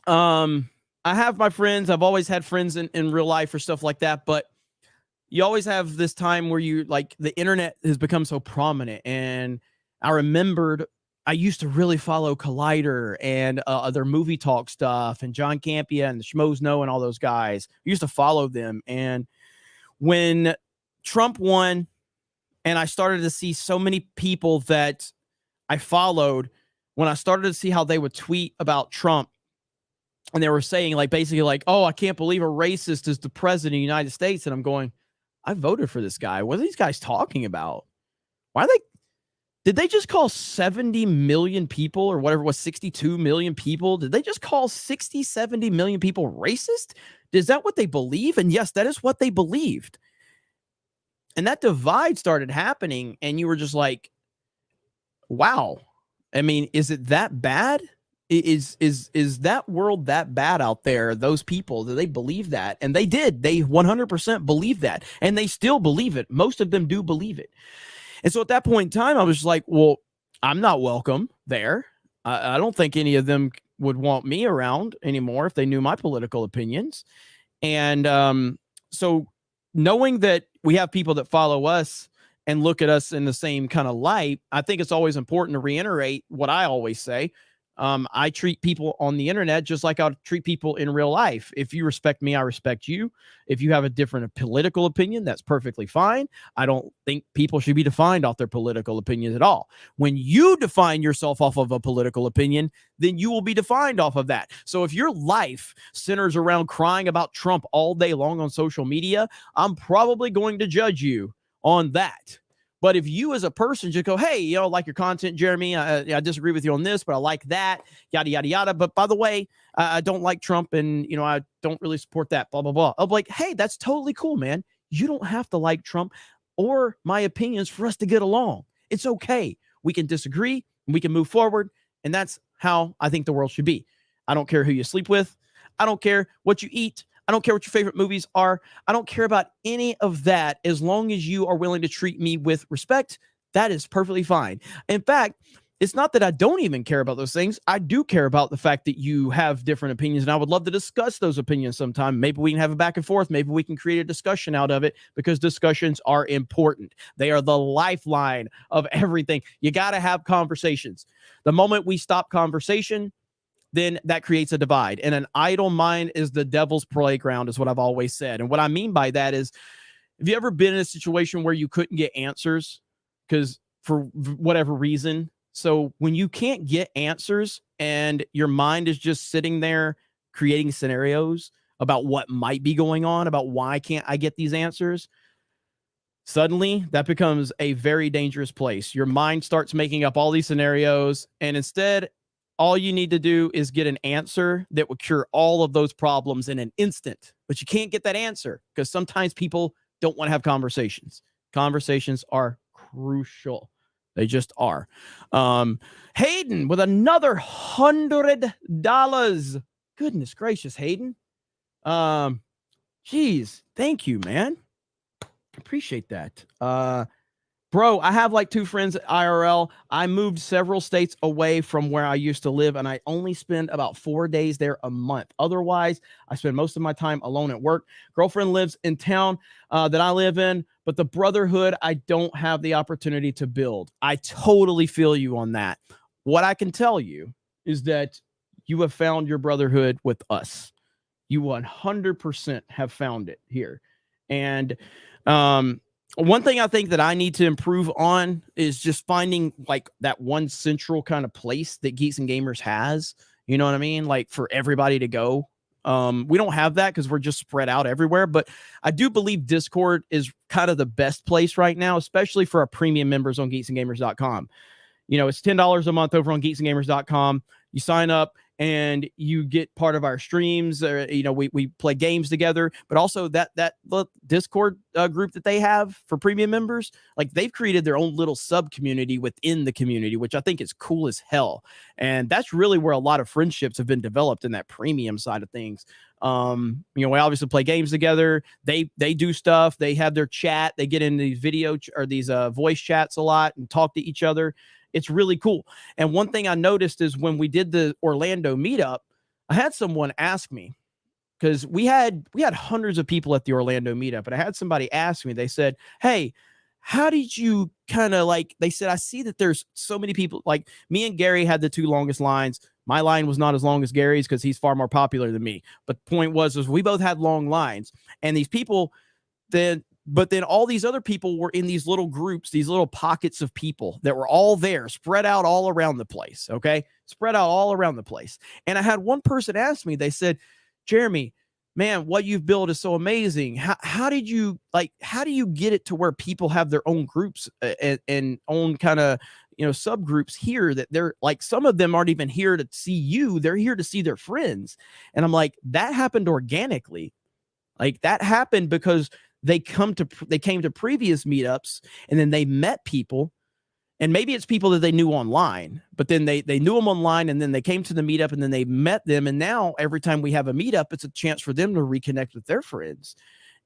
I have my friends. I've always had friends in real life or stuff like that, but you always have this time where you like the internet has become so prominent. And I remembered I used to really follow Collider and other movie talk stuff, and John Campia and the Schmoes Know and all those guys. I used to follow them. And when Trump won, and I started to see so many people that I followed, when I started to see how they would tweet about Trump, and they were saying basically oh, I can't believe a racist is the president of the United States. And I'm going, I voted for this guy. What are these guys talking about? Did they just call 70 million people or whatever it was, 62 million people? Did they just call 60, 70 million people racist? Is that what they believe? And yes, that is what they believed. And that divide started happening, and you were just like, wow. I mean, is it that bad? Is that world that bad out there? Those people, do they believe that? And they did. They 100% believe that. And they still believe it. Most of them do believe it. And so at that point in time, I was like, well, I'm not welcome there. I don't think any of them would want me around anymore if they knew my political opinions. And so knowing that we have people that follow us and look at us in the same kind of light, I think it's always important to reiterate what I always say. I treat people on the internet just like I treat people in real life. If you respect me, I respect you. If you have a different political opinion, that's perfectly fine. I don't think people should be defined off their political opinions at all. When you define yourself off of a political opinion, then you will be defined off of that. So if your life centers around crying about Trump all day long on social media, I'm probably going to judge you on that. But if you as a person just go, hey, like your content, Jeremy, I disagree with you on this, but I like that, yada, yada, yada. But by the way, I don't like Trump, and, I don't really support that, blah, blah, blah. I'll be like, hey, that's totally cool, man. You don't have to like Trump or my opinions for us to get along. It's okay. We can disagree and we can move forward. And that's how I think the world should be. I don't care who you sleep with. I don't care what you eat. I don't care what your favorite movies are. I don't care about any of that. As long as you are willing to treat me with respect, that is perfectly fine. In fact, it's not that I don't even care about those things. I do care about the fact that you have different opinions, and I would love to discuss those opinions sometime. Maybe we can have a back and forth. Maybe we can create a discussion out of it, because discussions are important. They are the lifeline of everything. You got to have conversations. The moment we stop conversation, then that creates a divide. And an idle mind is the devil's playground, is what I've always said. And what I mean by that is, have you ever been in a situation where you couldn't get answers because for whatever reason? So when you can't get answers and your mind is just sitting there creating scenarios about what might be going on, about why can't I get these answers, suddenly that becomes a very dangerous place. Your mind starts making up all these scenarios, and instead, all you need to do is get an answer that will cure all of those problems in an instant. But you can't get that answer because sometimes people don't want to have conversations. Conversations are crucial. They just are. Hayden with another $100. Goodness gracious, Hayden. Geez, thank you, man. Appreciate that. Bro, I have like 2 friends at IRL. I moved several states away from where I used to live, and I only spend about 4 days there a month. Otherwise, I spend most of my time alone at work. Girlfriend lives in town that I live in, but the brotherhood, I don't have the opportunity to build. I totally feel you on that. What I can tell you is that you have found your brotherhood with us. You 100% have found it here. And one thing I think that I need to improve on is just finding like that one central kind of place that Geeks and Gamers has, you know what I mean? Like for everybody to go. We don't have that because we're just spread out everywhere, but I do believe Discord is kind of the best place right now, especially for our premium members on geeksandgamers.com. You know, it's $10 a month over on geeksandgamers.com. You sign up and you get part of our streams. You know, we play games together, but also that Discord group that they have for premium members, like they've created their own little sub community within the community, which I think is cool as hell. And that's really where a lot of friendships have been developed in that premium side of things. You know, we obviously play games together. They do stuff. They have their chat. They get in these video or these voice chats a lot and talk to each other. It's really cool. And one thing I noticed is when we did the Orlando meetup, I had someone ask me, because we had hundreds of people at the Orlando meetup, and I had somebody ask me, they said, hey, how did you kind of like, they said, I see that there's so many people, like me and Gary had the 2 longest lines. My line was not as long as Gary's because he's far more popular than me. But the point was we both had long lines, and these people but then all these other people were in these little groups, these little pockets of people that were all there, spread out all around the place. Okay. Spread out all around the place. And I had one person ask me, they said, Jeremy, man, what you've built is so amazing. How do you get it to where people have their own groups and own kind of, you know, subgroups here that they're like, some of them aren't even here to see you. They're here to see their friends. And I'm like, that happened organically. Like that happened because they came to previous meetups and then they met people, and maybe it's people that they knew online, but then they knew them online and then they came to the meetup and then they met them. And now every time we have a meetup, it's a chance for them to reconnect with their friends.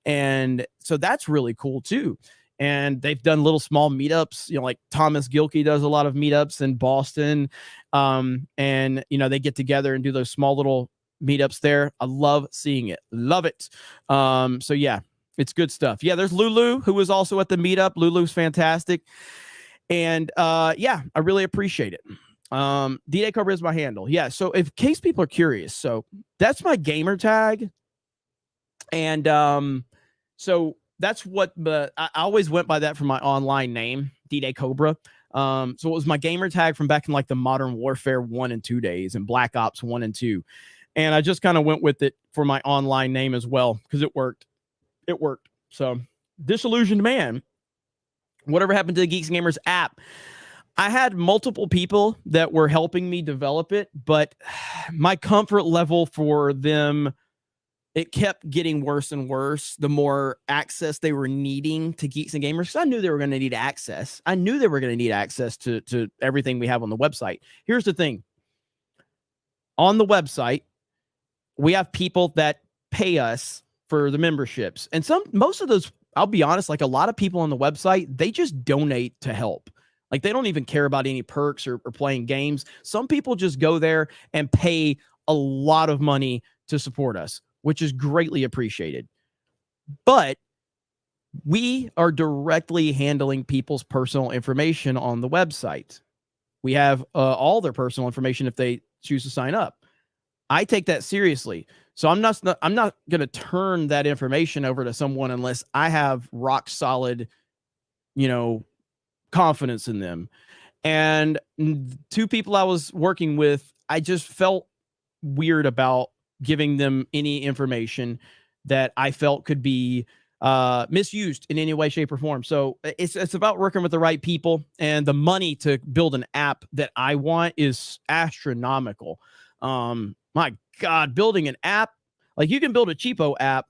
And so that's really cool too. And they've done little small meetups, you know, like Thomas Gilkey does a lot of meetups in Boston. And, you know, they get together and do those small little meetups there. I love seeing it. Love it. So yeah. It's good stuff. Yeah, there's Lulu, who was also at the meetup. Lulu's fantastic. And yeah, I really appreciate it. D-Day Cobra is my handle. Yeah, so in case people are curious, so that's my gamer tag. And so that's what I always went by that for my online name, D-Day Cobra. So it was my gamer tag from back in like the Modern Warfare 1 and 2 days and Black Ops 1 and 2. And I just kind of went with it for my online name as well because it worked. It worked. So Disillusioned Man, whatever happened to the Geeks and Gamers app? I had multiple people that were helping me develop it, but my comfort level for them, it kept getting worse and worse the more access they were needing to Geeks and Gamers. I knew they were going to need access. I knew they were going to need access to everything we have on the website. Here's the thing. On the website, we have people that pay us for the memberships. And most of those, I'll be honest, like a lot of people on the website, they just donate to help. Like they don't even care about any perks or playing games. Some people just go there and pay a lot of money to support us, which is greatly appreciated. But we are directly handling people's personal information on the website. We have all their personal information if they choose to sign up. I take that seriously. So I'm not going to turn that information over to someone unless I have rock solid, confidence in them. And two people I was working with, I just felt weird about giving them any information that I felt could be misused in any way, shape, or form. So it's about working with the right people, and the money to build an app that I want is astronomical. My God, building an app, like you can build a cheapo app.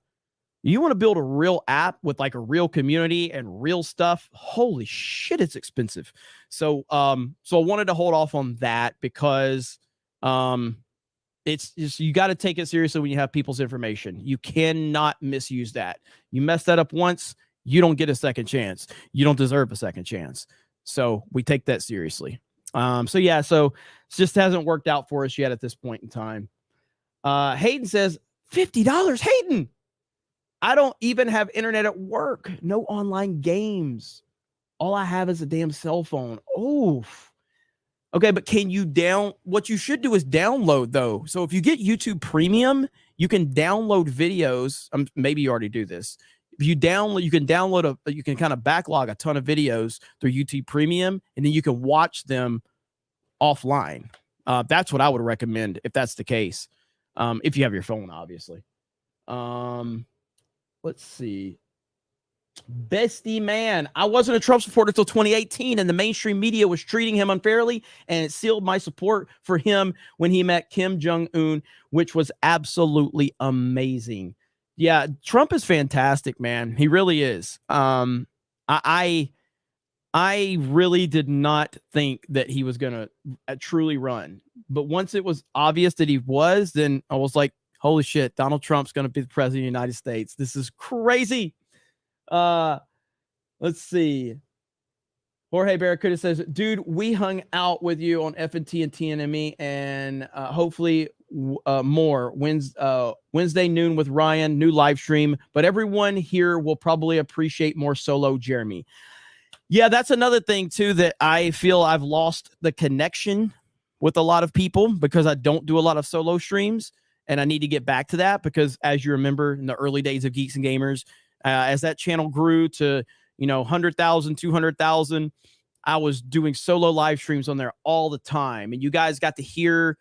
You want to build a real app with like a real community and real stuff. Holy shit, it's expensive. So I wanted to hold off on that because it's just, you got to take it seriously when you have people's information. You cannot misuse that. You mess that up once, you don't get a second chance. You don't deserve a second chance. So we take that seriously. So it just hasn't worked out for us yet at this point in time. Hayden says, $50. Hayden, I don't even have internet at work. No online games. All I have is a damn cell phone. Oh, okay. But what you should do is download though. So if you get YouTube Premium, you can download videos. Maybe you already do this. If you download, you can kind of backlog a ton of videos through YouTube Premium, and then you can watch them offline. That's what I would recommend if that's the case. If you have your phone, obviously. Let's see. Bestie man, I wasn't a Trump supporter until 2018, and the mainstream media was treating him unfairly, and it sealed my support for him when he met Kim Jong-un, which was absolutely amazing. Yeah, Trump is fantastic, man. He really is. I really did not think that he was going to truly run. But once it was obvious that he was, then I was like, holy shit, Donald Trump's going to be the president of the United States. This is crazy. Let's see. Jorge Barracuda says, dude, we hung out with you on FNT and TNME, and hopefully more Wednesday noon with Ryan, new live stream. But everyone here will probably appreciate more solo Jeremy. Yeah, that's another thing too, that I feel I've lost the connection with a lot of people because I don't do a lot of solo streams. And I need to get back to that because, as you remember, in the early days of Geeks and Gamers, as that channel grew to, 100,000, 200,000, I was doing solo live streams on there all the time. And you guys got to hear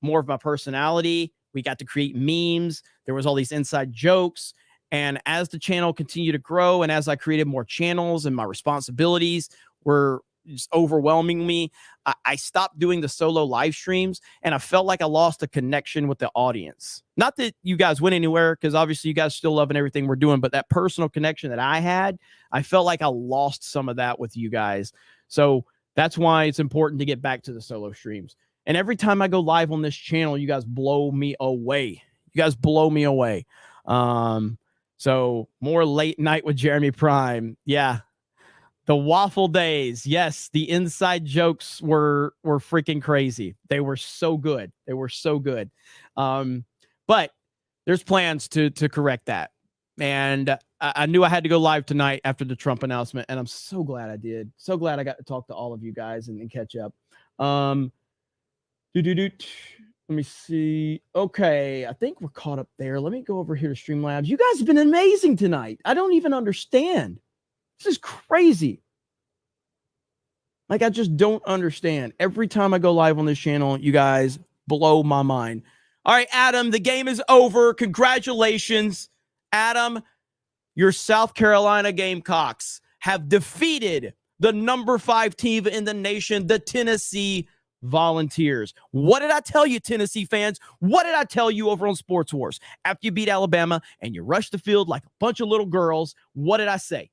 more of my personality. We got to create memes. There was all these inside jokes. And as the channel continued to grow, and as I created more channels and my responsibilities were just overwhelming me, I stopped doing the solo live streams, and I felt like I lost a connection with the audience. Not that you guys went anywhere, because obviously you guys still loving everything we're doing, but that personal connection that I had, I felt like I lost some of that with you guys. So that's why it's important to get back to the solo streams. And every time I go live on this channel, you guys blow me away. You guys blow me away. So more late night with Jeremy Prime. Yeah. The waffle days. Yes. The inside jokes were freaking crazy. They were so good. They were so good. But there's plans to correct that. And I knew I had to go live tonight after the Trump announcement. And I'm so glad I did. So glad I got to talk to all of you guys and catch up. Let me see. Okay, I think we're caught up there. Let me go over here to Streamlabs. You guys have been amazing tonight. I don't even understand. This is crazy. Like, I just don't understand. Every time I go live on this channel, you guys blow my mind. All right, Adam, the game is over. Congratulations. Adam, your South Carolina Gamecocks have defeated the number 5 team in the nation, the Tennessee Volunteers. What did I tell you, Tennessee fans? What did I tell you over on Sports Wars? After you beat Alabama and you rushed the field like a bunch of little girls, what did I say?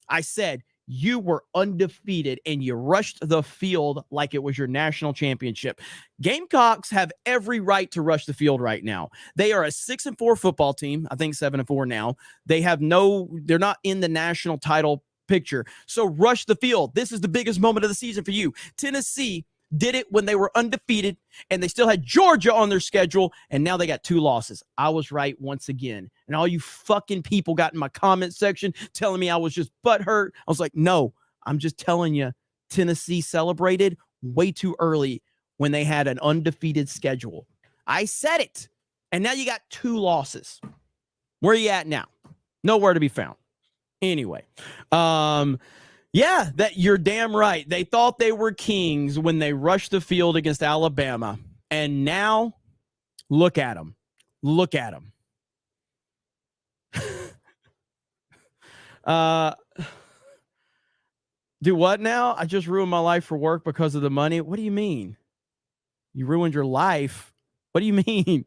I said you were undefeated and you rushed the field like it was your national championship. Gamecocks have every right to rush the field right now. They are a 6-4 football team. I think 7-4 now. They're not in the national title picture. So rush the field. This is the biggest moment of the season for you. Tennessee did it when they were undefeated, and they still had Georgia on their schedule, and now they got 2 losses. I was right once again. And all you fucking people got in my comment section telling me I was just butthurt. I was like, no, I'm just telling you, Tennessee celebrated way too early when they had an undefeated schedule. I said it. And now you got 2 losses. Where are you at now? Nowhere to be found. Anyway, yeah, that you're damn right. They thought they were kings when they rushed the field against Alabama. And now, look at them. Look at them. Do what now? I just ruined my life for work because of the money. What do you mean? You ruined your life? What do you mean?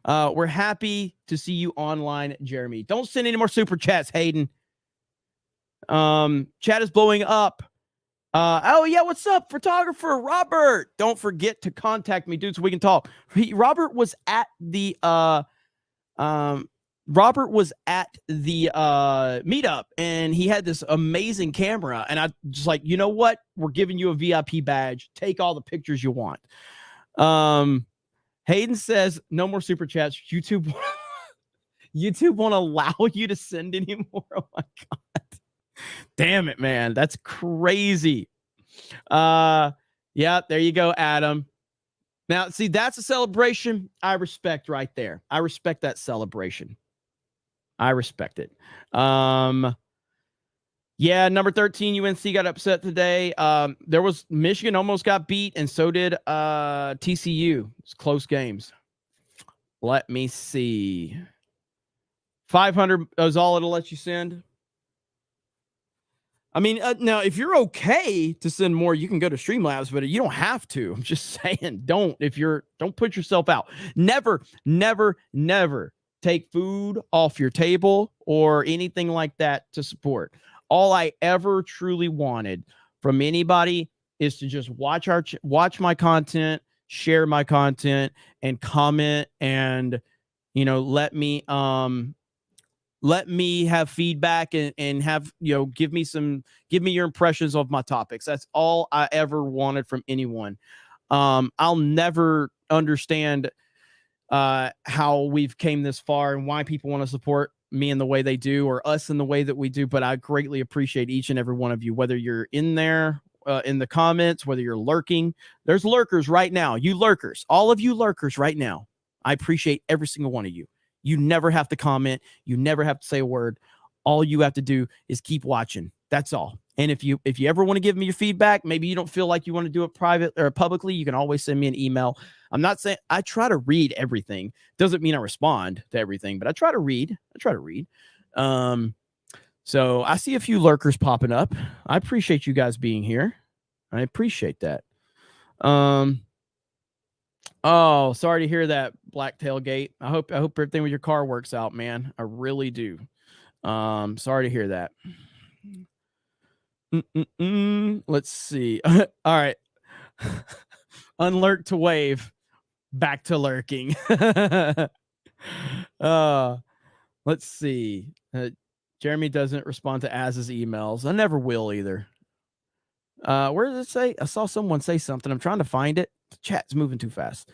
We're happy to see you online, Jeremy. Don't send any more super chats, Hayden. Chat is blowing up. Oh yeah, what's up, photographer Robert? Don't forget to contact me, dude, so we can talk. Robert was at the meetup, and he had this amazing camera, and I just like, you know what? We're giving you a VIP badge. Take all the pictures you want. Hayden says no more super chats. YouTube won't allow you to send anymore. Oh my god. Damn it, man. That's crazy. Yeah, there you go, Adam. Now, see, that's a celebration I respect right there. I respect that celebration. I respect it. Yeah, number 13 UNC got upset today. There was Michigan almost got beat, and so did TCU. It's close games. Let me see. 500 is all it'll let you send. I mean, now if you're okay to send more, you can go to Streamlabs, but you don't have to. I'm just saying, don't put yourself out. Never take food off your table or anything like that to support. All I ever truly wanted from anybody is to just watch my content, share my content, and comment, and let me have feedback and have give me your impressions of my topics. That's all I ever wanted from anyone. I'll never understand how we've came this far and why people want to support me in the way they do or us in the way that we do, but I greatly appreciate each and every one of you, whether you're in there in the comments, whether you're lurking. There's lurkers right now. You lurkers, all of you lurkers right now, I appreciate every single one of you. You never have to comment. You never have to say a word. All you have to do is keep watching. That's all. And if you ever want to give me your feedback, maybe you don't feel like you want to do it private or publicly, you can always send me an email. I'm not saying I try to read everything. Doesn't mean I respond to everything, but I try to read. So I see a few lurkers popping up. I appreciate you guys being here. I appreciate that. Oh, sorry to hear that, Black Tailgate. I hope everything with your car works out, man. I really do. Sorry to hear that. Let's see. All right. Unlurk to wave. Back to lurking. Let's see. Jeremy doesn't respond to Az's emails. I never will either. Where does it say? I saw someone say something. I'm trying to find it. The chat's moving too fast.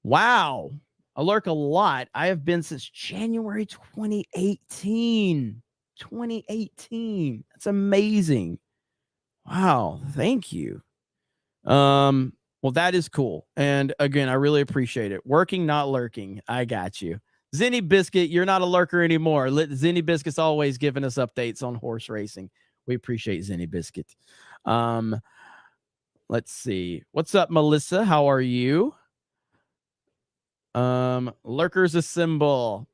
Wow. I lurk a lot. I have been since January 2018. 2018. That's amazing. Wow. Thank you. Well, that is cool. And again, I really appreciate it. Working, not lurking. I got you. Zenny Biscuit, you're not a lurker anymore. Zenny Biscuit's always giving us updates on horse racing. We appreciate Zenny Biscuit. Let's see. What's up, Melissa? How are you? Lurkers assemble.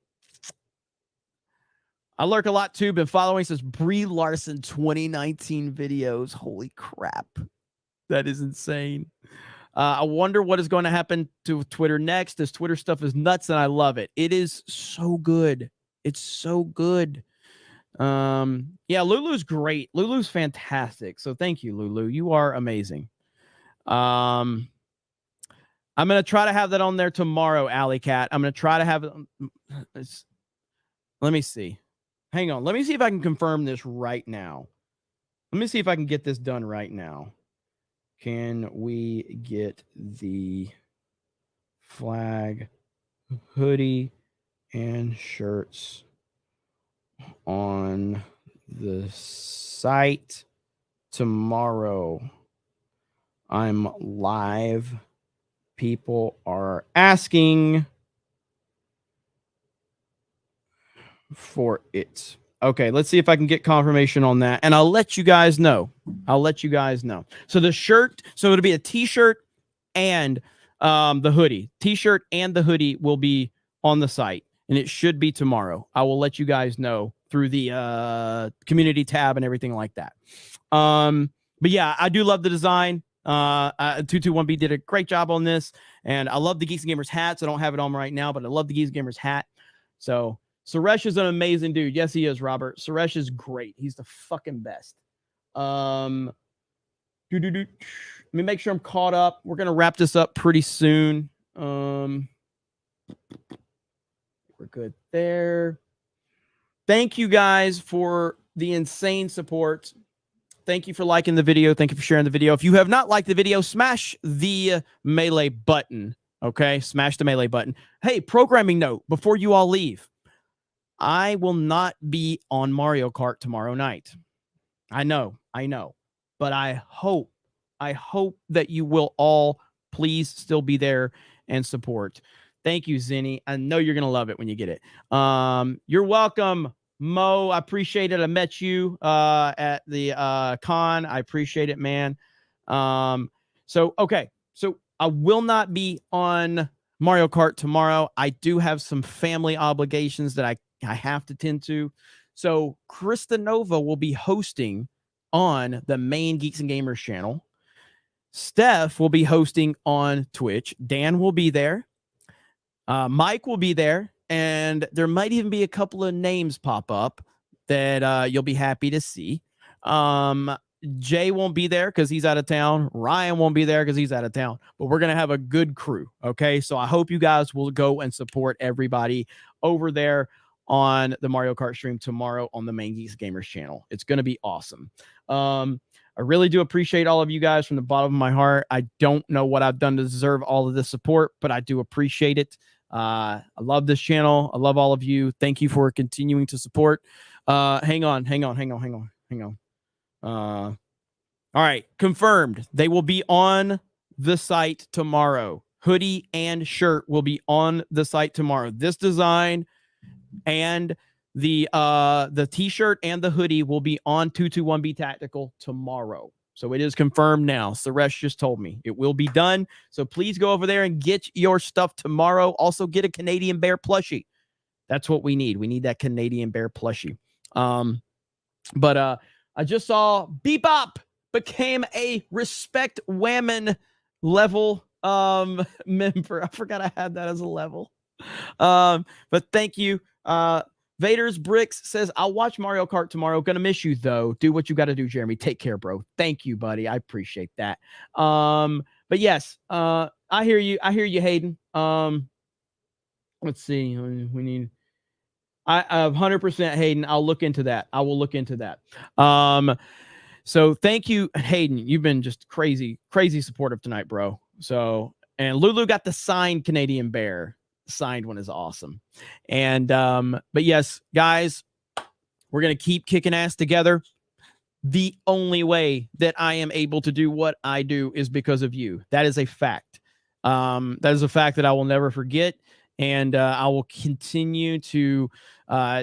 I lurk a lot too. Been following since Brie Larson 2019 videos. Holy crap. That is insane. I wonder what is going to happen to Twitter next. This Twitter stuff is nuts and I love it. It is so good. It's so good. Yeah, Lulu's great. Lulu's fantastic. So thank you, Lulu. You are amazing. I'm going to try to have that on there tomorrow, Alley Cat. I'm going to try to have it. Let me see. Hang on. Let me see if I can confirm this right now. Let me see if I can get this done right now. Can we get the flag, hoodie, and shirts on the site tomorrow? I'm live people are asking for it. Okay, let's see if I can get confirmation on that, and I'll let you guys know. So the shirt, so it'll be a t-shirt and the hoodie. T-shirt and the hoodie will be on the site, and it should be tomorrow. I will let you guys know through the community tab and everything like that. But yeah, I do love the design. 221B did a great job on this, and I love the Geeks and Gamers hats. I don't have it on right now, but I love the Geeks and Gamers hat. So Suresh is an amazing dude. Yes, he is, Robert. Suresh is great. He's the fucking best. Let me make sure I'm caught up. We're gonna wrap this up pretty soon. We're good there. Thank you guys for the insane support. Thank you for liking the video. Thank you for sharing the video. If you have not liked the video, smash the melee button. Okay, smash the melee button. Hey, programming note before you all leave. I will not be on Mario Kart tomorrow night. I know, but I hope that you will all please still be there and support. Thank you, Zinni. I know you're going to love it when you get it. You're welcome, Mo. I appreciate it. I met you at the con. I appreciate it, man. Okay. So I will not be on Mario Kart tomorrow. I do have some family obligations that I have to tend to. So Krista Nova will be hosting on the main Geeks and Gamers channel. Steph will be hosting on Twitch. Dan will be there. Mike will be there. And there might even be a couple of names pop up that you'll be happy to see. Jay won't be there because he's out of town. Ryan won't be there because he's out of town. But we're going to have a good crew. Okay. So I hope you guys will go and support everybody over there on the Mario Kart stream tomorrow on the main Geeks Gamers channel. It's going to be awesome. I really do appreciate all of you guys from the bottom of my heart. I don't know what I've done to deserve all of this support, but I do appreciate it. I love this channel. I love all of you. Thank you for continuing to support. Hang on. All right. Confirmed. They will be on the site tomorrow. Hoodie and shirt will be on the site tomorrow. This design and the t-shirt and the hoodie will be on 221B Tactical tomorrow. So it is confirmed now. Suresh just told me it will be done. So please go over there and get your stuff tomorrow. Also get a Canadian Bear plushie. That's what we need. We need that Canadian Bear plushie. But I just saw Bebop became a Respect Whammon level member. I forgot I had that as a level. But thank you. Vader's Bricks says, I'll watch Mario Kart tomorrow. Gonna miss you though. Do what you got to do, Jeremy. Take care, bro. Thank you, buddy. I appreciate that. But yes, I hear you. I hear you, Hayden. Let's see. We need. I 100% Hayden. I'll look into that. I will look into that. So thank you, Hayden. You've been just crazy supportive tonight, bro. So, and Lulu got the signed Canadian Bear. Signed one is awesome. And but yes, guys, we're gonna keep kicking ass together. The only way that I am able to do what I do is because of you. That is a fact. That is a fact that I will never forget. And I will continue to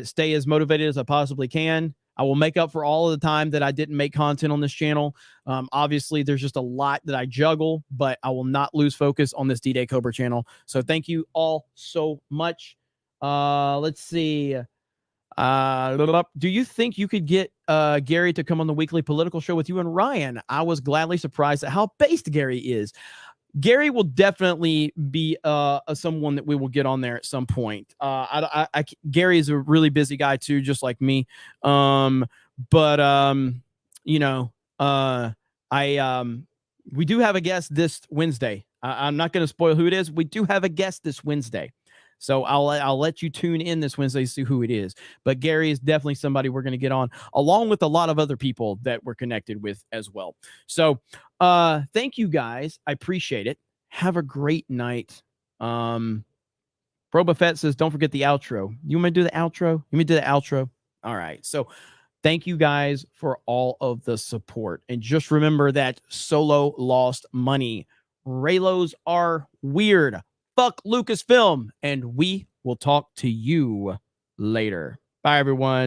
stay as motivated as I possibly can. I will make up for all of the time that I didn't make content on this channel. Obviously, there's just a lot that I juggle, but I will not lose focus on this D-Day Cobra channel. So thank you all so much. Let's see. Do you think you could get Gary to come on the weekly political show with you and Ryan? I was gladly surprised at how based Gary is. Gary will definitely be someone that we will get on there at some point. Gary is a really busy guy too, just like me. You know, we do have a guest this Wednesday. I'm not going to spoil who it is. We do have a guest this Wednesday. So I'll let you tune in this Wednesday to see who it is. But Gary is definitely somebody we're going to get on, along with a lot of other people that we're connected with as well. So thank you guys. I appreciate it. Have a great night. Bro Buffett says, don't forget the outro. You want me to do the outro? You want me to do the outro? All right. So thank you guys for all of the support. And just remember that Solo lost money Raylos are weird. Fuck Lucasfilm. And we will talk to you later. Bye, everyone.